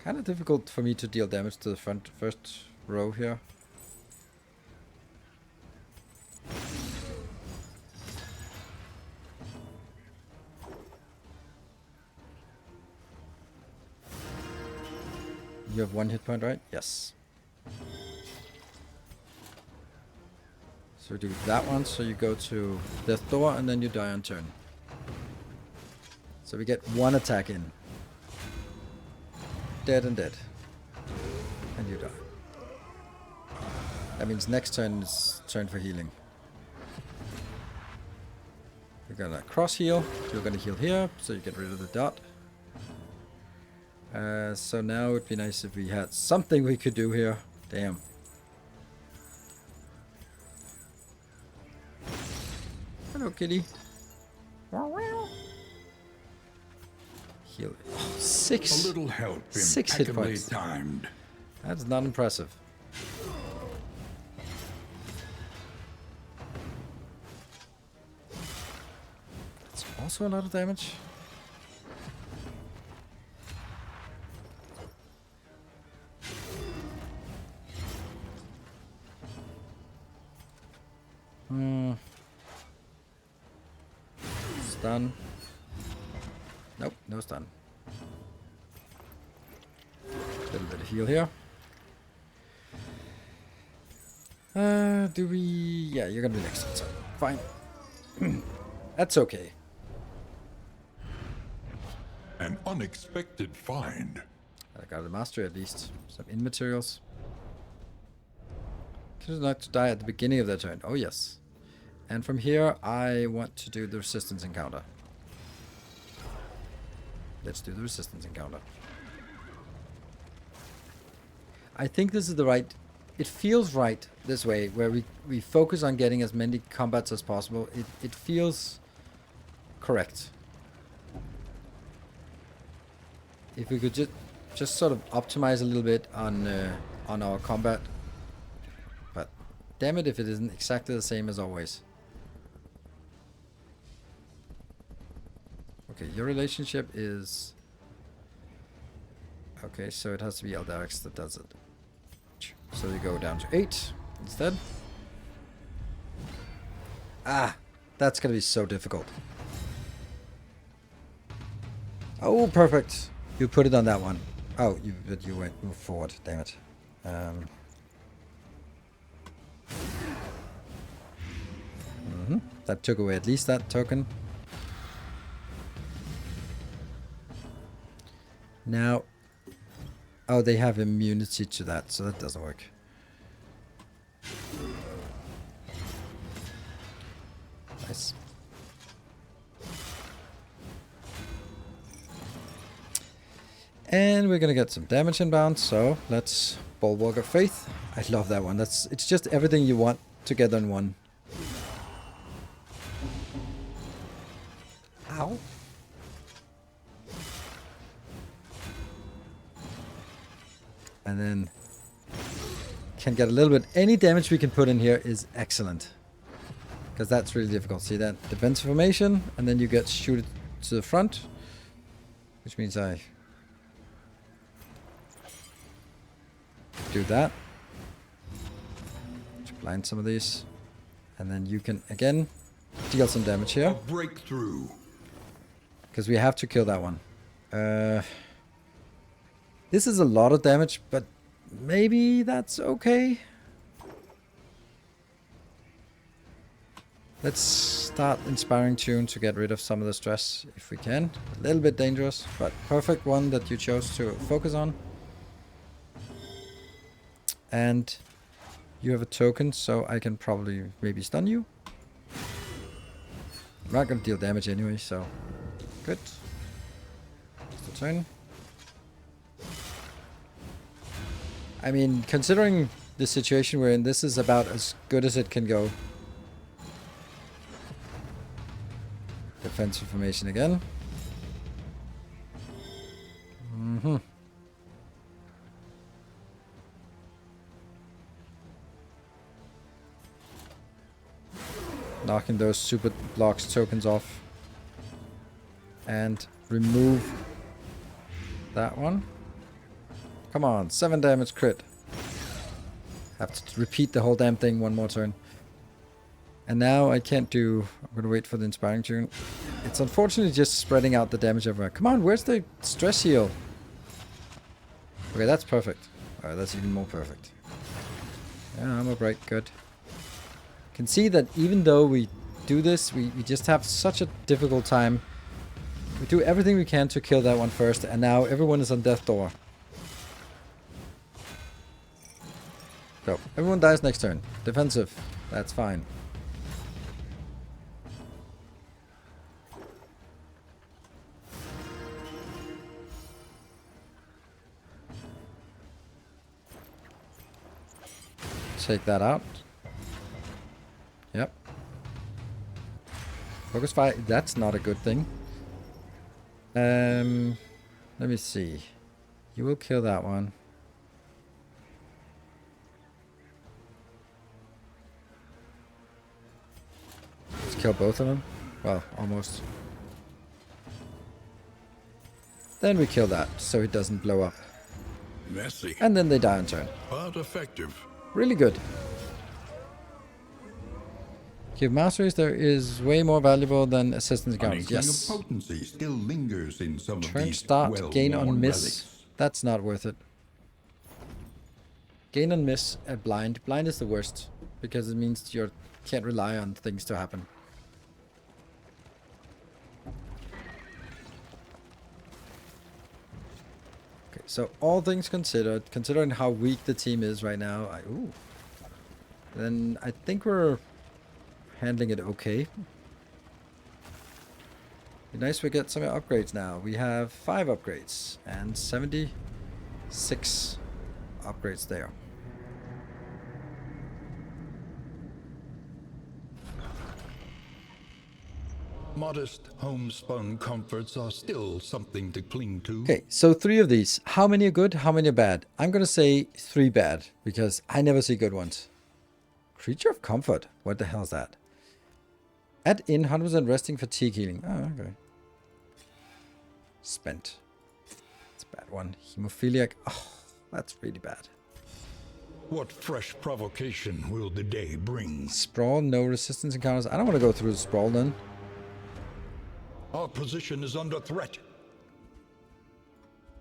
Kind of difficult for me to deal damage to the first row here. You have 1 hit point, right? Yes. So we do that one, so you go to Death Door, and then you die on turn. So we get 1 attack in. Dead and dead. And you die. That means next turn is turn for healing. You're gonna cross heal. You're gonna heal here, so you get rid of the dot. So now it'd be nice if we had something we could do here. Damn. Hello, kitty. Heal. Oh, 6. A little help. 6 hit Impeccably points. timed. That's not impressive. That's also a lot of damage. Stun. Nope, no stun. Little bit of heal here. Do we... Yeah, you're gonna be next. So fine. That's okay. An unexpected find. I got a mastery at least. Some in materials. Choose not to die at the beginning of their turn. Oh yes. And from here, I want to do the resistance encounter. Let's do the resistance encounter. I think this is the right... It feels right this way, where we focus on getting as many combats as possible. It feels correct. If we could just sort of optimize a little bit on our combat. But damn it if it isn't exactly the same as always. Okay, your relationship is... Okay, so it has to be Eldarix that does it. So you go down to 8 instead. Ah, that's gonna be so difficult. Oh, perfect. You put it on that one. Oh, you went move forward. Damn it. That took away at least that token. Now, oh, they have immunity to that, so that doesn't work. Nice. And we're gonna get some damage inbound, so let's Bulwark of Faith. I love that one. It's just everything you want together in one. Ow. And then can get a little bit. Any damage we can put in here is excellent. Because that's really difficult. See that? Defense formation, and then you get shoot it to the front. Which means I do that. To blind some of these. And then you can, again, deal some damage here. A breakthrough. Because we have to kill that one. This is a lot of damage, but maybe that's okay. Let's start Inspiring Tune to get rid of some of the stress, if we can. A little bit dangerous, but perfect one that you chose to focus on. And you have a token, so I can probably maybe stun you. I'm not going to deal damage anyway, so good. Just a turn. I mean, considering the situation we're in, this is about as good as it can go. Defensive formation again. Knocking those super blocks tokens off. And remove that one. Come on, 7 damage crit. Have to repeat the whole damn thing one more turn. And now I can't do... I'm going to wait for the Inspiring Tune. It's unfortunately just spreading out the damage everywhere. Come on, where's the stress heal? Okay, that's perfect. Alright, that's even more perfect. Yeah, armor break, good. Can see that even though we do this, we just have such a difficult time. We do everything we can to kill that one first, and now everyone is on death door. So, everyone dies next turn. Defensive. That's fine. Take that out. Yep. Focus fire. That's not a good thing. Let me see. You will kill that one. Let's kill both of them. Well, almost. Then we kill that, so it doesn't blow up. Messy, And then they die on turn. but effective. Really good. Give masteries there is way more valuable than assistance An encounters. inkling Yes. of potency still lingers in some of Turn these start, gain on well-worn miss. relics. That's not worth it. Gain on miss at blind. Blind is the worst because it means you can't rely on things to happen. Okay, so all things considered, considering how weak the team is right now, then I think we're handling it okay. Be nice we get some upgrades now. We have 5 upgrades and 76 upgrades there. Modest homespun comforts are still something to cling to. Okay, so 3 of these. How many are good? How many are bad? I'm gonna say 3 bad because I never see good ones. Creature of Comfort. What the hell is that? Add in 100% resting fatigue healing. Oh, okay. Spent. It's a bad one. Hemophiliac. Oh, that's really bad. What fresh provocation will the day bring? Sprawl, no resistance encounters. I don't want to go through the Sprawl then. Our position is under threat.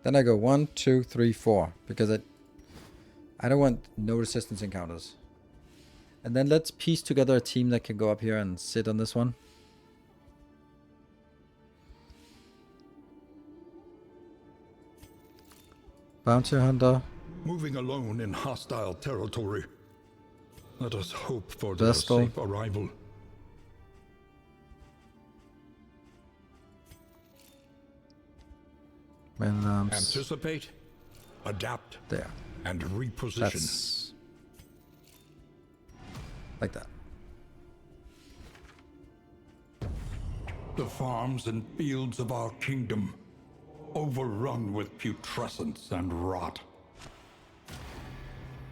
Then I go 1, 2, 3, 4 because I don't want no resistance encounters. And then let's piece together a team that can go up here and sit on this one. Bounty Hunter. Moving alone in hostile territory. Let us hope for their Vestal. safe arrival. Man arms. Anticipate, adapt, There. and reposition. That's like that. The farms and fields of our kingdom, overrun with putrescence and rot.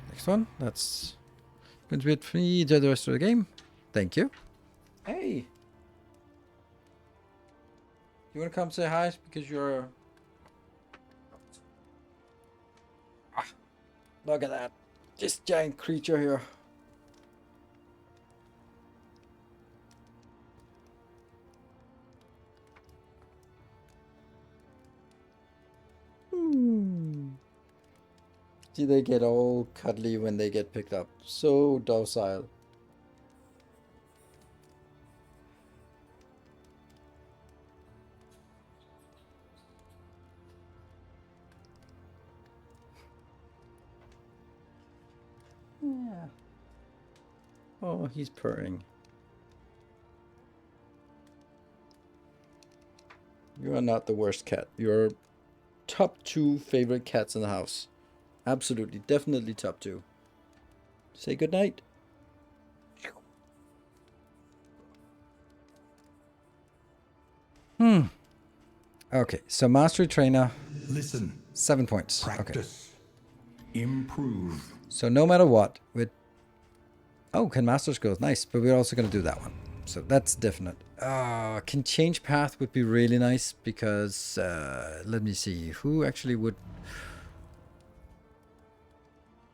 Next one. That's going to be it for me the rest of the game. Thank you. Hey! You wanna come say hi? Because you're... Ah, look at that. This giant creature here. See, they get all cuddly when they get picked up. So docile. Yeah. Oh, he's purring. You are not the worst cat. You're top 2 favorite cats in the house. Absolutely, definitely top 2. Say goodnight. Okay, so mastery trainer. Listen. 7 points. Practice. Okay. Improve. So no matter what, with... Oh, can master skills. Nice, but we're also going to do that one. So that's definite. Can change path would be really nice because... let me see. Who actually would...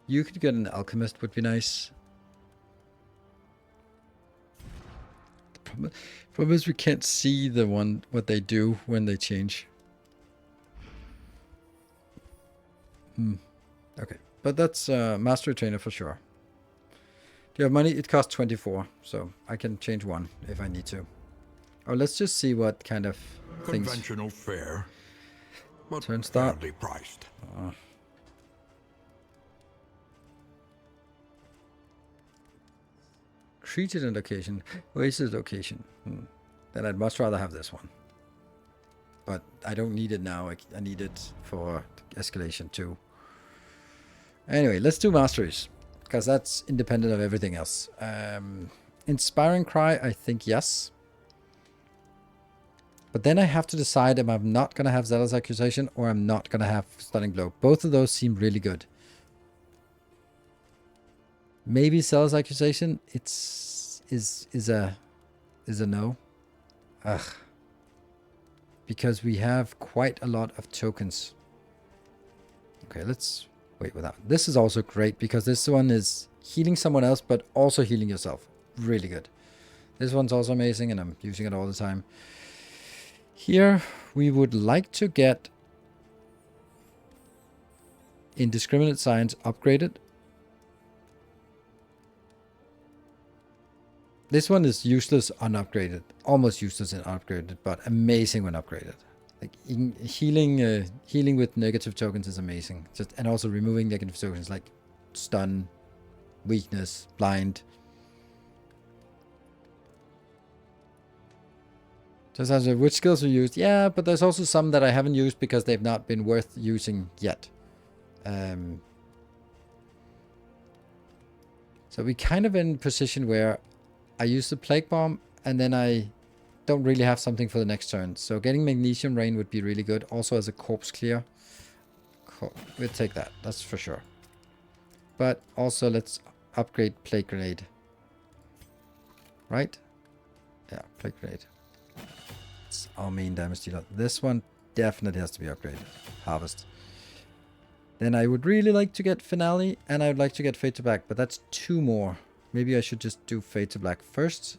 You could get an alchemist would be nice. The problem is we can't see what they do when they change. Okay, but that's mastery trainer for sure. Do you have money? It costs 24, so I can change one if I need to. Oh, let's just see what kind of things. Conventional fare, but Turn start. fairly priced. Treated in location, wasted location. Then I'd much rather have this one. But I don't need it now. I need it for escalation too. Anyway, let's do masteries, because that's independent of everything else. Inspiring Cry, I think yes. But then I have to decide if I'm not going to have Zealous Accusation or I'm not going to have Stunning Blow. Both of those seem really good. Maybe Zealous Accusation is a no. Ugh. Because we have quite a lot of tokens. Okay, let's wait with that. This is also great because this one is healing someone else but also healing yourself. Really good. This one's also amazing and I'm using it all the time. Here we would like to get Indiscriminate Science upgraded. This one is useless unupgraded. Almost useless and upgraded, but amazing when upgraded. Like healing with negative tokens is amazing. And also removing negative tokens like stun, weakness, blind. Just as which skills are used? Yeah, but there's also some that I haven't used because they've not been worth using yet. So we kind of in a position where I use the Plague Bomb, and then I don't really have something for the next turn. So getting Magnesium Rain would be really good. Also as a corpse clear. Cool. We'll take that. That's for sure. But also let's upgrade Plague Grenade. Right? Yeah, Plague Grenade. It's our main damage dealer. This one definitely has to be upgraded. Harvest. Then I would really like to get Finale, and I would like to get Fade to Black, but that's 2 more. Maybe I should just do Fade to Black first.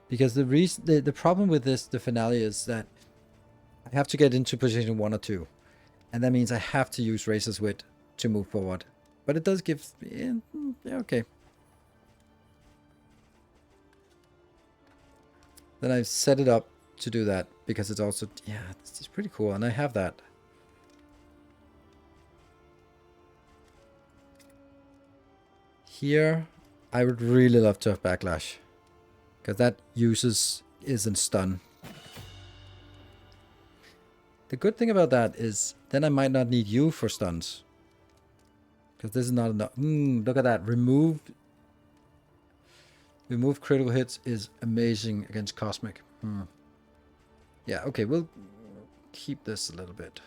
Because the problem with the finale is that I have to get into position 1 or 2. And that means I have to use Razor's Wit to move forward. But it does give... Yeah, okay. Then I've set it up to do that. Because it's also... Yeah, it's pretty cool. And I have that. Here, I would really love to have Backlash. Because that isn't stun. The good thing about that is then I might not need you for stuns. Because this is not enough. Look at that. Remove critical hits is amazing against Cosmic. Yeah, okay, we'll keep this a little bit.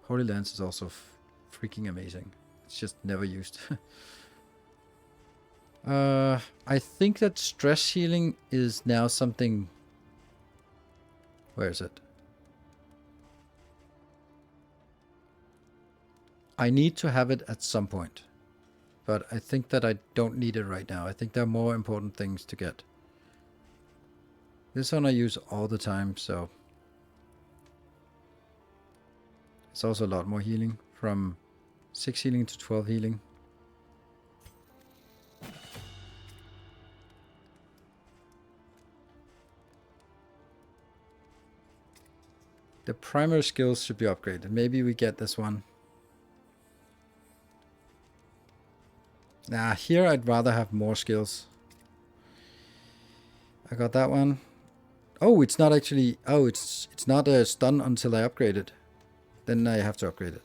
Holy Lance is also freaking amazing. It's just never used. I think that stress healing is now something... Where is it? I need to have it at some point. But I think that I don't need it right now. I think there are more important things to get. This one I use all the time, so... It's also a lot more healing. From 6 healing to 12 healing. The primary skills should be upgraded. Maybe we get this one. Nah, here I'd rather have more skills. I got that one. Oh, it's not actually... Oh, it's not a stun until I upgrade it. Then I have to upgrade it.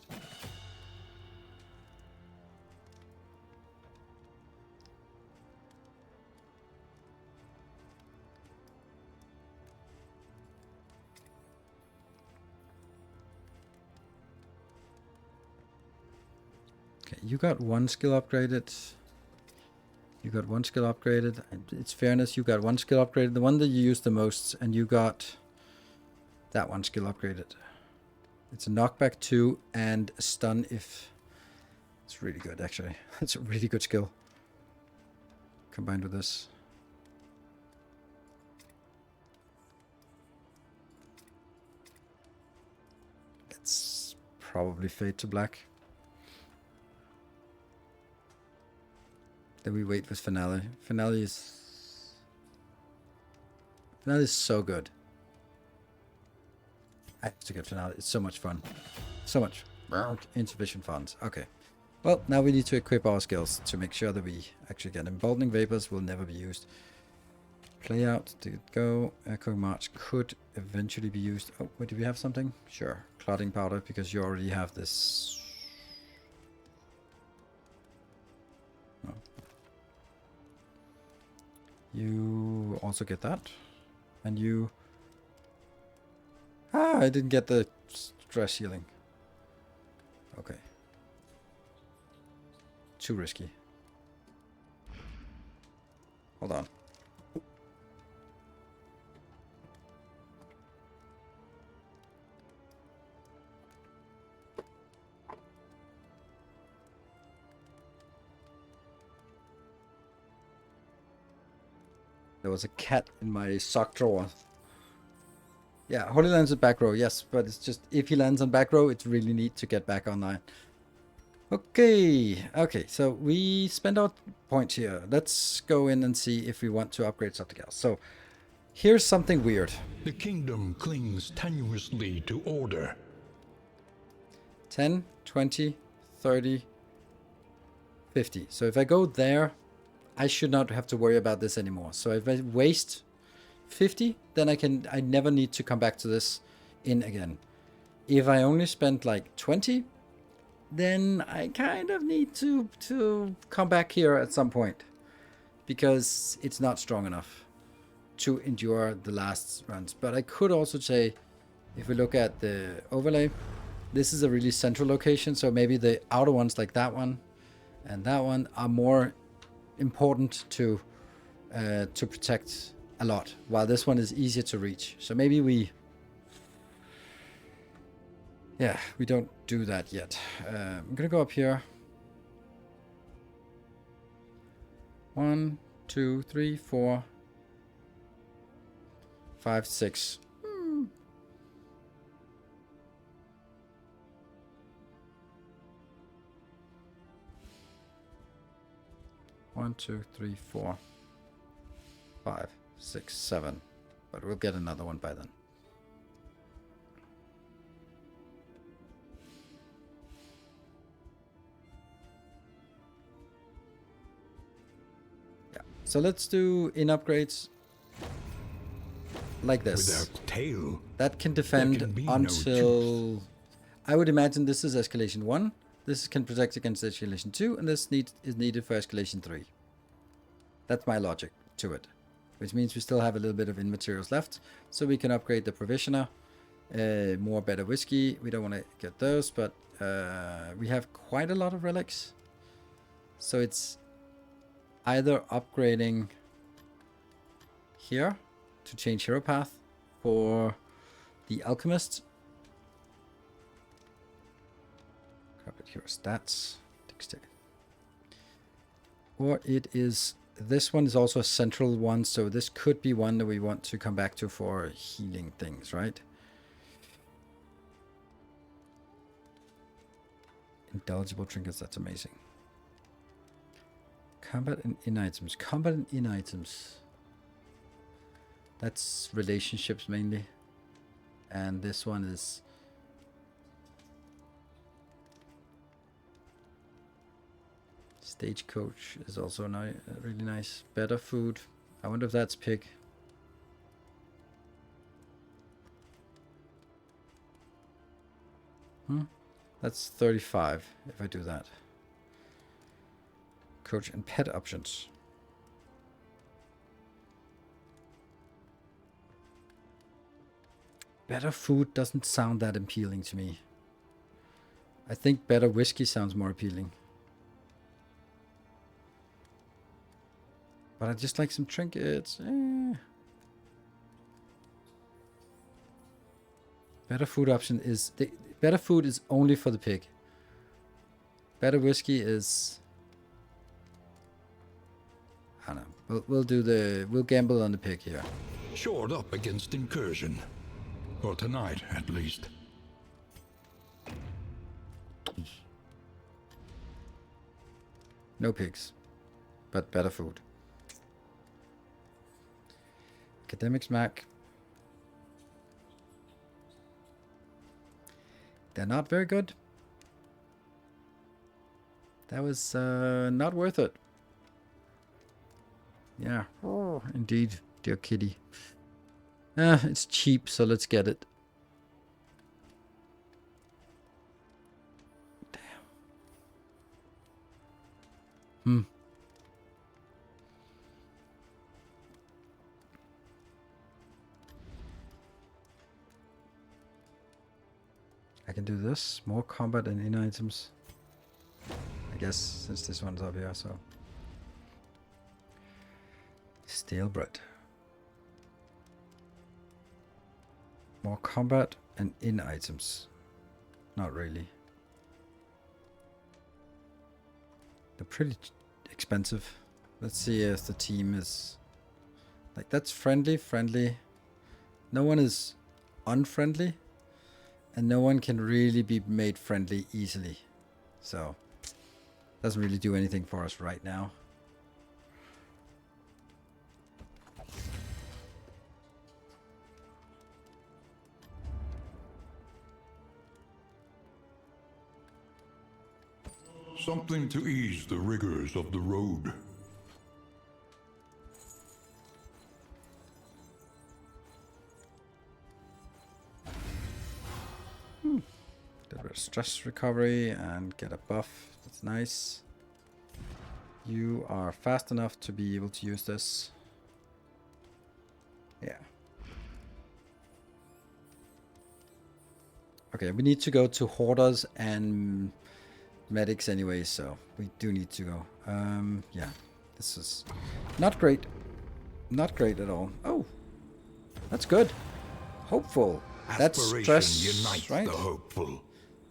Okay, you got one skill upgraded. You got one skill upgraded. It's fairness, you got one skill upgraded. The one that you use the most, and you got that one skill upgraded. It's a knockback 2 and a stun if... It's really good, actually. It's a really good skill. Combined with this. It's probably fade to black. Then we wait with finale. Finale is so good. I have to get finale. It's so much fun. So much. Insufficient funds. Okay. Well, now we need to equip our skills to make sure that we actually get emboldening vapors will never be used. Play out, did go. Echoing march could eventually be used. Oh, wait, do we have something? Sure. Clotting powder, because you already have this. Oh. You also get that. And you... Ah, I didn't get the stress healing. Okay. Too risky. Hold on. There was a cat in my sock drawer. Yeah, Holy lands at back row, yes, but it's just if he lands on back row, it's really neat to get back online. Okay, so we spend our points here. Let's go in and see if we want to upgrade something else. So here's something weird. The kingdom clings tenuously to order. 10, 20, 30, 50. So if I go there, I should not have to worry about this anymore. So if I waste 50, then I never need to come back to this in again. If I only spend like 20, then I kind of need to come back here at some point, because it's not strong enough to endure the last runs. But I could also say, if we look at the overlay, this is a really central location, so maybe the outer ones like that one and that one are more important to protect a lot, while this one is easier to reach. So maybe we don't do that yet. I'm gonna go up here. 1, 2, 3, 4, 5, 6. 1, 2, 3, 4, 5, 6, 7. But we'll get another one by then. Yeah. So let's do in upgrades like this. Without tail, that can defend there can be until... no I would imagine this is escalation 1. This can protect against escalation 2, and this is needed for escalation 3. That's my logic to it. Which means we still have a little bit of in materials left, so we can upgrade the provisioner. More better whiskey. We don't want to get those, but we have quite a lot of relics. So it's either upgrading here to change hero path for the alchemist. Grab it here, stats, dexterity. Or it is, this one is also a central one, so this could be one that we want to come back to for healing things, right? Indulgible trinkets, that's amazing. Combat and in items. Combat and in items. That's relationships mainly. And this one is stagecoach is also really nice. Better food. I wonder if that's pig. That's 35 if I do that. Coach and pet options. Better food doesn't sound that appealing to me. I think better whiskey sounds more appealing. But I just like some trinkets. Better food option is... better food is only for the pig. Better whiskey is... I don't know. We'll gamble on the pig here. Shored up against incursion. For tonight, at least. No pigs. But better food. Academics Mac. They're not very good. That was not worth it. Yeah. Oh, indeed, dear kitty. It's cheap, so let's get it. Damn. I can do this. More combat and in items. I guess since this one's up here, so. Stale bread. More combat and in items. Not really. They're pretty expensive. Let's see if the team is... Like, that's friendly. No one is unfriendly. And no one can really be made friendly easily. So, doesn't really do anything for us right now. Something to ease the rigors of the road. Get a bit of stress recovery and get a buff. That's nice. You are fast enough to be able to use this. Yeah. Okay, we need to go to hoarders and medics anyway, so we do need to go. Yeah, this is not great. Not great at all. Oh, that's good. Hopeful. That's stress, unites right? The hopeful.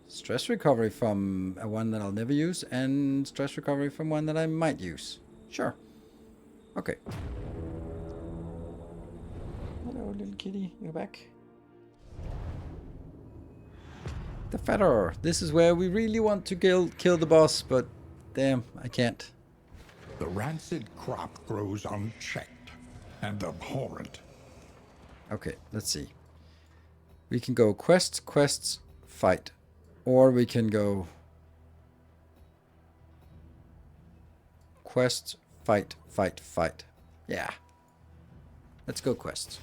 Stress recovery from a one that I'll never use, and stress recovery from one that I might use. Sure. Okay. Hello, little kitty. You're back. The feather. This is where we really want to kill the boss, but damn, I can't. The rancid crop grows unchecked and abhorrent. Okay, let's see. We can go quests, fight. Or we can go quest, fight. Yeah. Let's go quests.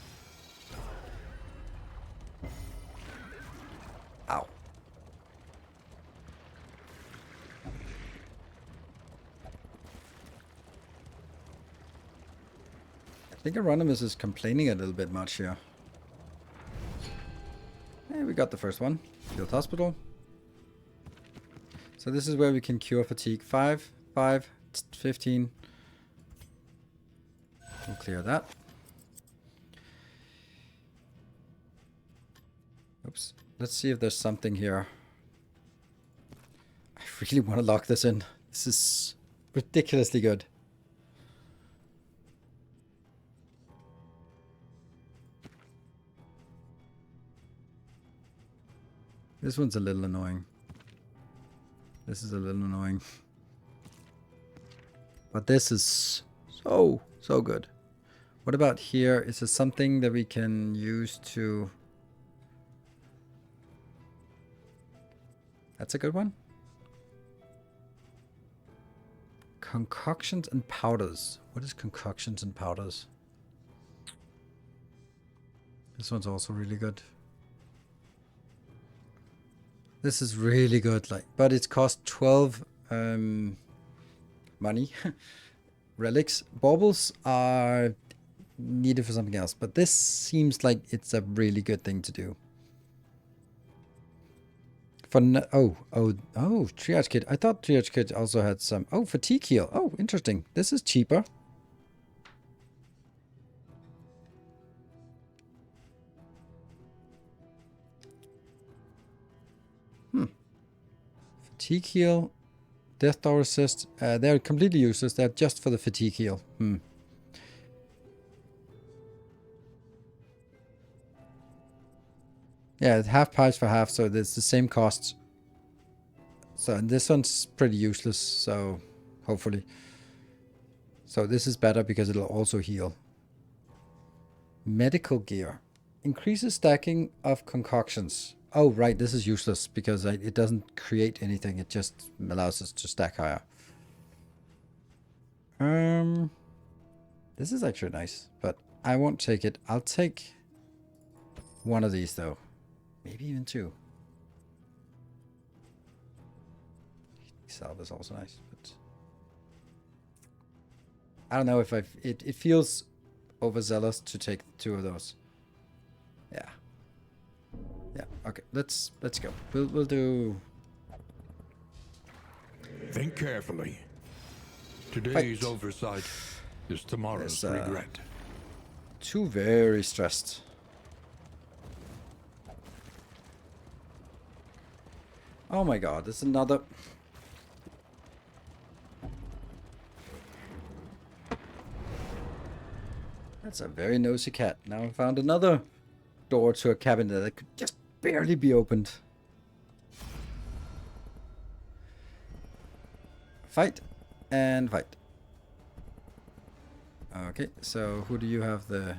Ow. I think Euronymous is complaining a little bit much here. Hey, we got the first one. Field hospital. So this is where we can cure fatigue. 5, 15. We'll clear that. Oops. Let's see if there's something here. I really want to lock this in. This is ridiculously good. This one's a little annoying. This is a little annoying. But this is so good. What about here? Is there something that we can use to... That's a good one. Concoctions and powders. What is concoctions and powders? This one's also really good. This is really good, like, but it's cost 12 money. Relics. Baubles are needed for something else, but this seems like it's a really good thing to do. For triage kit. I thought triage kit also had some. Oh, fatigue heal. Oh, interesting. This is cheaper. Fatigue heal, death door resist. They're completely useless. They're just for the fatigue heal. Yeah, half price for half, so it's the same cost. So this one's pretty useless, so hopefully. So this is better because it'll also heal. Medical gear. Increases stacking of concoctions. Oh, right, this is useless because it doesn't create anything. It just allows us to stack higher. This is actually nice, but I won't take it. I'll take one of these, though. Maybe even two. Salve is also nice, but I don't know if it feels overzealous to take two of those. Yeah. Yeah, okay. Let's go. We'll do. Think carefully. Today's oversight is tomorrow's regret. Two very stressed. Oh my god, there's another. That's a very nosy cat. Now I found another door to a cabinet that could just barely be opened. Fight and fight. Okay, so who do you have the...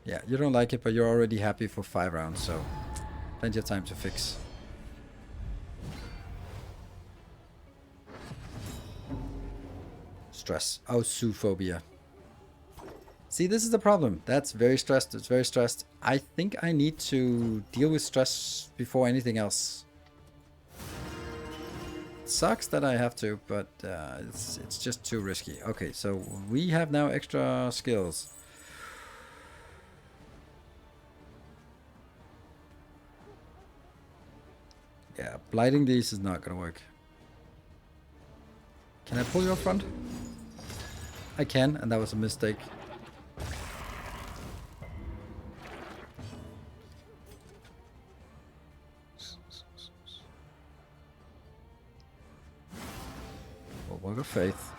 Yeah, you don't like it, but you're already happy for 5 rounds, so plenty of time to fix. Stress. Oh, zoophobia. See, this is the problem. That's very stressed. It's very stressed. I think I need to deal with stress before anything else. It sucks that I have to, but it's just too risky. Okay, so we have now extra skills. Yeah, blighting these is not gonna work. Can I pull you up front? I can, and that was a mistake. Work of faith.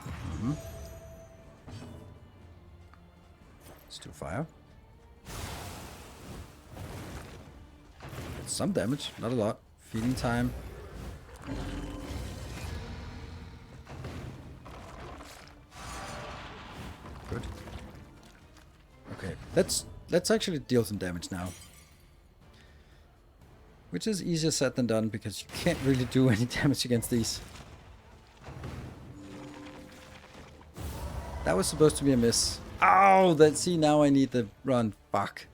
Let's do fire. Some damage, not a lot. Feeding time. Good. Okay, let's actually deal some damage now. Which is easier said than done because you can't really do any damage against these. That was supposed to be a miss. Oh, see, now I need the run. Fuck.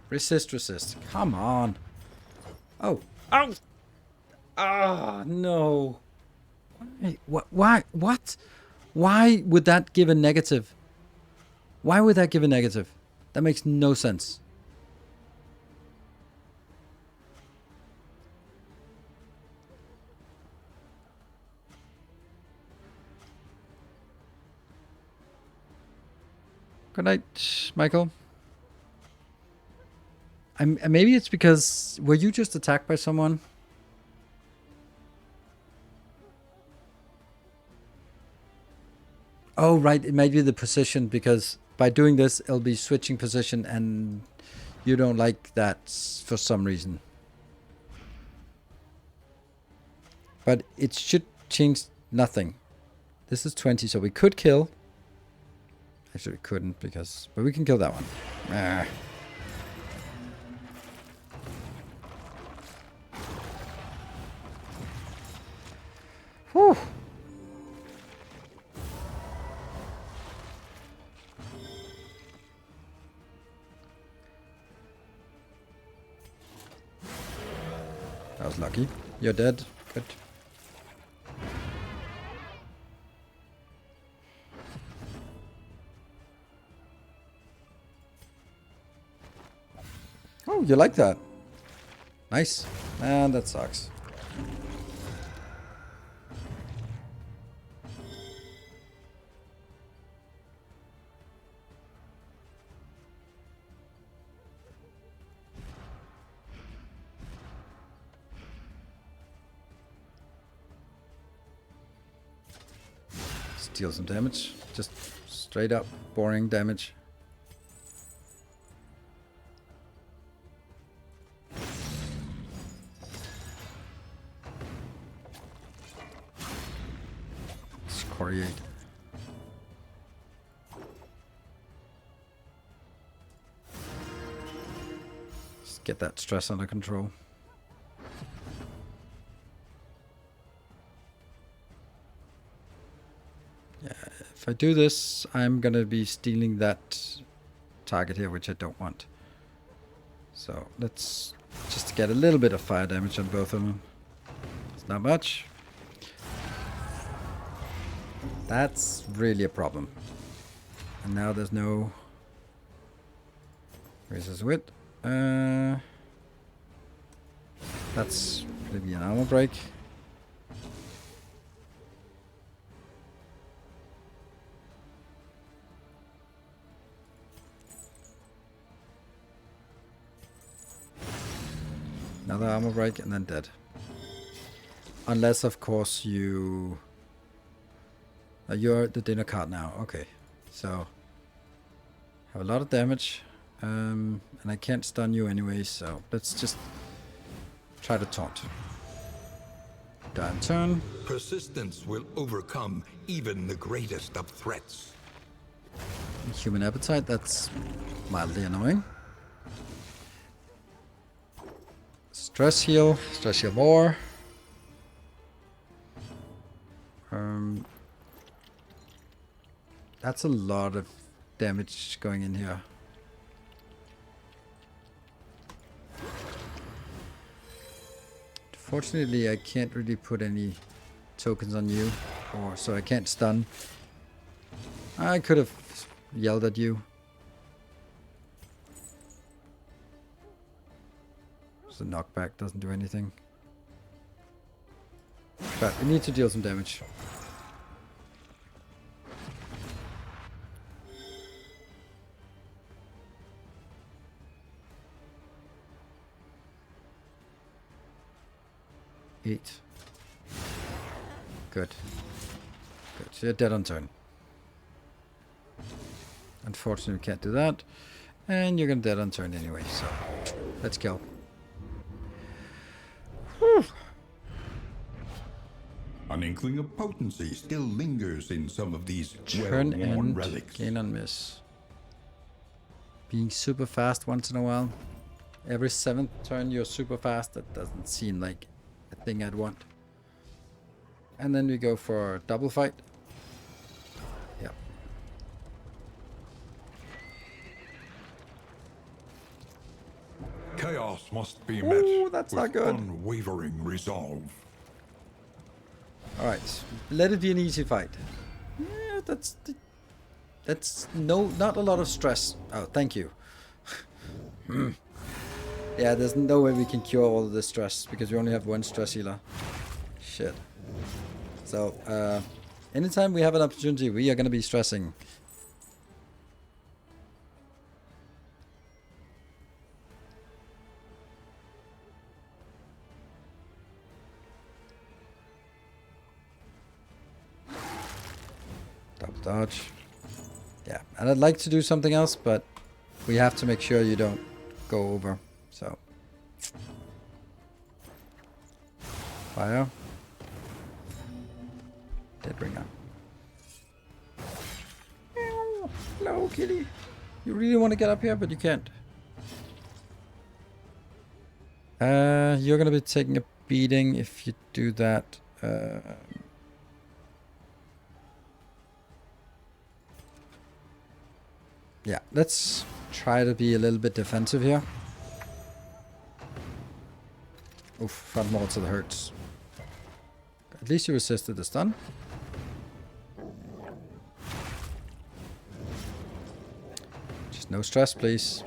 Resist, resist. Come on. Oh. Oh! Ah, no. Wait, what? Why? What? Why would that give a negative? Why would that give a negative? That makes no sense. Good night, Michael. Maybe it's because... Were you just attacked by someone? Oh, right. It might be the position, because by doing this, it'll be switching position, and you don't like that for some reason. But it should change nothing. This is 20, so we could kill. Actually, we couldn't, because... But we can kill that one. Ah. Whew. That was lucky. You're dead. Good. Oh, you like that? Nice. And that sucks. Deal some damage. Just straight up boring damage. Excoriate. Just get that stress under control. If I do this, I'm gonna be stealing that target here, which I don't want. So let's just get a little bit of fire damage on both of them. It's not much. That's really a problem. And now there's no... Where's his wit? That's maybe an armor break. Another armor break and then dead. Unless, of course, you... you're the dinner card now. Okay. So, have a lot of damage. And I can't stun you anyway, so let's just try to taunt. Die in turn. Persistence will overcome even the greatest of threats. Human appetite, that's mildly annoying. Stress heal more. That's a lot of damage going in here. Fortunately, I can't really put any tokens on you, or so I can't stun. I could have yelled at you. The knockback doesn't do anything. But we need to deal some damage. Eight. Good. Good. So you're dead on turn. Unfortunately, we can't do that. And you're gonna dead on turn anyway, so let's kill. An inkling of potency still lingers in some of these Turn well-worn and relics. gain on miss. Being super fast once in a while. Every 7th turn you're super fast. That doesn't seem like a thing I'd want. And then we go for a double fight. Yep. Chaos must be met Ooh, that's with not good. unwavering resolve. Alright. Let it be an easy fight. Yeah, that's not a lot of stress. Oh, thank you. Yeah, there's no way we can cure all of this stress because we only have one stress healer. Shit. So, anytime we have an opportunity, we are going to be stressing. Dodge. Yeah, and I'd like to do something else, but we have to make sure you don't go over. So. Fire. Deadbringer. Hello, kitty. You really want to get up here, but you can't. You're gonna be taking a beating if you do that. Yeah, let's try to be a little bit defensive here. Oof, front mortal hurts. At least you resisted the stun. Just no stress, please.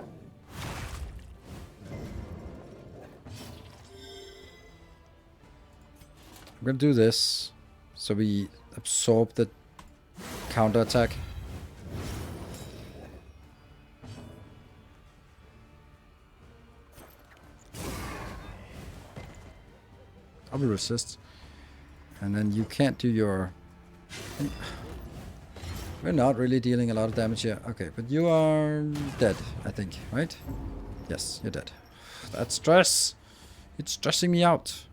I'm gonna do this so we absorb the counter attack. I will resist. And then you can't do your... We're not really dealing a lot of damage here. Okay, but you are dead, I think, right? Yes, you're dead. That's stress. It's stressing me out.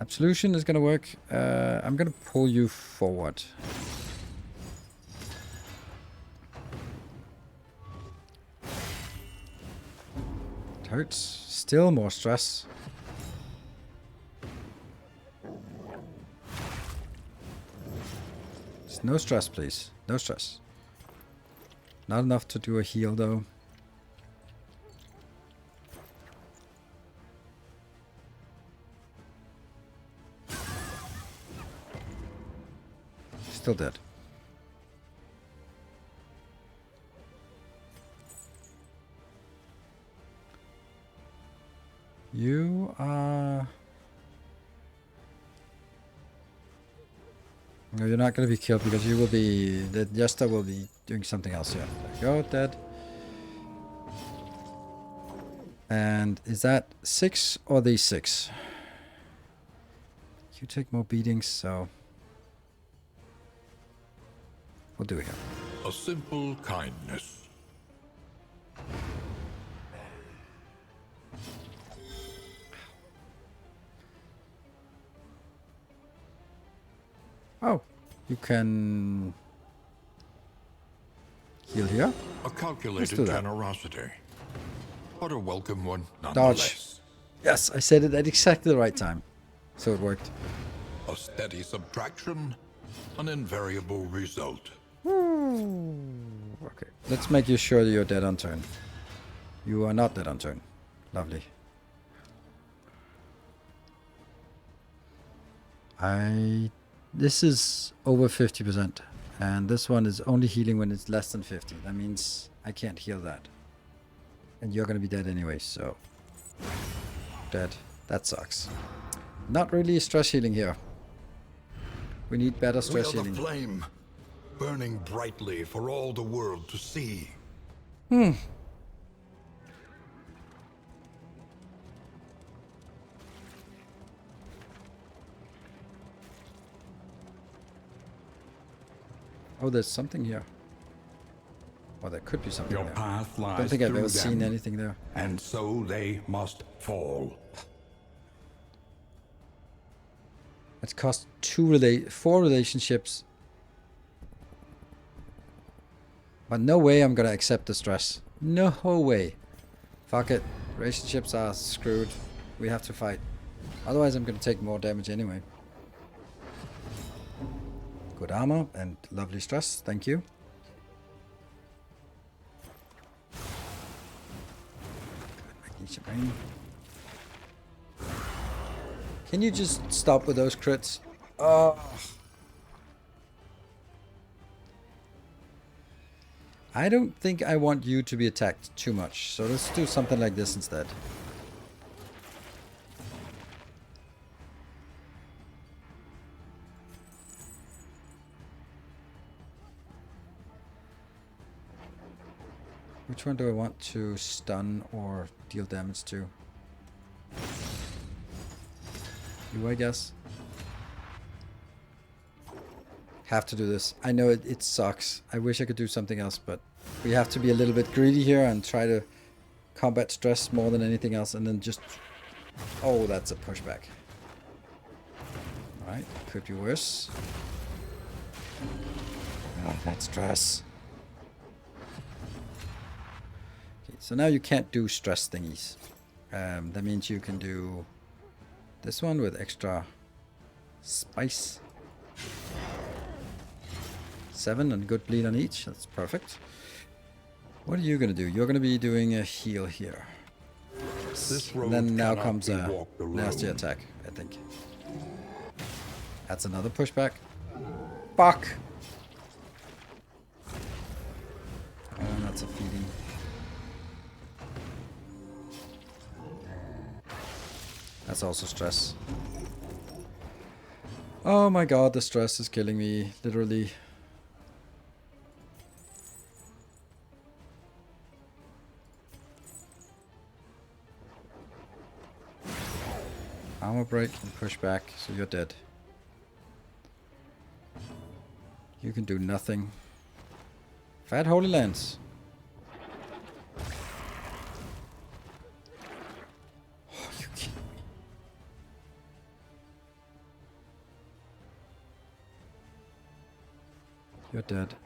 Absolution is gonna work. I'm gonna pull you forward. It hurts. Still more stress. Just no stress, please. No stress. Not enough to do a heal, though. Still dead. You are... No, you're not going to be killed because you will be... The Jester will be doing something else here. There you go, dead. And is that 6 or these 6? You take more beatings, so... We'll do it here. A simple kindness. Oh, you can heal here. A calculated generosity, but a welcome one nonetheless. Dodge. Yes, I said it at exactly the right time, so it worked. A steady subtraction, an invariable result. Okay, let's make you sure you're dead on turn. You are not dead on turn. Lovely. This is over 50%, and this one is only healing when it's less than 50. That means I can't heal that. And you're gonna be dead anyway, so... Dead. That sucks. Not really stress healing here. We need better stress We are healing. the flame, burning brightly for all the world to see. Oh, there's something here. Oh, there could be something Your there. path I lies don't think I've through ever seen them, anything there. and so they must fall. It's cost 4 relationships. But no way I'm gonna accept the stress. No way. Fuck it. Relationships are screwed. We have to fight. Otherwise I'm gonna take more damage anyway. Good armor and lovely stress. Thank you. Magnesium rain. Can you just stop with those crits? Oh. I don't think I want you to be attacked too much, so let's do something like this instead. Which one do I want to stun or deal damage to? You, I guess. Have to do this. I know it sucks. I wish I could do something else, but we have to be a little bit greedy here and try to combat stress more than anything else, and then just... Oh, that's a pushback. Alright, could be worse. Oh, that's stress. Okay, so now you can't do stress thingies. That means you can do this one with extra spice. 7 and good bleed on each. That's perfect. What are you going to do? You're going to be doing a heal here. This And road then now cannot comes be a walked alone. nasty attack, I think. That's another pushback. Fuck! Oh, that's a feeding. That's also stress. Oh my god, the stress is killing me, literally. Armor break and push back, so you're dead. You can do nothing. Fat Holy Lands. Oh, you kidding me? You're dead.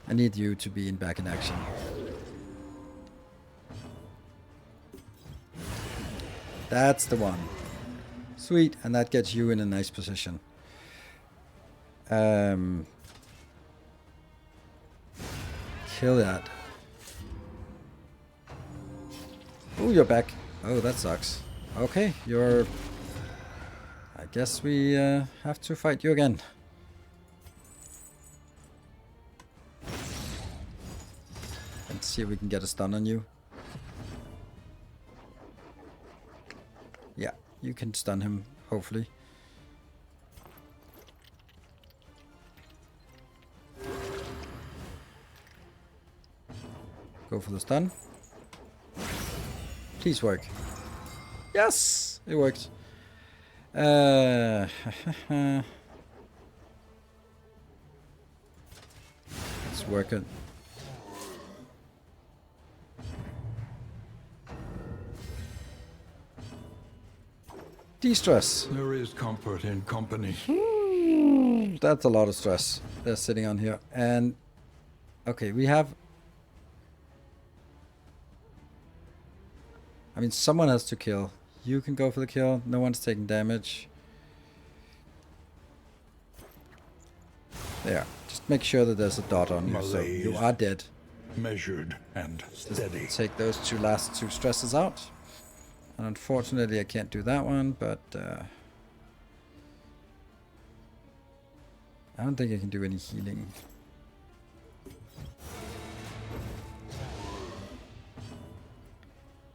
I need you to be back in action. That's the one. Sweet, and that gets you in a nice position. Kill that. Oh, you're back. Oh, that sucks. Okay, you're... I guess we have to fight you again. Let's see if we can get a stun on you. Yeah, you can stun him, hopefully. Go for the stun. Please work. Yes! It worked. It's working. De-stress. There is comfort in company. That's a lot of stress they're sitting on here. And okay, we have... I mean, someone has to kill. You can go for the kill. No one's taking damage. There. Just make sure that there's a dot on you, so you are dead. Measured and steady. Take those last two stresses out. And unfortunately, I can't do that one, but I don't think I can do any healing.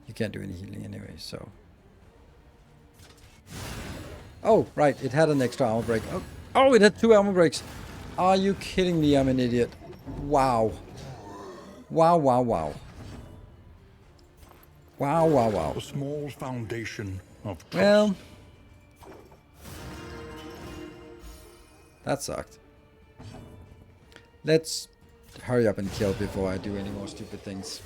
You can't do any healing anyway, so... Oh, right, it had an extra armor break. Oh, it had 2 armor breaks. Are you kidding me? I'm an idiot. Wow. Wow, wow, wow. Wow, wow, wow. A small foundation of trust. Well, that sucked. Let's hurry up and kill before I do any more stupid things.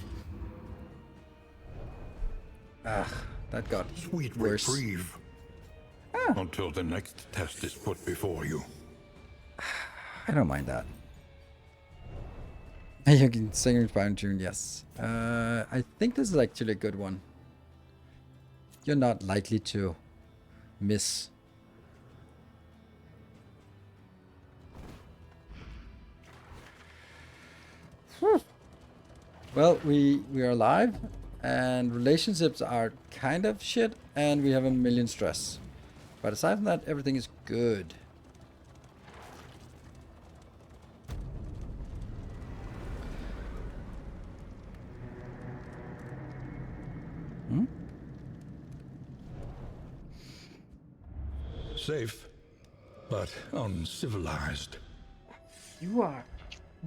Ah, that got Sweet worse. reprieve. Ah. Until the next test is put before you. I don't mind that. You can sing Inspiring Tune, yes. I think this is actually a good one. You're not likely to miss. Well, we are alive, and relationships are kind of shit, and we have 1 million stress. But aside from that, everything is good. Safe, but uncivilized. You are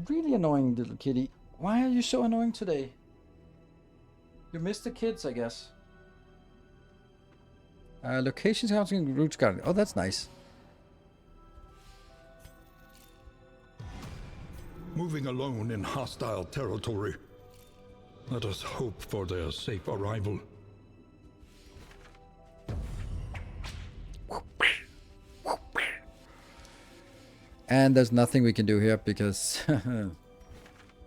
really annoying, little kitty. Why are you so annoying today? You missed the kids, I guess. Location scouting and route scouting. Oh, that's nice. moving alone in hostile territory. Let us hope for their safe arrival. And there's nothing we can do here because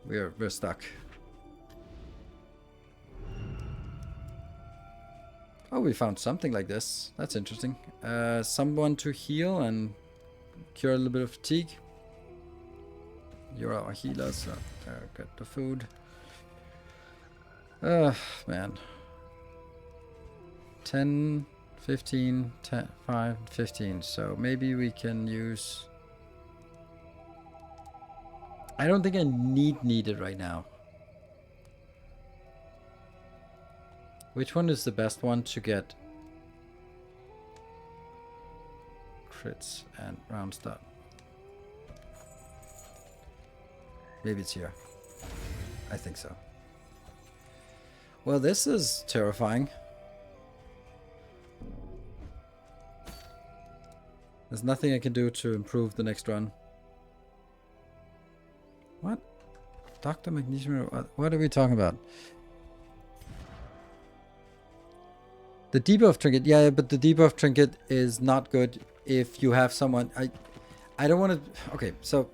we're stuck. Oh, we found something like this. That's interesting. Someone to heal and cure a little bit of fatigue. You're our healer, so get the food. Man. 10, 15, 10, 5, 15. So maybe we can use... I don't think I need it right now. Which one is the best one to get crits and round start? Maybe it's here. I think so. Well, this is terrifying. There's nothing I can do to improve the next run. What? Dr. Magnesium, what are we talking about? The debuff trinket, yeah, but the debuff trinket is not good if you have someone... I don't want to... Okay, so...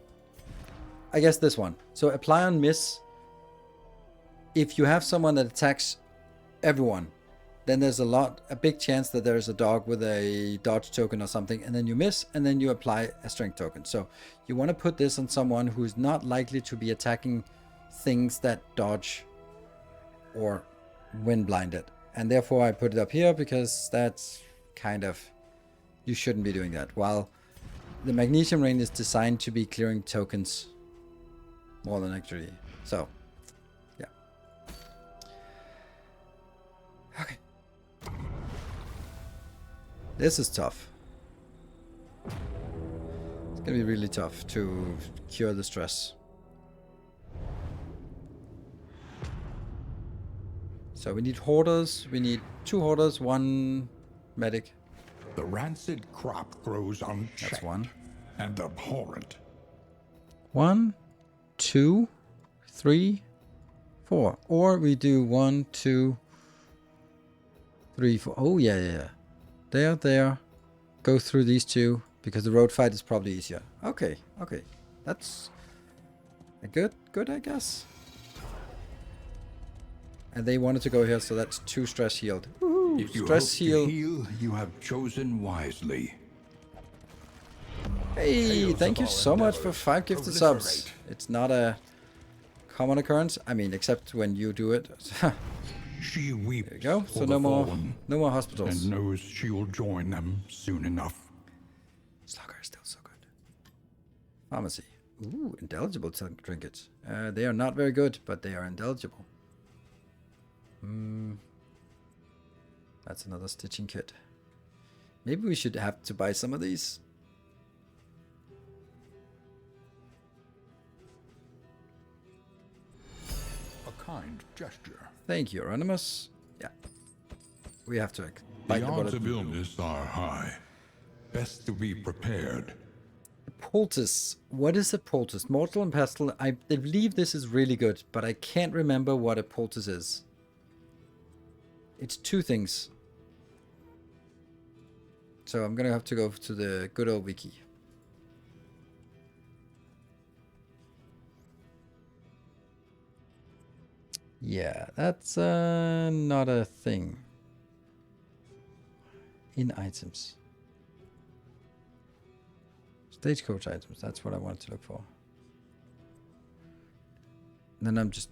I guess this one. So apply on miss. If you have someone that attacks everyone, then there's a big chance that there's a dog with a dodge token or something, and then you miss, and then you apply a strength token. So you want to put this on someone who's not likely to be attacking things that dodge or when blinded. And therefore I put it up here because that's kind of, you shouldn't be doing that. While the magnesium rain is designed to be clearing tokens more than actually. So, yeah. Okay. This is tough. It's gonna be really tough to cure the stress. So we need hoarders. We need 2 hoarders, 1 medic. The rancid crop grows unchecked. That's 1. And abhorrent. 1, 2, 3, 4. Or we do 1, 2, 3, 4. Oh, yeah. There. Go through these 2 because the road fight is probably easier. Okay. That's a good, I guess. And they wanted to go here, so that's 2 stress healed. Woohoo! If you Stress hope to heal, you have chosen wisely. Hey, thank you so much for 5 gifted subs. It's not a common occurrence. I mean, except when you do it. She weeps. There you go. So for no the more fallen, hospitals. and knows she will join them soon enough. Slugger is still so good. Pharmacy. Ooh, indeligible trinkets. They are not very good, but they are indeligible. That's another stitching kit. Maybe we should have to buy some of these. A kind gesture. Thank you, Anonymous. Yeah. We have to bite The the odds bullet. of illness are high. Best to be prepared. Poultice. What is a poultice? Mortal and pestle. I believe this is really good, but I can't remember what a poultice is. It's 2 things. So I'm gonna have to go to the good old wiki. Yeah, that's not a thing. In items. Stagecoach items, that's what I wanted to look for. And then I'm just...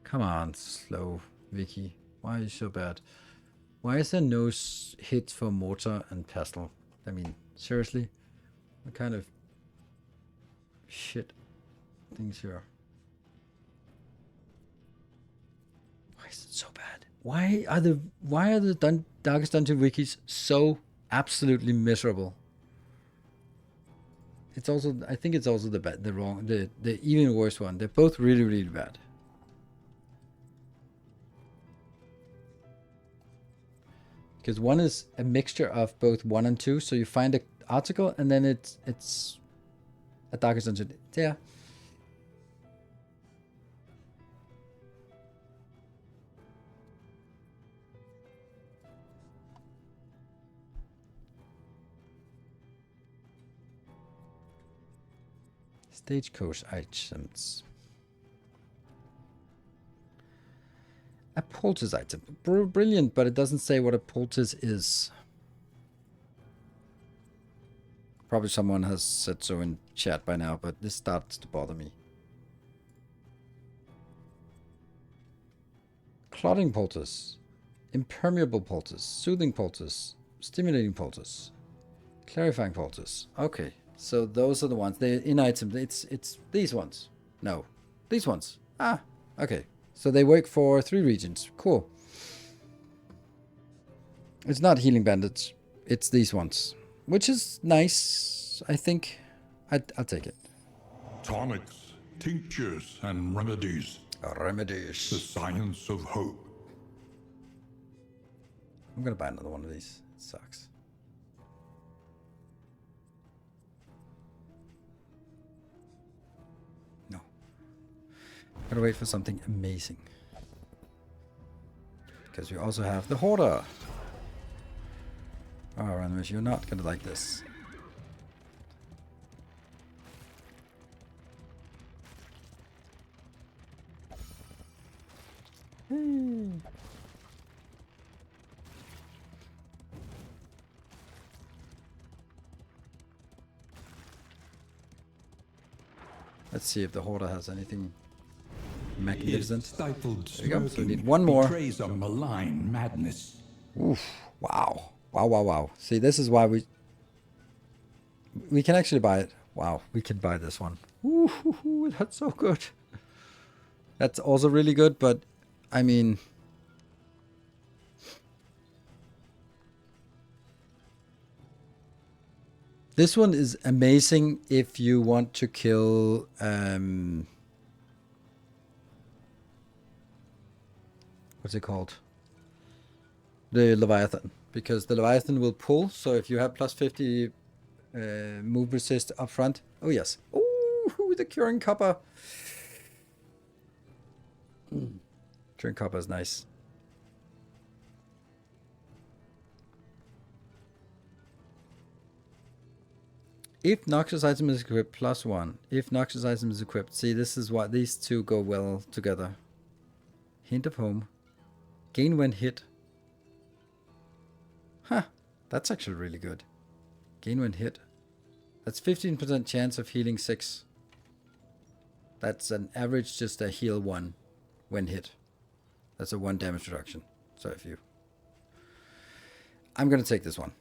Come on, slow Vicky. Why are you so bad? Why is there no hit for mortar and pestle? I mean, seriously? What kind of shit things here? Why is it so bad? Why are the Darkest Dungeon wikis so absolutely miserable? It's also, I think it's also the even worse one. They're both really, really bad. Because 1 is a mixture of both 1 and 2. So you find an article and then it's a Darkest Dungeon. Yeah. Stagecoach items. A poultice item. Brilliant, but it doesn't say what a poultice is. Probably someone has said so in chat by now, but this starts to bother me. Clotting poultice. Impermeable poultice. Soothing poultice. Stimulating poultice. Clarifying poultice. Okay. So those are the ones. They're in items. It's these ones. No. These ones. Ah. Okay. So they work for 3 regions. Cool. It's not healing bandage. It's these ones. Which is nice, I think. I'll take it. Tonics, tinctures, and remedies. The Remedies. science of hope. I'm gonna buy another one of these. It sucks. No. Gotta wait for something amazing. Because we also have the Hoarder. Oh, Randomish, you're not gonna like this. Let's see if the Hoarder has anything magnificent. Stifled There you go. So we smirking need one more. betrays a malign madness. Oof. Wow. Wow, wow, wow. See, this is why we can actually buy it. Wow, we can buy this one. Ooh, that's so good. That's also really good, but I mean, this one is amazing if you want to kill what's it called? The Leviathan. Because the Leviathan will pull, so if you have plus 50 move resist up front. Oh yes. Ooh, the Curing Copper. Curing Copper is nice. If Noxious item is equipped, +1. If Noxious item is equipped. See, this is why these two go well together. Hint of Home. Gain when hit. Huh. That's actually really good. Gain when hit. That's 15% chance of healing 6. That's an average just a heal 1 when hit. That's a 1 damage reduction. So if you... I'm going to take this one.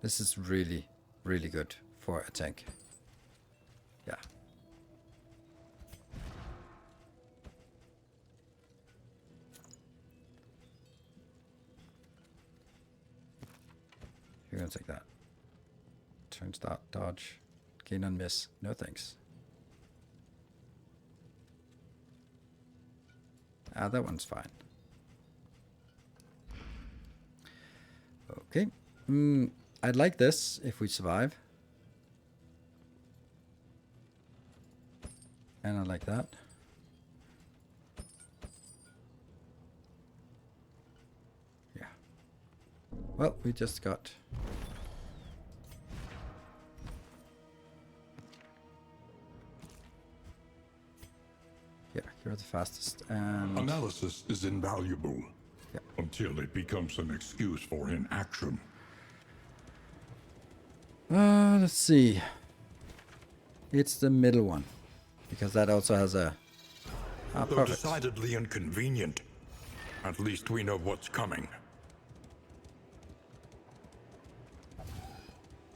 This is really, really good for a tank. Yeah. You're going to take that. Turn start, dodge, gain on miss. No thanks. Ah, that one's fine. Okay. I'd like this if we survive. And I like that. Yeah. Well, we just got... Yeah, you're the fastest. And Analysis is invaluable. Yeah. Until it becomes an excuse for inaction. let's see. It's the middle one. Because that also has a... Ah, Though perfect. decidedly inconvenient, at least we know what's coming.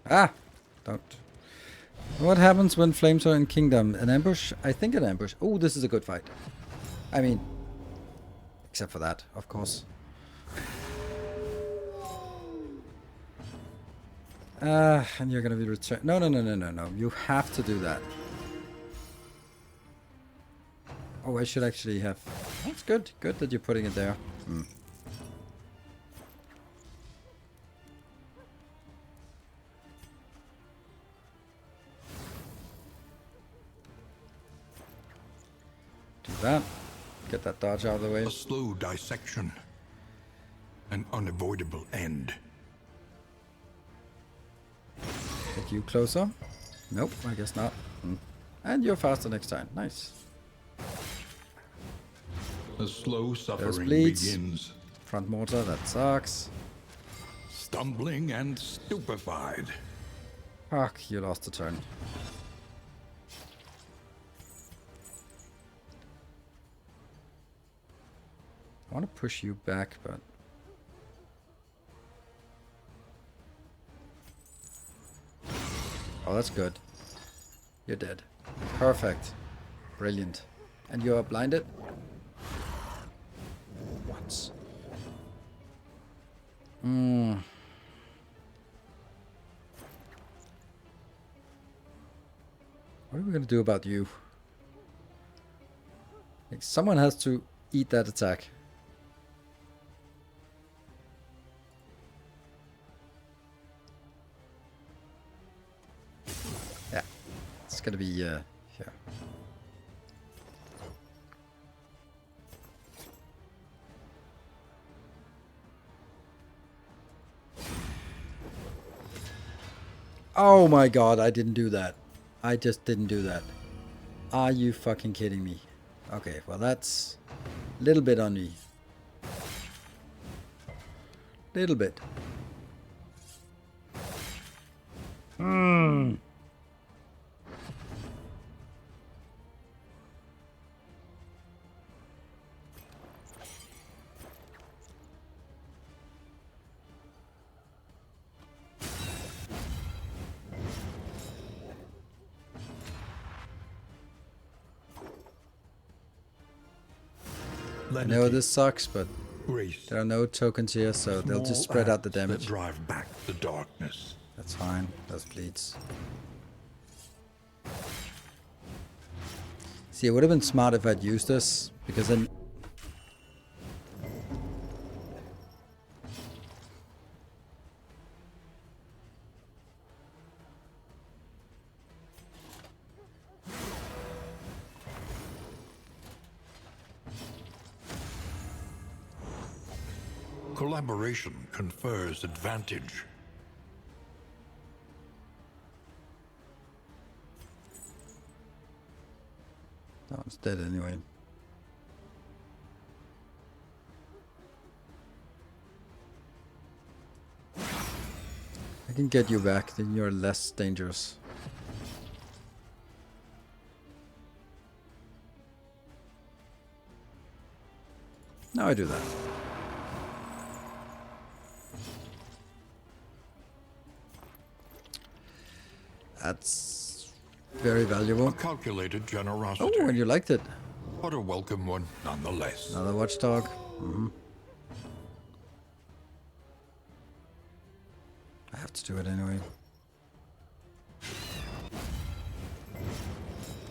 Ah! Don't. What happens when flames are in Kingdom? An ambush? I think an ambush. Oh, this is a good fight. I mean... Except for that, of course. And you're gonna be returned. No, no, no, no, no, no. You have to do that. Oh, I should actually have... That's good. Good that you're putting it there. that. Get that dodge out of the way. A slow dissection. An unavoidable end. Get you closer. Nope, I guess not. And you're faster next time. Nice. A slow suffering bleeds. begins. Front mortar, that sucks. Stumbling and stupefied. Fuck, you lost a turn. I want to push you back, but... Oh, that's good. You're dead. Perfect. Brilliant. And you're blinded? Once. What are we going to do about you? Like, someone has to eat that attack. Yeah. It's going to be, here. Oh my god, I didn't do that. I just didn't do that. Are you fucking kidding me? Okay, well that's a little bit on me. Little bit. I know this sucks, but Grace. there are no tokens here, so they'll just spread out the damage. That drive back the darkness. That's fine. Those bleeds. See, it would have been smart if I'd used this, because then... Collaboration confers advantage. That one's dead anyway. I can get you back, then you're less dangerous. Now I do that. That's very valuable. A calculated generosity. Oh, and you liked it. But a welcome one nonetheless. Another watchdog. I have to do it anyway.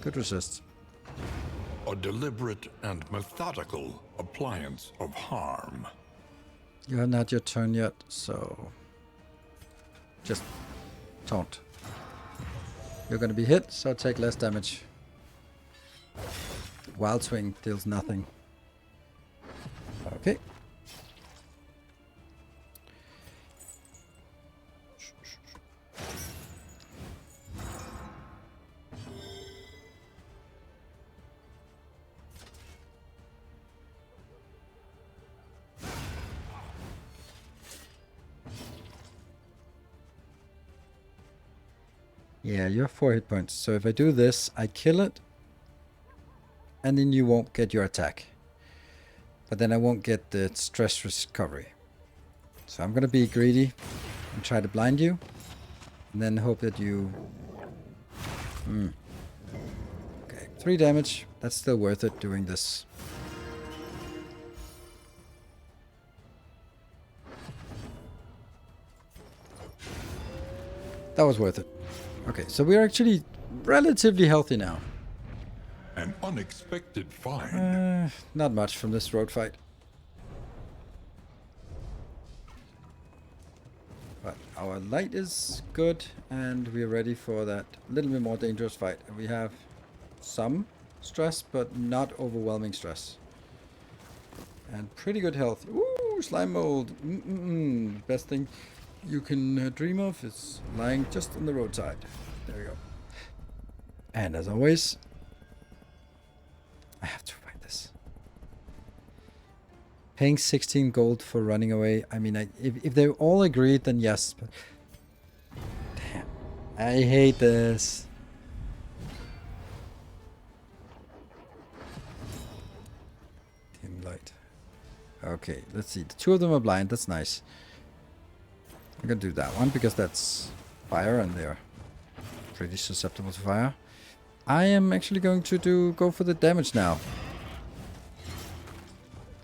Good resist. A deliberate and methodical appliance of harm. You haven't had your turn yet, so just taunt. You're gonna be hit, so take less damage. Wild Swing deals nothing. Okay. Yeah, you have 4 hit points. So if I do this, I kill it. And then you won't get your attack. But then I won't get the stress recovery. So I'm going to be greedy and try to blind you. And then hope that you... Okay, 3 damage. That's still worth it doing this. That was worth it. Okay, so we're actually relatively healthy now. An unexpected find. Not much from this road fight. But our light is good, and we're ready for that little bit more dangerous fight. And we have some stress, but not overwhelming stress. And pretty good health. Ooh, slime mold. Best thing you can dream of is lying just on the roadside. There we go. And as always, I have to find this. Paying 16 gold for running away. I mean, if they all agreed, then yes. But damn, I hate this. Dim light. Okay, let's see. The two of them are blind. That's nice. I'm gonna do that one because that's fire and they're pretty susceptible to fire. I am actually going to go for the damage now.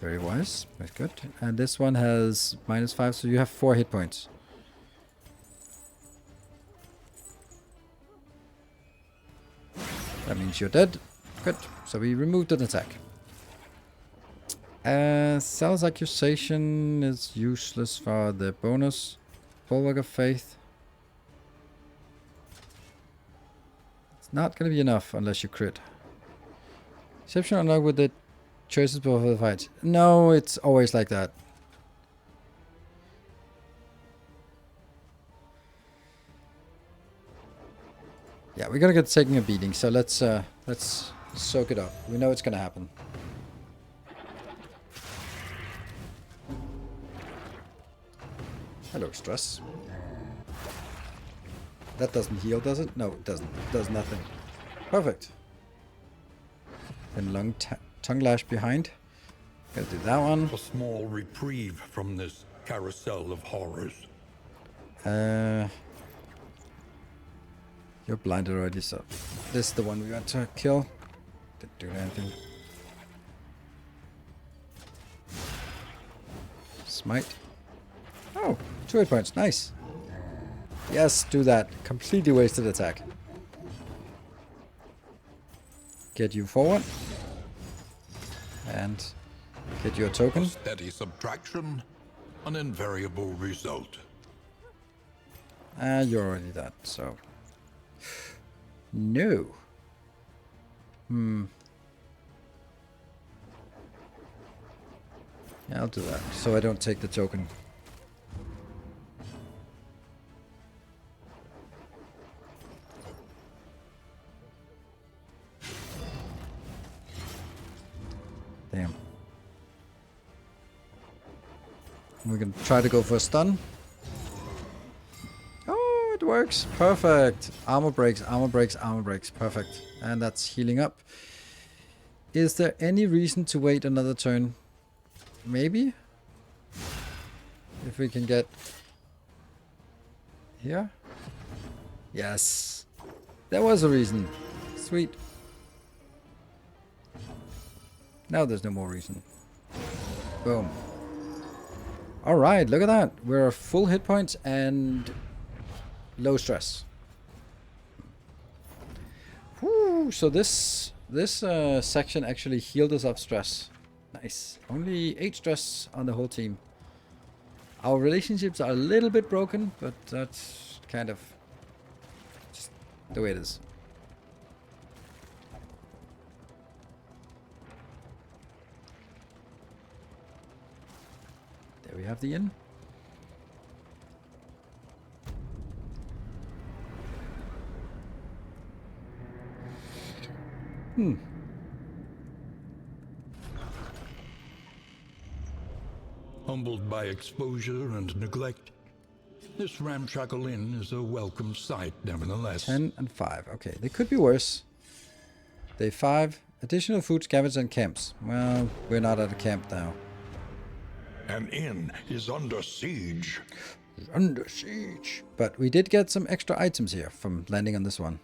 Very wise. That's good. And this one has -5, so you have 4 hit points. That means you're dead. Good. So we removed an attack. Cell's accusation is useless for the bonus. Bulwark of Faith. It's not going to be enough unless you crit. Exception unlocked with the choices before the fight. No, it's always like that. Yeah, we're gonna get taking a beating, so let's soak it up. We know it's gonna happen. Hello, stress. That doesn't heal, does it? No, it doesn't. It does nothing. Perfect. And tongue lash behind. Gotta do that one. A small reprieve from this carousel of horrors. You're blinded already, so this is the one we want to kill. Didn't do anything. Smite. Oh, 2 hit points. Nice. Yes, do that. Completely wasted attack. Get you forward. And get your token. Steady subtraction, an invariable result. You're already dead, so... No. Yeah, I'll do that, so I don't take the token. Damn. We can try to go for a stun. Oh, it works. Perfect. Armor breaks, armor breaks, armor breaks. Perfect. And that's healing up. Is there any reason to wait another turn? Maybe? If we can get... here? Yes. There was a reason. Sweet. Now there's no more reason. Boom. Alright, look at that. We're full hit points and low stress. Whew, so this section actually healed us up stress. Nice. Only 8 stress on the whole team. Our relationships are a little bit broken, but that's kind of just the way it is. There we have the inn. Humbled by exposure and neglect, this ramshackle inn is a welcome sight, nevertheless. 10 and 5. Okay, they could be worse. Day 5. Additional food, scavengers, and camps. Well, we're not at a camp now. An inn is under siege. Under siege. But we did get some extra items here from landing on this one.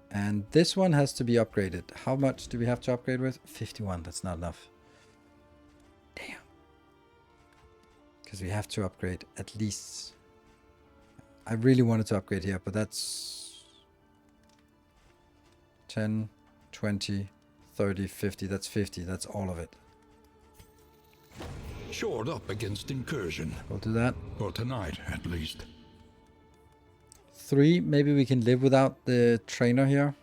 And this one has to be upgraded. How much do we have to upgrade with? 51. That's not enough. Damn. Because we have to upgrade at least... I really wanted to upgrade here, but that's... 10, 20, 30, 50. That's 50. That's all of it. Shored up against incursion. We'll do that. For tonight, at least. 3. Maybe we can live without the trainer here.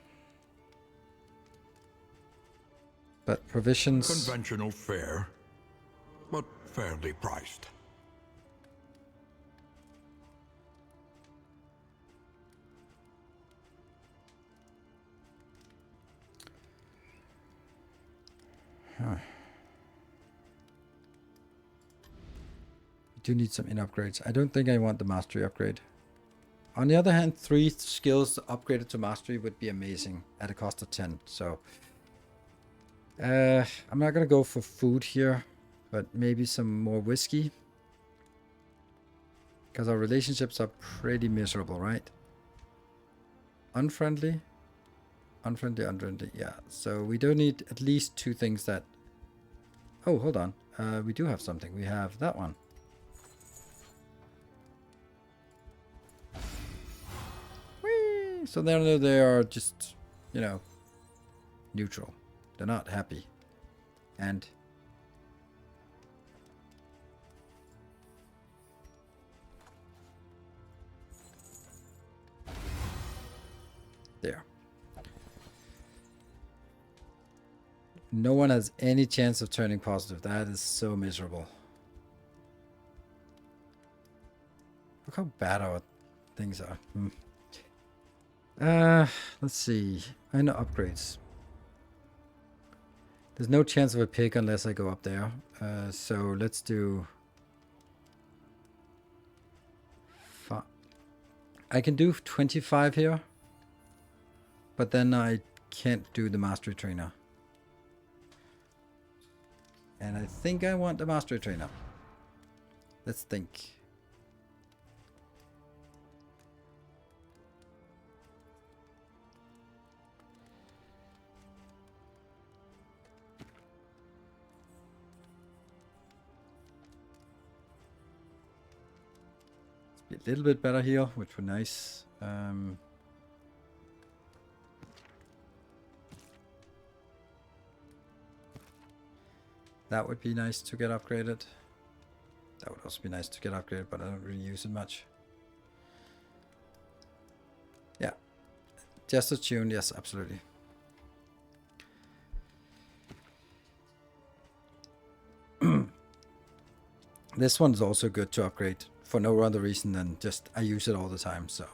But provisions... Conventional fare, but fairly priced. Huh. I do need some upgrades. I don't think I want the mastery upgrade. On the other hand, 3 skills upgraded to mastery would be amazing at a cost of 10. So I'm not gonna go for food here, but maybe some more whiskey. Because our relationships are pretty miserable, right? Unfriendly? Unfriendly, unfriendly, yeah. So we don't need at least 2 things that... Oh, hold on. We do have something. We have that one. Whee! So they are just, you know, neutral. They're not happy. And... there. No one has any chance of turning positive. That is so miserable. Look how bad our things are. Let's see. I know upgrades. There's no chance of a pick unless I go up there. So let's do... I can do 25 here. But then I can't do the mastery trainer. And I think I want the mastery trainer. Let's think. Let's be a little bit better here, which would be nice. That would be nice to get upgraded. That would also be nice to get upgraded, but I don't really use it much. Yeah. Just a tune, yes, absolutely. This one's also good to upgrade for no other reason than just I use it all the time, so.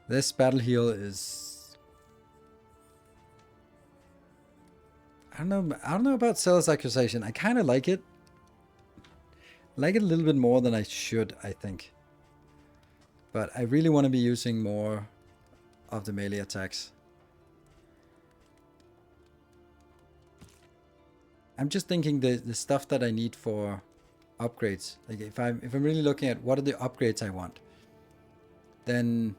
This battle heal is... I don't know about Zealous Accusation. I kind of like it. I like it a little bit more than I should, I think. But I really want to be using more of the melee attacks. I'm just thinking the stuff that I need for upgrades. Like if I'm really looking at what are the upgrades I want, then...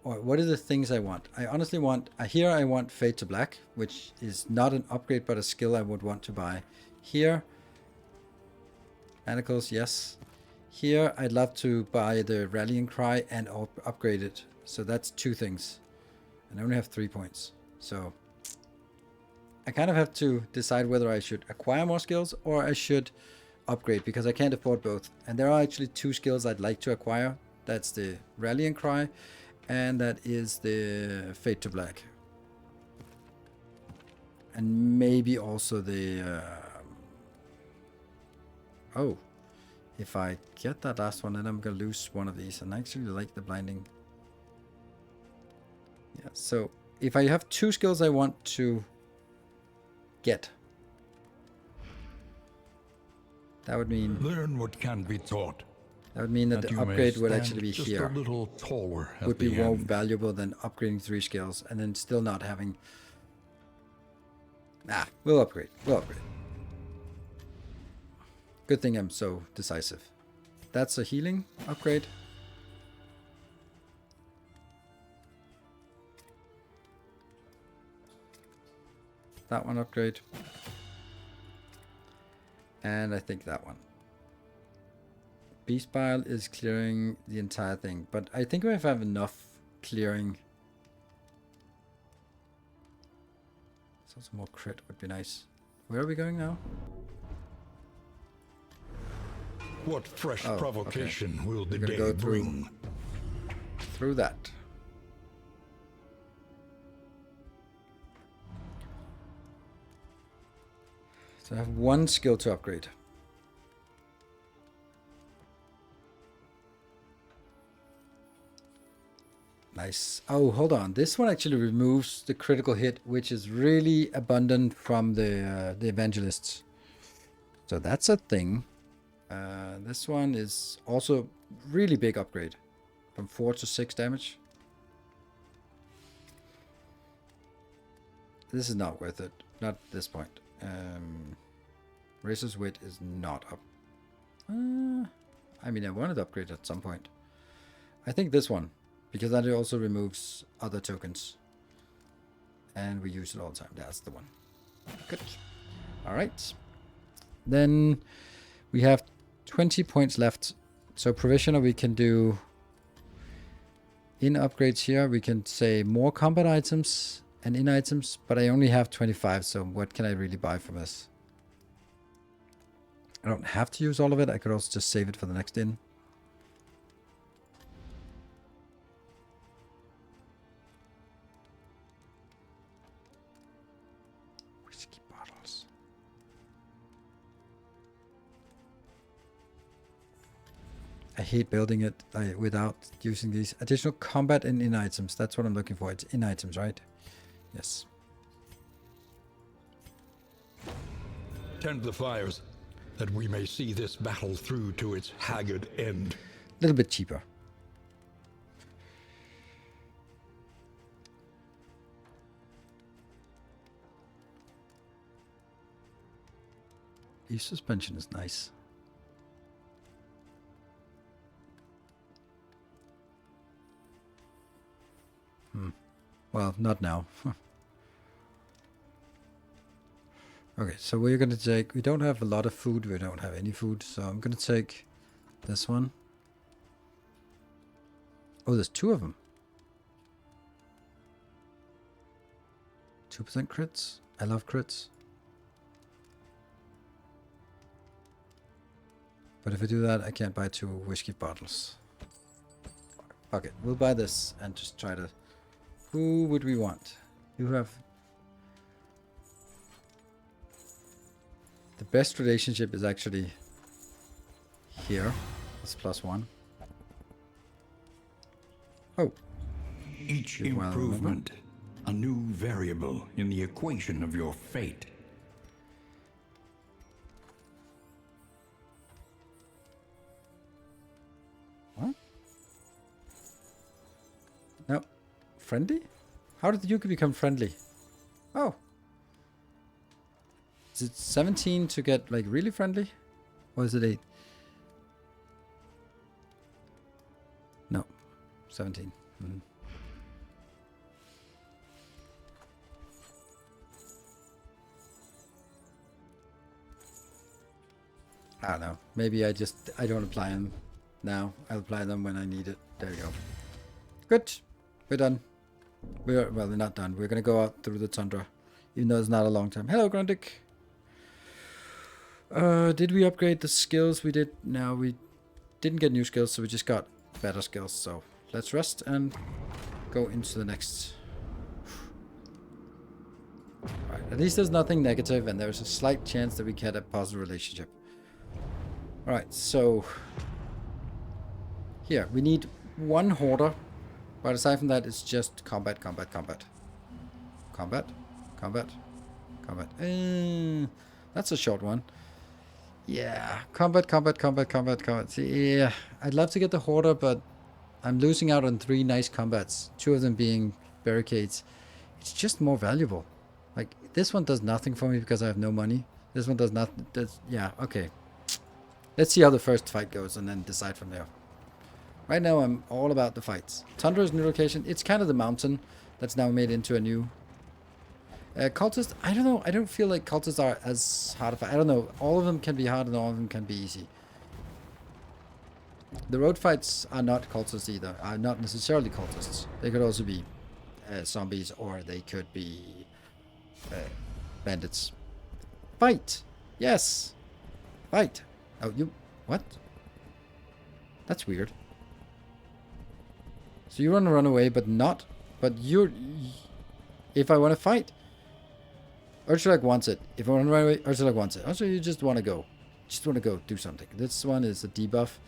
or what are the things I want? I honestly want... here I want Fade to Black, which is not an upgrade, but a skill I would want to buy. Here... Manacles, yes. Here I'd love to buy the Rallying Cry and upgrade it. So that's 2 things. And I only have 3 points. So... I kind of have to decide whether I should acquire more skills or I should upgrade, because I can't afford both. And there are actually 2 skills I'd like to acquire. That's the Rallying Cry. And that is the Fade to Black. And maybe also the... oh. If I get that last one, then I'm going to lose one of these. And I actually like the blinding. Yeah, so if I have 2 skills I want to get, that would mean... learn what can be taught. That would mean that the upgrade would actually be just here. a little taller at Would be the more end. valuable than upgrading 3 skills and then still not having... Nah, we'll upgrade. We'll upgrade. Good thing I'm so decisive. That's a healing upgrade. That one upgrade. And I think that one. Beast Bile is clearing the entire thing, but I think if I have enough clearing... so some more crit would be nice. Where are we going now? What fresh Oh, provocation okay. will the We're gonna day go through- bring? Through that. So I have one skill to upgrade. Nice. Oh, hold on. This one actually removes the critical hit, which is really abundant from the evangelists. So that's a thing. This one is also really big upgrade, from 4 to 6 damage. This is not worth it. Not at this point. Razor's Wit is not up. I mean, I wanted to upgrade at some point. I think this one, because that also removes other tokens. And we use it all the time. That's the one. Good. Alright. Then we have 20 points left. So provisional we can do in upgrades here. We can say more combat items and in items, but I only have 25, so what can I really buy from this? I don't have to use all of it. I could also just save it for the next in. Whiskey bottles. I hate building it without using these additional combat and in items. That's what I'm looking for. It's in items, right? Yes. Tend the fires, that we may see this battle through to its haggard end. A little bit cheaper. Leaf suspension is nice. Well, not now. Okay, so we're going to take... We don't have a lot of food. We don't have any food. So I'm going to take this one. Oh, there's 2 of them. 2% crits. I love crits. But if I do that, I can't buy 2 whiskey bottles. Okay, we'll buy this and just try to... Who would we want? You have... The best relationship is actually here. It's +1. Oh. Each improvement, a new variable in the equation of your fate. What? No. Friendly? How did you become friendly? Oh. Is it 17 to get like really friendly? Or is it 8? No. 17. I don't know. Maybe I don't apply them now. I'll apply them when I need it. There we go. Good. We're done. Well, we're not done. We're going to go out through the tundra. Even though it's not a long time. Hello, Grundig. Did we upgrade the skills? We did. No, we didn't get new skills, so we just got better skills. So let's rest and go into the next. Alright, at least there's nothing negative, and there's a slight chance that we get a positive relationship. Alright, so here we need 1 hoarder, but aside from that, it's just combat, combat, combat, combat, combat, combat. That's a short one. Yeah, combat, combat, combat, combat, combat. See, yeah, I'd love to get the hoarder, but I'm losing out on 3 nice combats. 2 of them being barricades. It's just more valuable. Like this one does nothing for me because I have no money. This one does nothing. Yeah, okay. Let's see how the first fight goes and then decide from there. Right now I'm all about the fights. Tundra is new location. It's kind of the mountain that's now made into a new... cultists, I don't know. I don't feel like cultists are as hard to fight. I don't know. All of them can be hard and all of them can be easy. The road fights are not cultists either. Are not necessarily cultists. They could also be zombies, or they could be bandits. Fight! Yes! Fight! Oh, you... What? That's weird. So you want to run away, but not... But you're... If I want to fight... Ursulak wants it. If I want to run away, Ursulak wants it. Also, you just want to go. Just want to go do something. This one is a debuff.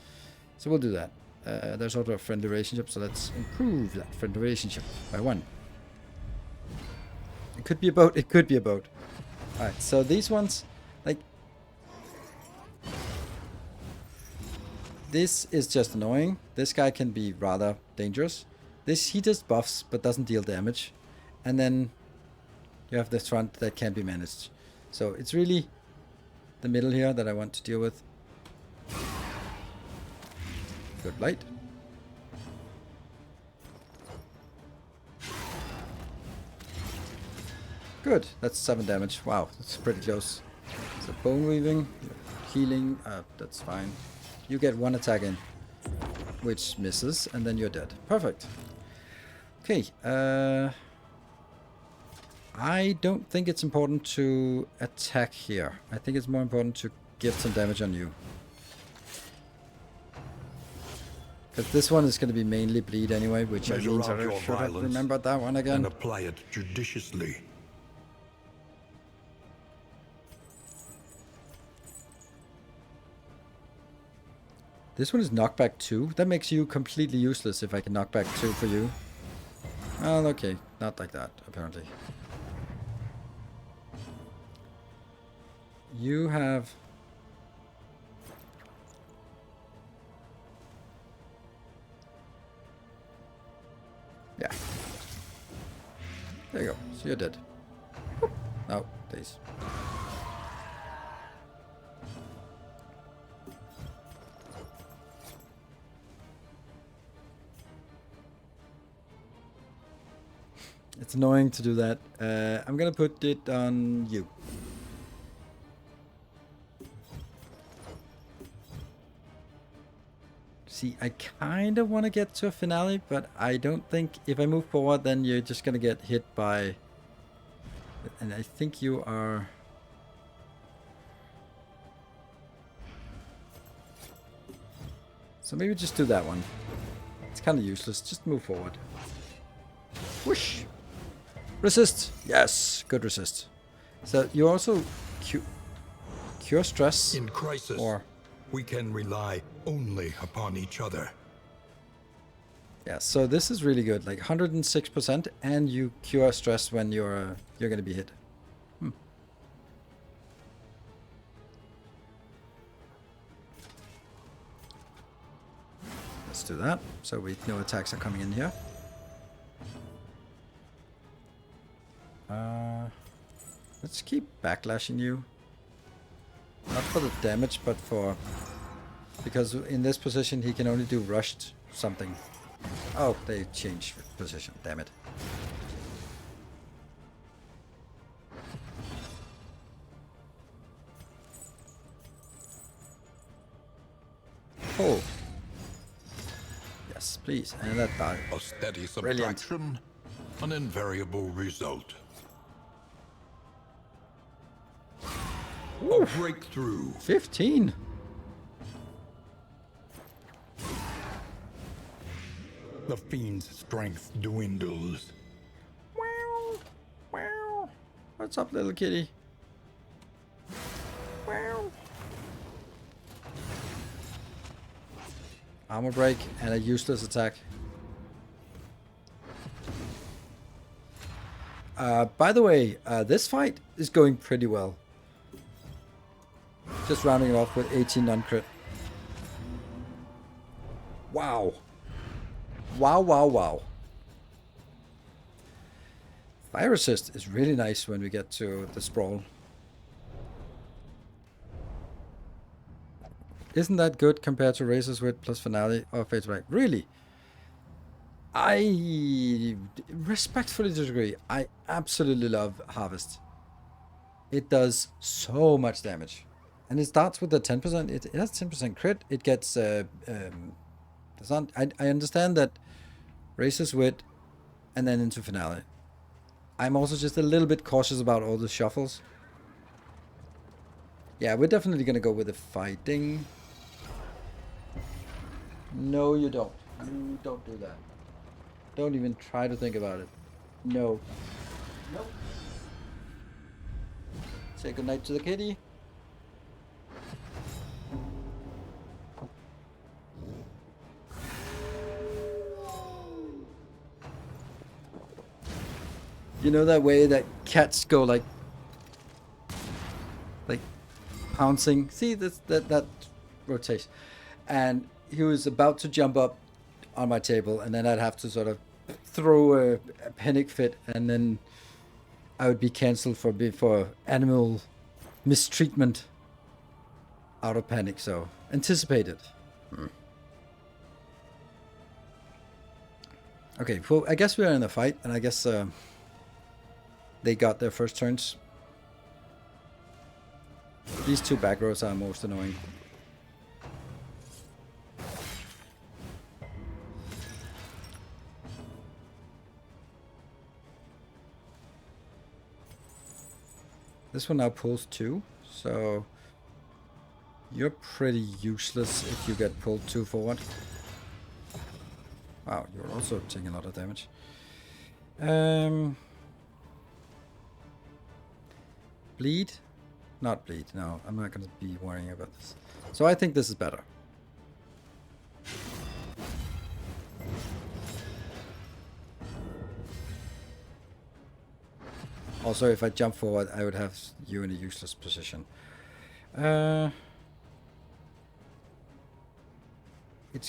So we'll do that. There's also a friendly relationship, so let's improve that friendly relationship by 1. It could be a boat. It could be a boat. Alright, so these ones, like... This is just annoying. This guy can be rather dangerous. He just buffs, but doesn't deal damage. And then you have this front that can be managed. So it's really the middle here that I want to deal with. Good light. Good, that's 7 damage. Wow, that's pretty close. So bone weaving, healing, that's fine. You get 1 attack in, which misses, and then you're dead. Perfect. Okay, I don't think it's important to attack here. I think it's more important to get some damage on you. Because this one is going to be mainly bleed anyway, which means I should have remembered that one again. And apply it judiciously. This one is knockback 2. That makes you completely useless if I can knock back 2 for you. Well, okay. Not like that, apparently. You have... Yeah. There you go. So you're dead. No, please. It's annoying to do that. I'm gonna put it on you. See, I kind of want to get to a finale, but I don't think if I move forward, then you're just gonna get hit by... And I think you are... So maybe just do that one. It's kind of useless. Just move forward. Whoosh! Resist! Yes! Good resist. So you also cure stress. In crisis, or... we can rely only upon each other. Yeah, so this is really good. Like 106%, and you cure stress when you're gonna be hit. Let's do that. So we know attacks are coming in here. Let's keep backlashing you. Not for the damage, but for... Because in this position he can only do rushed something. Oh, they changed position. Damn it. Oh. Yes, please. And that die. A steady Brilliant. subtraction, an invariable result. A breakthrough. 15. The fiend's strength dwindles. Wow. Wow. What's up, little kitty? Wow. Armor break and a useless attack. By the way, this fight is going pretty well. Just rounding it off with 18 non-crit. Wow. Wow, wow, wow. Fire resist is really nice when we get to the sprawl. Isn't that good compared to Razor's Wit plus Finale or Fate's Right? Really? I respectfully disagree. I absolutely love Harvest. It does so much damage. And it starts with the 10%. It has 10% crit. It gets... I understand that Razor's Wit and then into Finale. I'm also just a little bit cautious about all the shuffles. Yeah, we're definitely going to go with the fighting. No, you don't. You don't do that. Don't even try to think about it. No. Nope. Say goodnight to the kitty. You know that way that cats go like pouncing? See that rotation. And he was about to jump up on my table, and then I'd have to sort of throw a panic fit, and then I would be cancelled for animal mistreatment out of panic. So anticipated. Okay, well, I guess we are in a fight, and I guess they got their first turns. These two back rows are most annoying. This one now pulls 2, so you're pretty useless if you get pulled 2 forward. Wow, you're also taking a lot of damage. Bleed? Not bleed, no. I'm not going to be worrying about this. So I think this is better. Also, if I jump forward, I would have you in a useless position. It's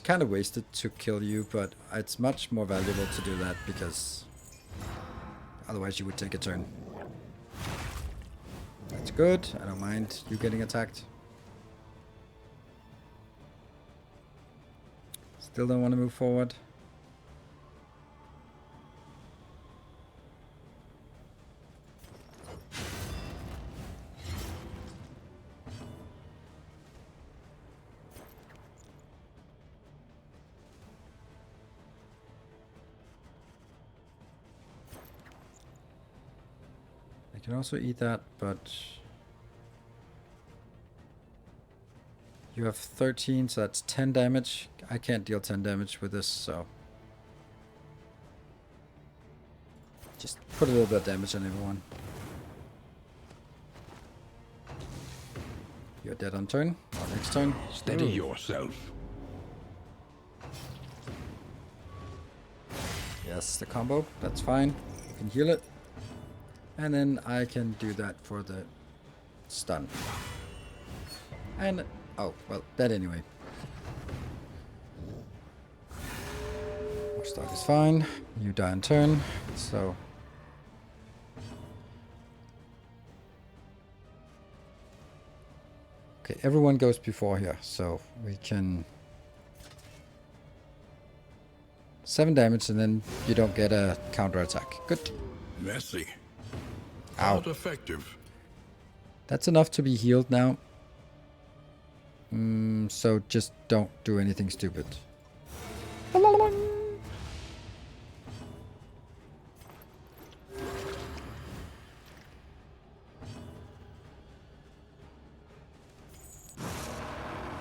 kind of wasted to kill you, but it's much more valuable to do that because otherwise you would take a turn. That's good. I don't mind you getting attacked. Still don't want to move forward. I can also eat that, but you have 13, so that's 10 damage. I can't deal 10 damage with this, so just put a little bit of damage on everyone. You're dead on turn. Or next turn. Steady yourself. Yes, the combo. That's fine. You can heal it. And then I can do that for the stun. And, oh, well, that anyway. Watchdog is fine. You die on turn, so... Okay, everyone goes before here, so we can... 7 damage, and then you don't get a counter attack. Good. Messy. Ow. Not effective. That's enough to be healed now. So just don't do anything stupid.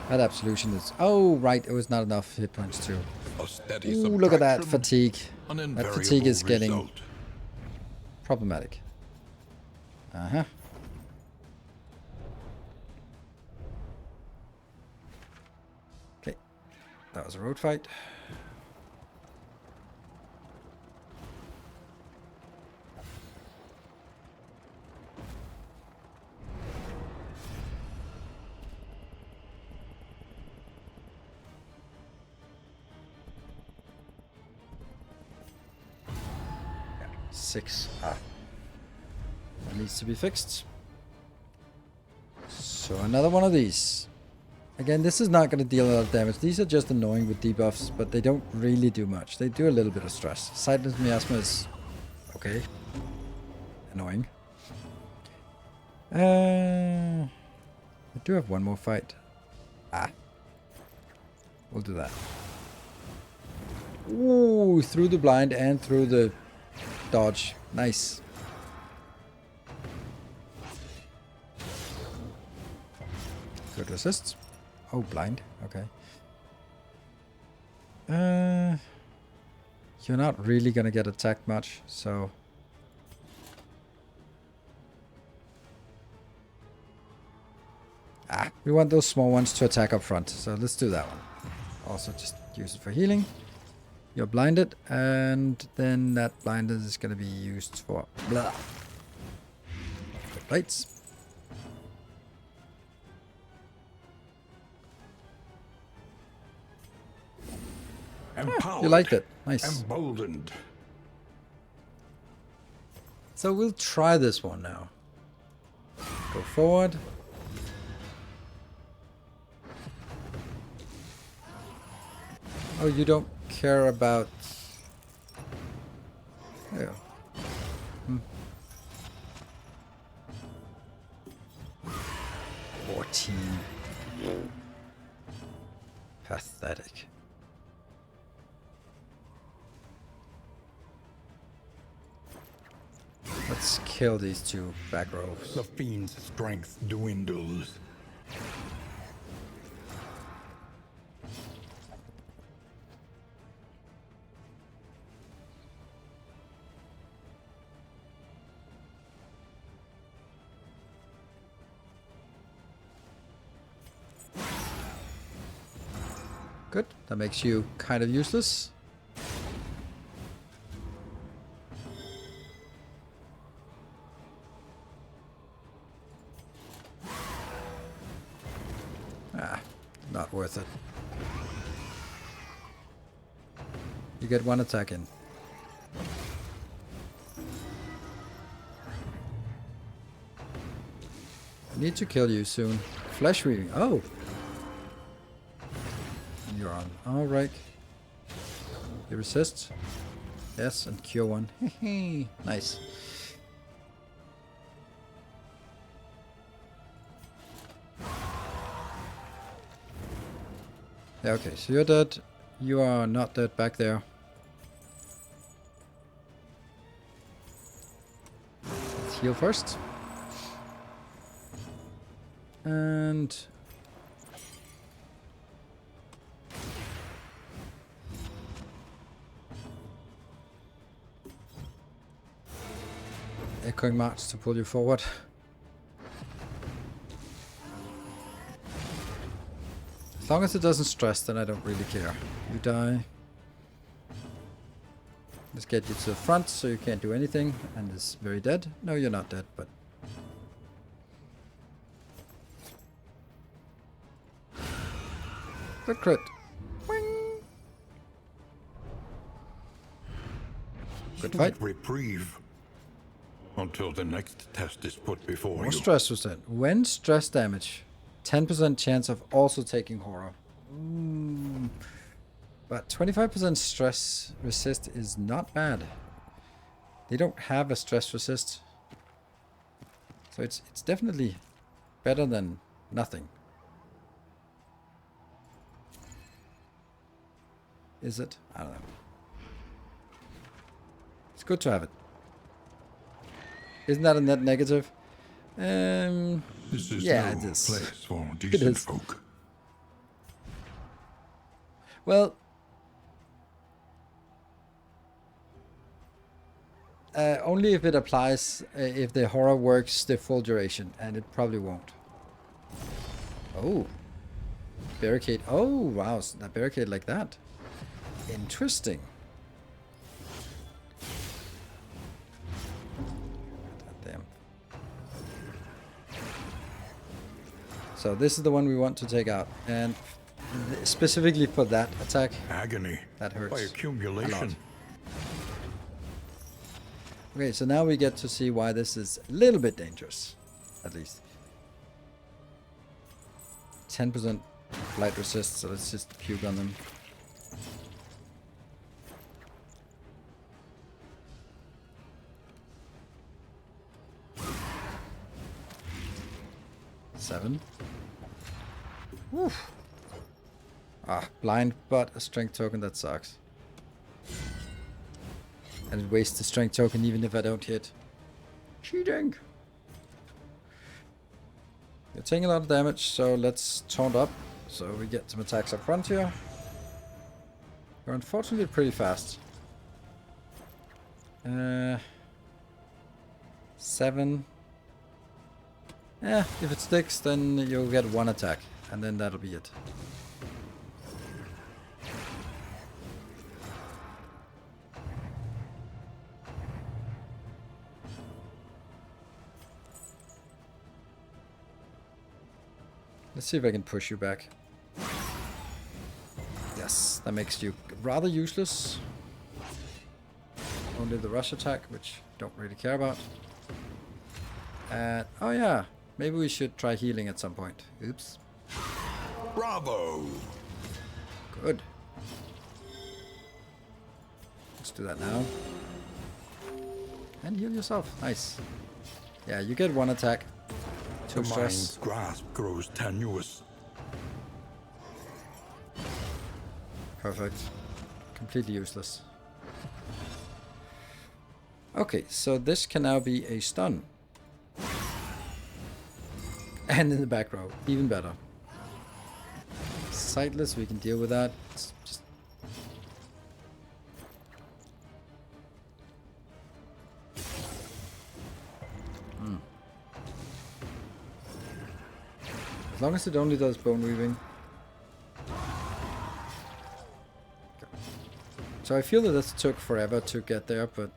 That absolution is... Oh, right. It was not enough hit points too. A steady Ooh, look at that subtraction, fatigue. an That fatigue invariable is getting result. problematic. Uh-huh. Okay. That was a road fight. Yeah, 6. Ah. That needs to be fixed. So another one of these. Again, this is not going to deal a lot of damage. These are just annoying with debuffs, but they don't really do much. They do a little bit of stress. Silence Miasma is okay. Annoying. I do have one more fight. Ah. We'll do that. Ooh, through the blind and through the dodge. Nice. Good resist. Oh, blind. Okay. You're not really gonna get attacked much, so... We want those small ones to attack up front, so let's do that one. Also, just use it for healing. You're blinded, and then that blindness is going to be used for blah. The plates. Empowered. You liked it. Nice. Emboldened. So we'll try this one now. Go forward. Oh, you don't care about... Yeah. 14. Pathetic. Let's kill these two back rows. The fiend's strength dwindles. Good. That makes you kind of useless. Not worth it. You get one attack in. I need to kill you soon. Flesh weaving. Oh! You're on. Alright. You resist. Yes, and cure one. Nice. Yeah, okay, so you're dead. You are not dead back there. Let's heal first. And... Echoing March to pull you forward. As long as it doesn't stress, then I don't really care. You die. Let's get you to the front so you can't do anything. And is very dead. No, you're not dead, but... Good crit. Wing. Good fight. Reprieve. Until the next test is put before More you. stress was that. When stress damage, 10% chance of also taking horror. But 25% stress resist is not bad. They don't have a stress resist. So it's definitely better than nothing. Is it? I don't know. It's good to have it. Isn't that a net negative? This is yeah, no it is. place for decent is. folk. Well, only if it applies, if the horror works the full duration, and it probably won't. Oh. Barricade. Oh, wow. A barricade like that. Interesting. Damn. So this is the one we want to take out. And specifically for that attack. Agony. That hurts. By accumulation. Okay, so now we get to see why this is a little bit dangerous. At least. 10% light resist, so let's just puke on them. Seven. Woof. Ah, blind, but a strength token, that sucks. And it wastes the strength token even if I don't hit. Cheating! You're taking a lot of damage, so let's taunt up. So we get some attacks up front here. You're unfortunately pretty fast. 7. Yeah, if it sticks, then you'll get one attack, and then that'll be it. Let's see if I can push you back. Yes, that makes you rather useless. Only the rush attack, which don't really care about. And oh yeah, maybe we should try healing at some point. Oops. Bravo! Good. Let's do that now. And heal yourself. Nice. Yeah, you get one attack. The Two mind's stress. grasp grows tenuous. Perfect. Completely useless. Okay, so this can now be a stun. And in the back row, even better. Sightless, we can deal with that. It's just as long as it only does bone weaving. Okay. So I feel that this took forever to get there, but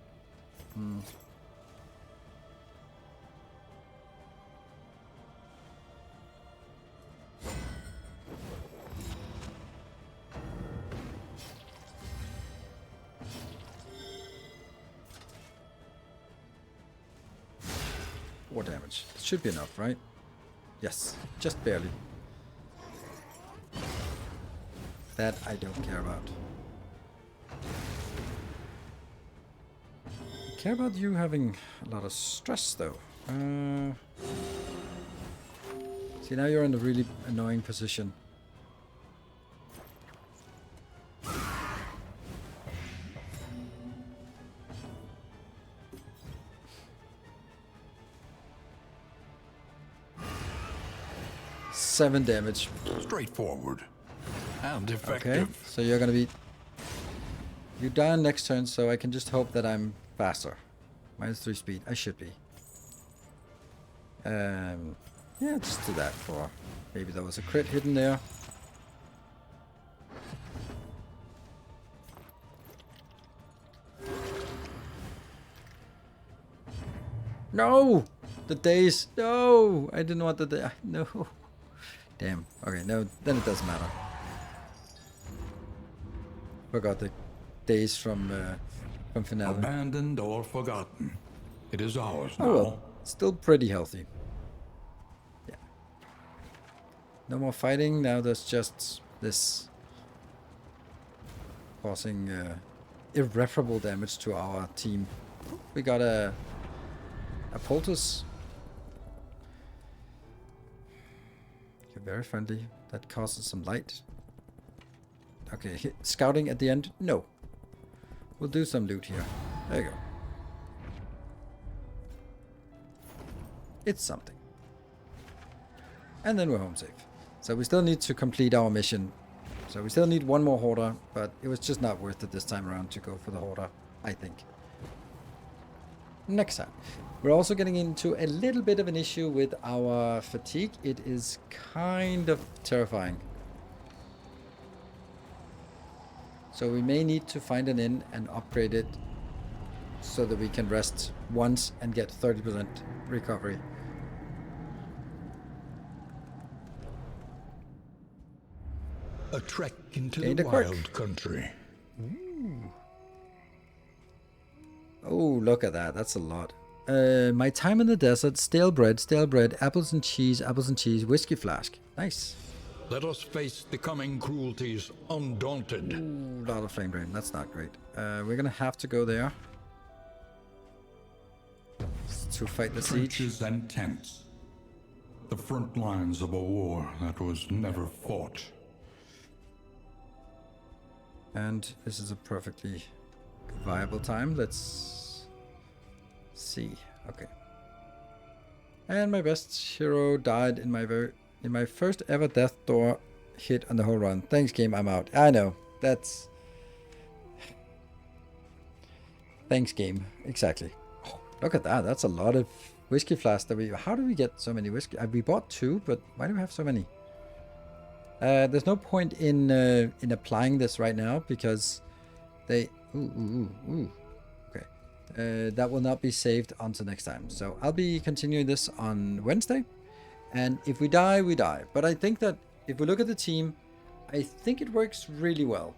Four damage. It should be enough, right? Yes, just barely. That I don't care about. I care about you having a lot of stress, though. See, now you're in a really annoying position. Seven damage. Straightforward. And Okay, effective. so you're gonna be... You die on next turn, so I can just hope that I'm faster. -3 speed. I should be. Yeah, just do that for... Maybe there was a crit hidden there. No! The days! No! I didn't want the day. No. Damn. Okay, no, then it doesn't matter. Forgot the days from finale. Abandoned or forgotten. It is ours now. Oh well, still pretty healthy. Yeah. No more fighting, now there's just this causing irreparable damage to our team. We got a poultice. You're very friendly. That causes some light. Okay, scouting at the end? No. We'll do some loot here. There you go. It's something. And then we're home safe. So we still need to complete our mission. So we still need one more hoarder, but it was just not worth it this time around to go for the hoarder, I think. Next time. We're also getting into a little bit of an issue with our fatigue. It is kind of terrifying. So we may need to find an inn and upgrade it so that we can rest once and get 30% recovery. A trek into Gained the a quirk. wild country. Oh, look at that. That's a lot. My time in the desert, stale bread, apples and cheese, whiskey flask. Nice. Let us face the coming cruelties undaunted. Ooh, lot of flame drain. That's not great. We're gonna have to go there to fight the siege. Trenches and tents. The front lines of a war that was never fought. And this is a perfectly viable time. Let's see. Okay. And my best hero died in my first ever death door hit on the whole run. Thanks, game. I'm out. I know. That's... Thanks, game. Exactly. Oh, Look at that. That's a lot of whiskey flasks that we... How do we get so many whiskey? We bought 2, but why do we have so many? There's no point in applying this right now because they... Ooh. Okay. That will not be saved until next time. So I'll be continuing this on Wednesday. And if we die, we die. But I think that if we look at the team, I think it works really well.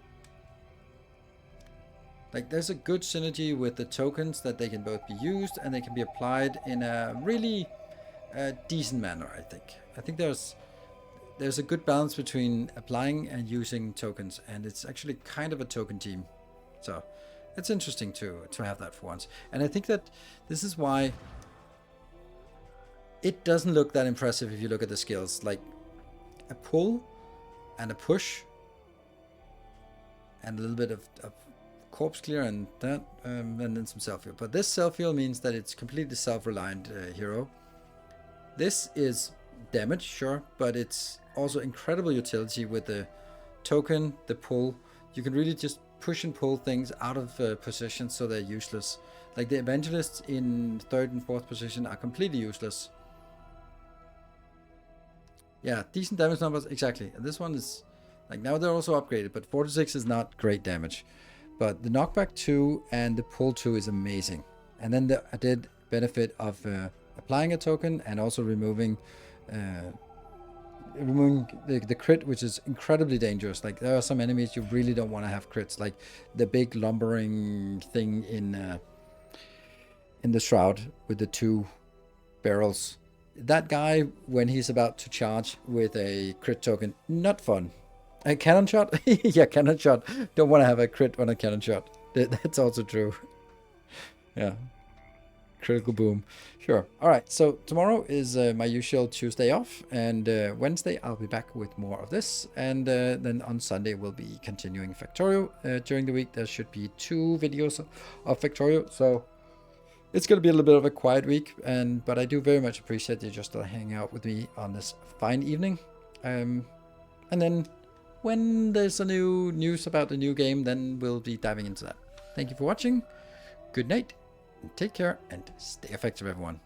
Like, there's a good synergy with the tokens that they can both be used and they can be applied in a really decent manner, I think. I think there's a good balance between applying and using tokens, and it's actually kind of a token team. So it's interesting to have that for once. And I think that this is why it doesn't look that impressive if you look at the skills. Like a pull and a push and a little bit of corpse clear and that, and then some self-heal. But this self-heal means that it's completely self-reliant hero. This is damage, sure, but it's also incredible utility with the token, the pull. You can really just push and pull things out of position so they're useless. Like the evangelists in 3rd and 4th position are completely useless. Yeah, decent damage numbers, exactly. And this one is, like, now they're also upgraded, but 4 to 6 is not great damage. But the knockback 2 and the pull 2 is amazing. And then the added benefit of applying a token and also removing the crit, which is incredibly dangerous. Like, there are some enemies you really don't want to have crits, like the big lumbering thing in the shroud with the 2 barrels. That guy, when he's about to charge with a crit token, not fun. A cannon shot? Yeah, cannon shot. Don't want to have a crit on a cannon shot. That's also true. Yeah. Critical boom. Sure. All right. So tomorrow is my usual Tuesday off. And Wednesday, I'll be back with more of this. And then on Sunday, we'll be continuing Factorio. During the week, there should be 2 videos of Factorio. So it's going to be a little bit of a quiet week. But I do very much appreciate you just hanging out with me on this fine evening. And then when there's a new news about the new game, then we'll be diving into that. Thank you for watching. Good night. Take care and stay effective, everyone.